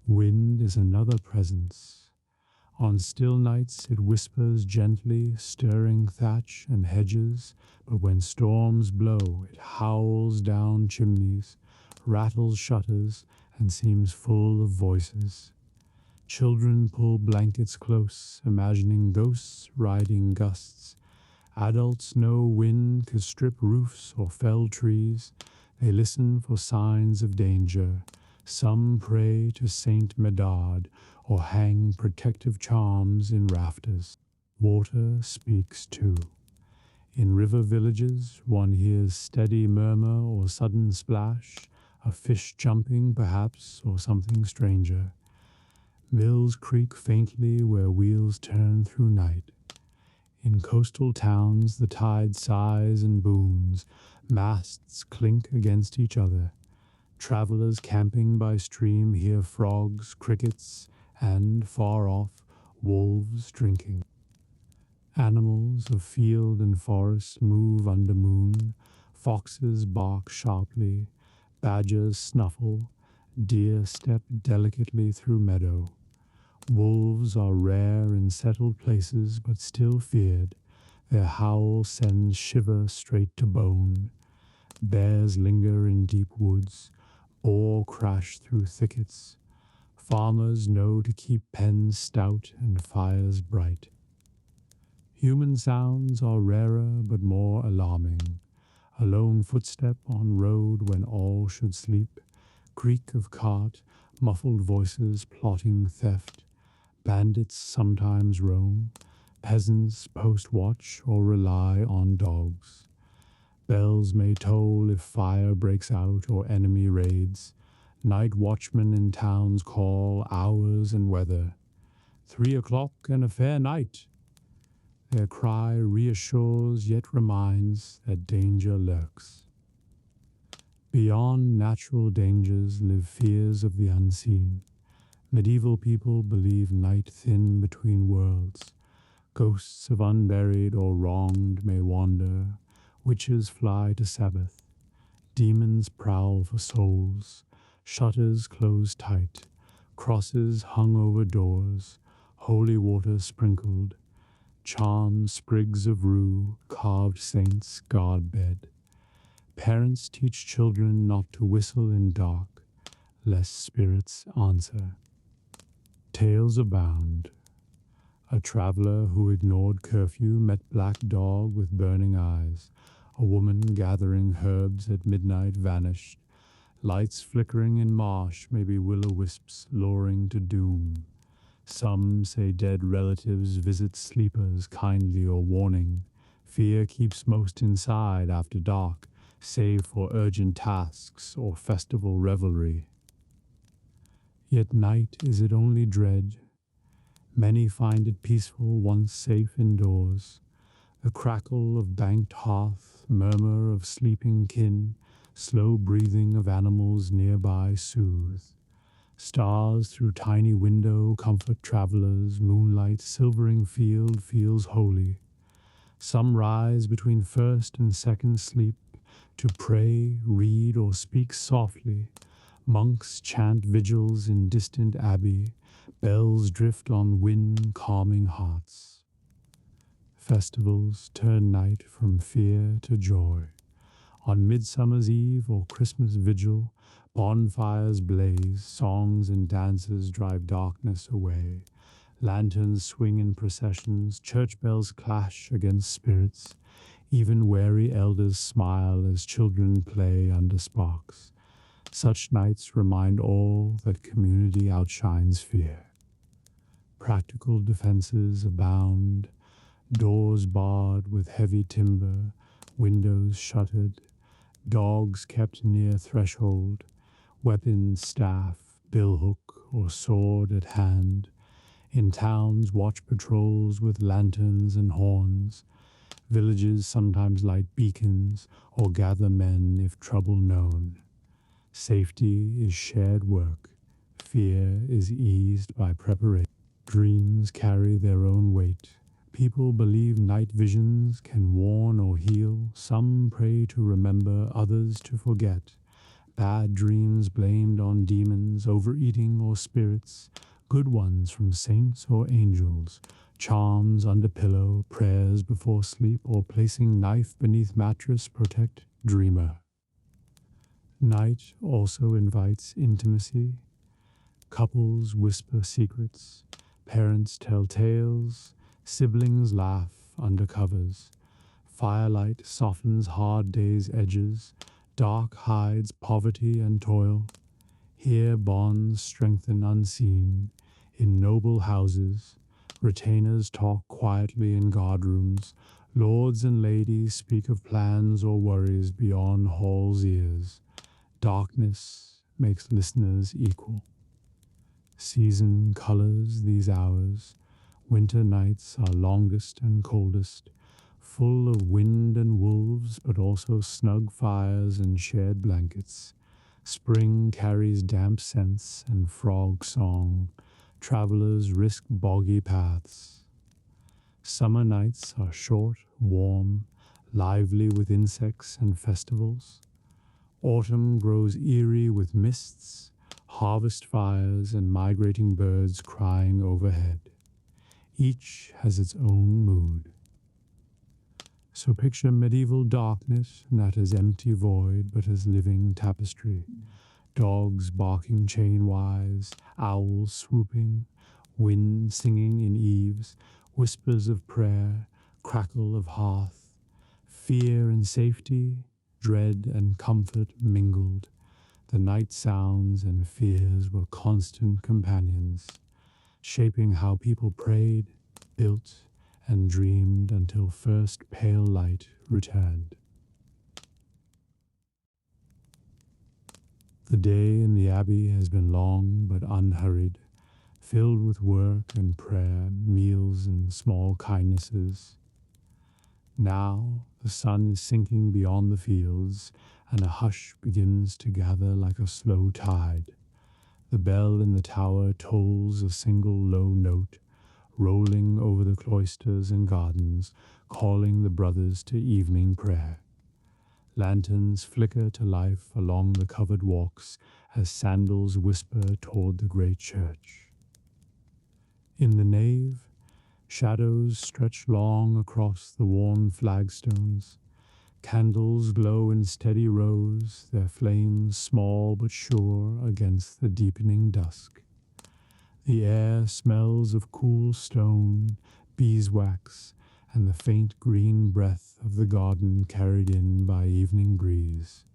Wind is another presence. On still nights it whispers gently, stirring thatch and hedges, but when storms blow it howls down chimneys, rattles shutters, and seems full of voices. Children pull blankets close, imagining ghosts riding gusts. Adults know wind could strip roofs or fell trees. They listen for signs of danger. Some pray to Saint Medard or hang protective charms in rafters. Water speaks too. In river villages, one hears steady murmur or sudden splash, a fish jumping perhaps, or something stranger. Mills creak faintly where wheels turn through night. In coastal towns the tide sighs and booms, masts clink against each other. Travelers camping by stream hear frogs, crickets, and, far off, wolves drinking. Animals of field and forest move under moon. Foxes bark sharply, badgers snuffle, deer step delicately through meadow. Wolves are rare in settled places but still feared. Their howl sends shiver straight to bone. Bears linger in deep woods. Boar crash through thickets. Farmers know to keep pens stout and fires bright. Human sounds are rarer but more alarming. A lone footstep on road when all should sleep. Creak of cart, muffled voices plotting theft. Bandits sometimes roam. Peasants post watch or rely on dogs. Bells may toll if fire breaks out or enemy raids. Night watchmen in towns call hours and weather. 3 o'clock and a fair night. Their cry reassures yet reminds that danger lurks. Beyond natural dangers live fears of the unseen. Medieval people believe night thin between worlds. Ghosts of unburied or wronged may wander. Witches fly to Sabbath. Demons prowl for souls. Shutters close tight. Crosses hung over doors. Holy water sprinkled. Charmed sprigs of rue. Carved saints guard bed. Parents teach children not to whistle in dark, lest spirits answer. Tales abound. A traveler who ignored curfew met black dog with burning eyes. A woman gathering herbs at midnight vanished. Lights flickering in marsh may be will-o'-wisps luring to doom. Some say dead relatives visit sleepers kindly or warning. Fear keeps most inside after dark, save for urgent tasks or festival revelry. Yet night is it only dread? Many find it peaceful once safe indoors. The crackle of banked hearth, murmur of sleeping kin, slow breathing of animals nearby soothe. Stars through tiny window comfort travelers, moonlight silvering field feels holy. Some rise between first and second sleep, to pray, read, or speak softly. Monks chant vigils in distant abbey. Bells drift on wind, calming hearts. Festivals turn night from fear to joy. On Midsummer's Eve or Christmas Vigil, bonfires blaze, songs and dances drive darkness away. Lanterns swing in processions, church bells clash against spirits. Even wary elders smile as children play under sparks. Such nights remind all that community outshines fear. Practical defenses abound, doors barred with heavy timber, windows shuttered, dogs kept near threshold, weapons, staff, billhook, or sword at hand. In towns, watch patrols with lanterns and horns. Villages sometimes light beacons or gather men if trouble known. Safety is shared work. Fear is eased by preparation. Dreams carry their own weight. People believe night visions can warn or heal. Some pray to remember, others to forget. Bad dreams blamed on demons, overeating, or spirits. Good ones from saints or angels. Charms under pillow, prayers before sleep, or placing knife beneath mattress protect dreamer. Night also invites intimacy. Couples whisper secrets. Parents tell tales. Siblings laugh under covers. Firelight softens hard days' edges. Dark hides poverty and toil. Here bonds strengthen unseen. In noble houses, retainers talk quietly in guardrooms. Lords and ladies speak of plans or worries beyond hall's ears. Darkness makes listeners equal. Season colors these hours. Winter nights are longest and coldest, full of wind and wolves, but also snug fires and shared blankets. Spring carries damp scents and frog song. Travelers risk boggy paths. Summer nights are short, warm, lively with insects and festivals. Autumn grows eerie with mists, harvest fires, and migrating birds crying overhead. Each has its own mood. So picture medieval darkness, not as empty void, but as living tapestry. Dogs barking chain-wise, owls swooping, wind singing in eaves, whispers of prayer, crackle of hearth, fear and safety, dread and comfort mingled. The night sounds and fears were constant companions, shaping how people prayed, built, and dreamed until first pale light returned. The day in the Abbey has been long but unhurried, filled with work and prayer, meals and small kindnesses. Now the sun is sinking beyond the fields, and a hush begins to gather like a slow tide. The bell in the tower tolls a single low note, rolling over the cloisters and gardens, calling the brothers to evening prayer. Lanterns flicker to life along the covered walks as sandals whisper toward the great church. In the nave, shadows stretch long across the worn flagstones. Candles glow in steady rows, their flames small but sure against the deepening dusk. The air smells of cool stone, beeswax, and the faint green breath of the garden carried in by evening breeze.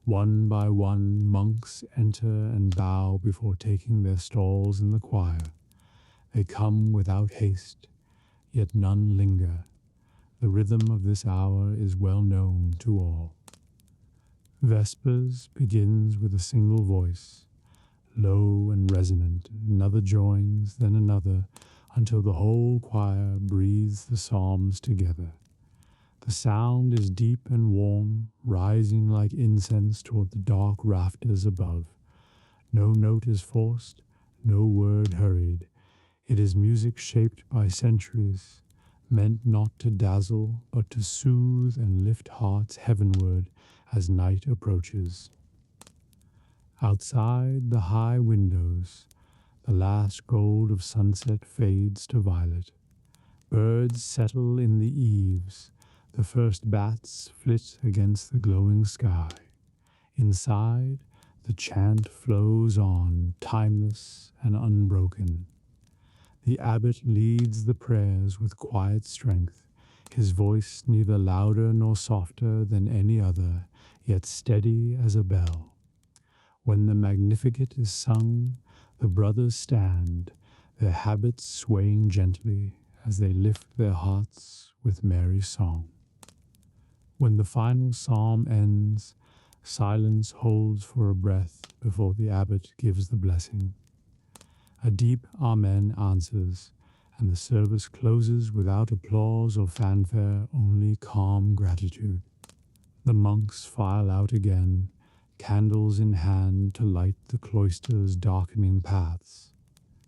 One by one, monks enter and bow before taking their stalls in the choir. They come without haste, yet none linger. The rhythm of this hour is well known to all. Vespers begins with a single voice, low and resonant. Another joins, then another, until the whole choir breathes the psalms together. The sound is deep and warm, rising like incense toward the dark rafters above. No note is forced, no word hurried. It is music shaped by centuries, meant not to dazzle, but to soothe and lift hearts heavenward as night approaches. Outside the high windows, the last gold of sunset fades to violet. Birds settle in the eaves, the first bats flit against the glowing sky. Inside, the chant flows on, timeless and unbroken. The abbot leads the prayers with quiet strength, his voice neither louder nor softer than any other, yet steady as a bell. When the Magnificat is sung, the brothers stand, their habits swaying gently as they lift their hearts with merry song. When the final psalm ends, silence holds for a breath before the abbot gives the blessing. A deep Amen answers, and the service closes without applause or fanfare, only calm gratitude. The monks file out again, candles in hand to light the cloister's darkening paths.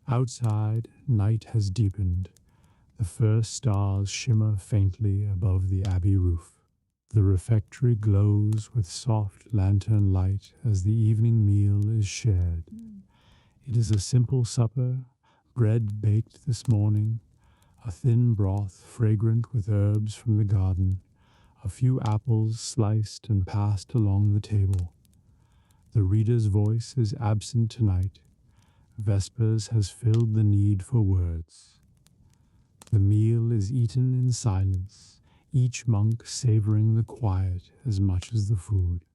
Outside, night has deepened. The first stars shimmer faintly above the abbey roof. The refectory glows with soft lantern light as the evening meal is shared. It is a simple supper, bread baked this morning, a thin broth fragrant with herbs from the garden, a few apples sliced and passed along the table. The reader's voice is absent tonight. Vespers has filled the need for words. The meal is eaten in silence, each monk savoring the quiet as much as the food.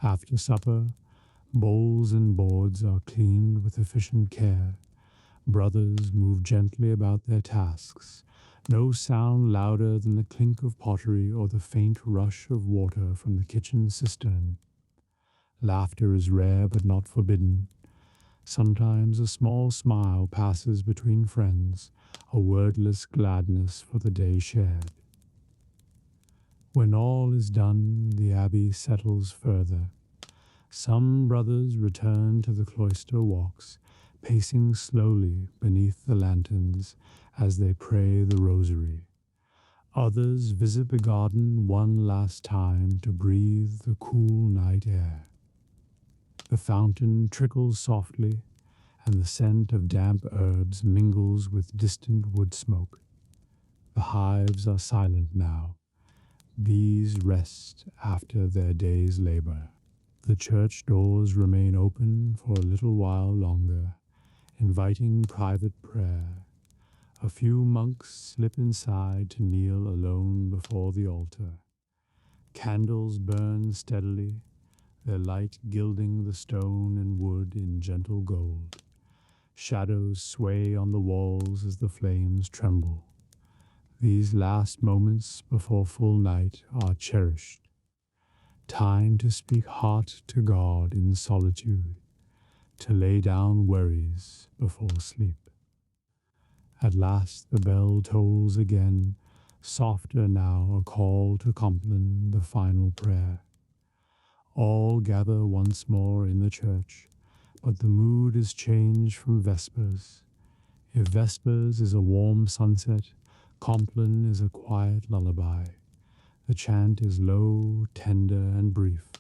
After supper, bowls and boards are cleaned with efficient care. Brothers move gently about their tasks, no sound louder than the clink of pottery or the faint rush of water from the kitchen cistern. Laughter is rare but not forbidden. Sometimes a small smile passes between friends, a wordless gladness for the day shared. When all is done, the abbey settles further. Some brothers return to the cloister walks, pacing slowly beneath the lanterns as they pray the rosary. Others visit the garden one last time to breathe the cool night air. The fountain trickles softly, and the scent of damp herbs mingles with distant wood smoke. The hives are silent now. Bees rest after their day's labor. The church doors remain open for a little while longer, inviting private prayer. A few monks slip inside to kneel alone before the altar. Candles burn steadily, their light gilding the stone and wood in gentle gold. Shadows sway on the walls as the flames tremble. These last moments before full night are cherished. Time to speak heart to God in solitude, to lay down worries before sleep. At last the bell tolls again, softer now a call to complete the final prayer. All gather once more in the church, but the mood is changed from Vespers. If Vespers is a warm sunset, Compline is a quiet lullaby. The chant is low, tender, and brief.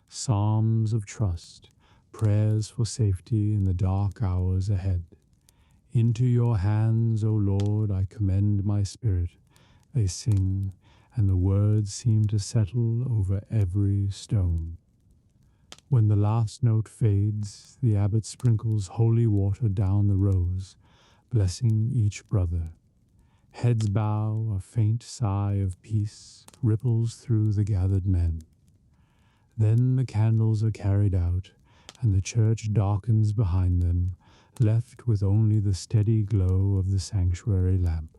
Psalms of trust, prayers for safety in the dark hours ahead. Into your hands, O Lord, I commend my spirit, they sing, and the words seem to settle over every stone. When the last note fades, the abbot sprinkles holy water down the rows, blessing each brother. Heads bow, a faint sigh of peace ripples through the gathered men. Then the candles are carried out, and the church darkens behind them, left with only the steady glow of the sanctuary lamp.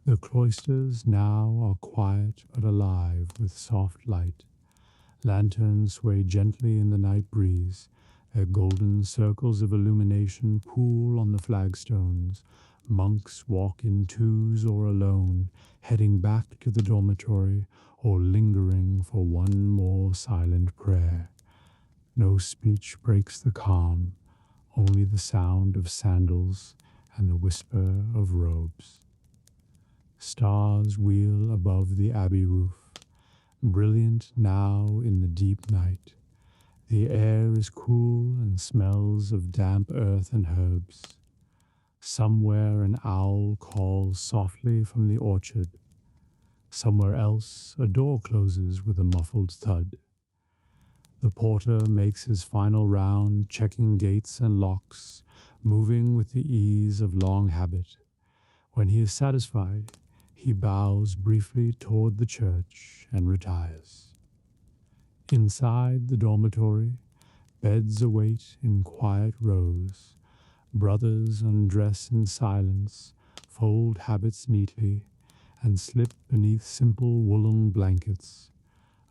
The cloisters now are quiet but alive with soft light. Lanterns sway gently in the night breeze, their golden circles of illumination pool on the flagstones. Monks walk in twos or alone, heading back to the dormitory or lingering for one more silent prayer. No speech breaks the calm, only the sound of sandals and the whisper of robes. Stars wheel above the abbey roof, brilliant now in the deep night. The air is cool and smells of damp earth and herbs. Somewhere an owl calls softly from the orchard. Somewhere else a door closes with a muffled thud. The porter makes his final round, checking gates and locks, moving with the ease of long habit. When he is satisfied, he bows briefly toward the church and retires. Inside the dormitory, beds await in quiet rows. Brothers undress in silence, fold habits neatly, and slip beneath simple woolen blankets.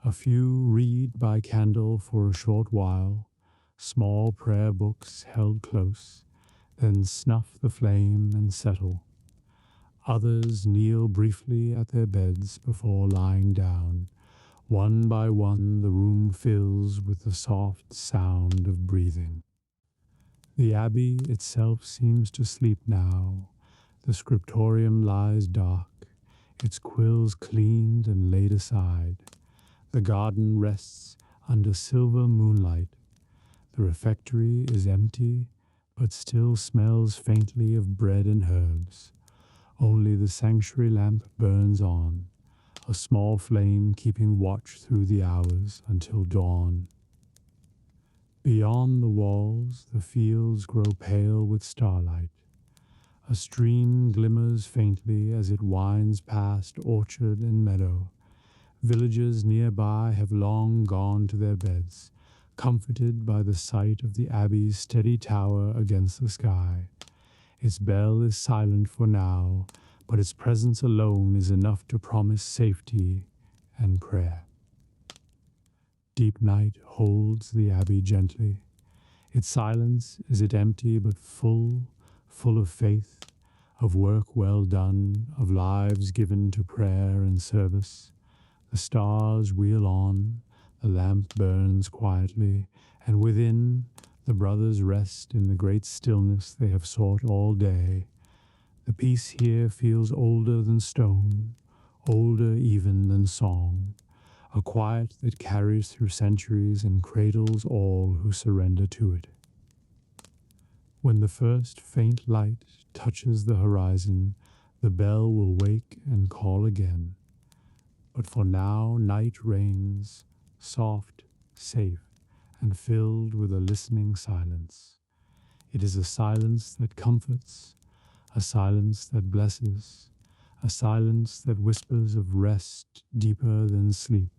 A few read by candle for a short while, small prayer books held close, then snuff the flame and settle. Others kneel briefly at their beds before lying down. One by one the room fills with the soft sound of breathing. The abbey itself seems to sleep now. The scriptorium lies dark, its quills cleaned and laid aside. The garden rests under silver moonlight. The refectory is empty, but still smells faintly of bread and herbs. Only the sanctuary lamp burns on, a small flame keeping watch through the hours until dawn. Beyond the walls, the fields grow pale with starlight. A stream glimmers faintly as it winds past orchard and meadow. Villagers nearby have long gone to their beds, comforted by the sight of the abbey's steady tower against the sky. Its bell is silent for now, but its presence alone is enough to promise safety and prayer. Deep night holds the abbey gently. Its silence is it empty but full of faith, of work well done, of lives given to prayer and service. The stars wheel on, the lamp burns quietly, and within, the brothers rest in the great stillness they have sought all day. The peace here feels older than stone, older even than song, a quiet that carries through centuries and cradles all who surrender to it. When the first faint light touches the horizon, the bell will wake and call again. But for now night reigns, soft, safe, and filled with a listening silence. It is a silence that comforts, a silence that blesses, a silence that whispers of rest deeper than sleep.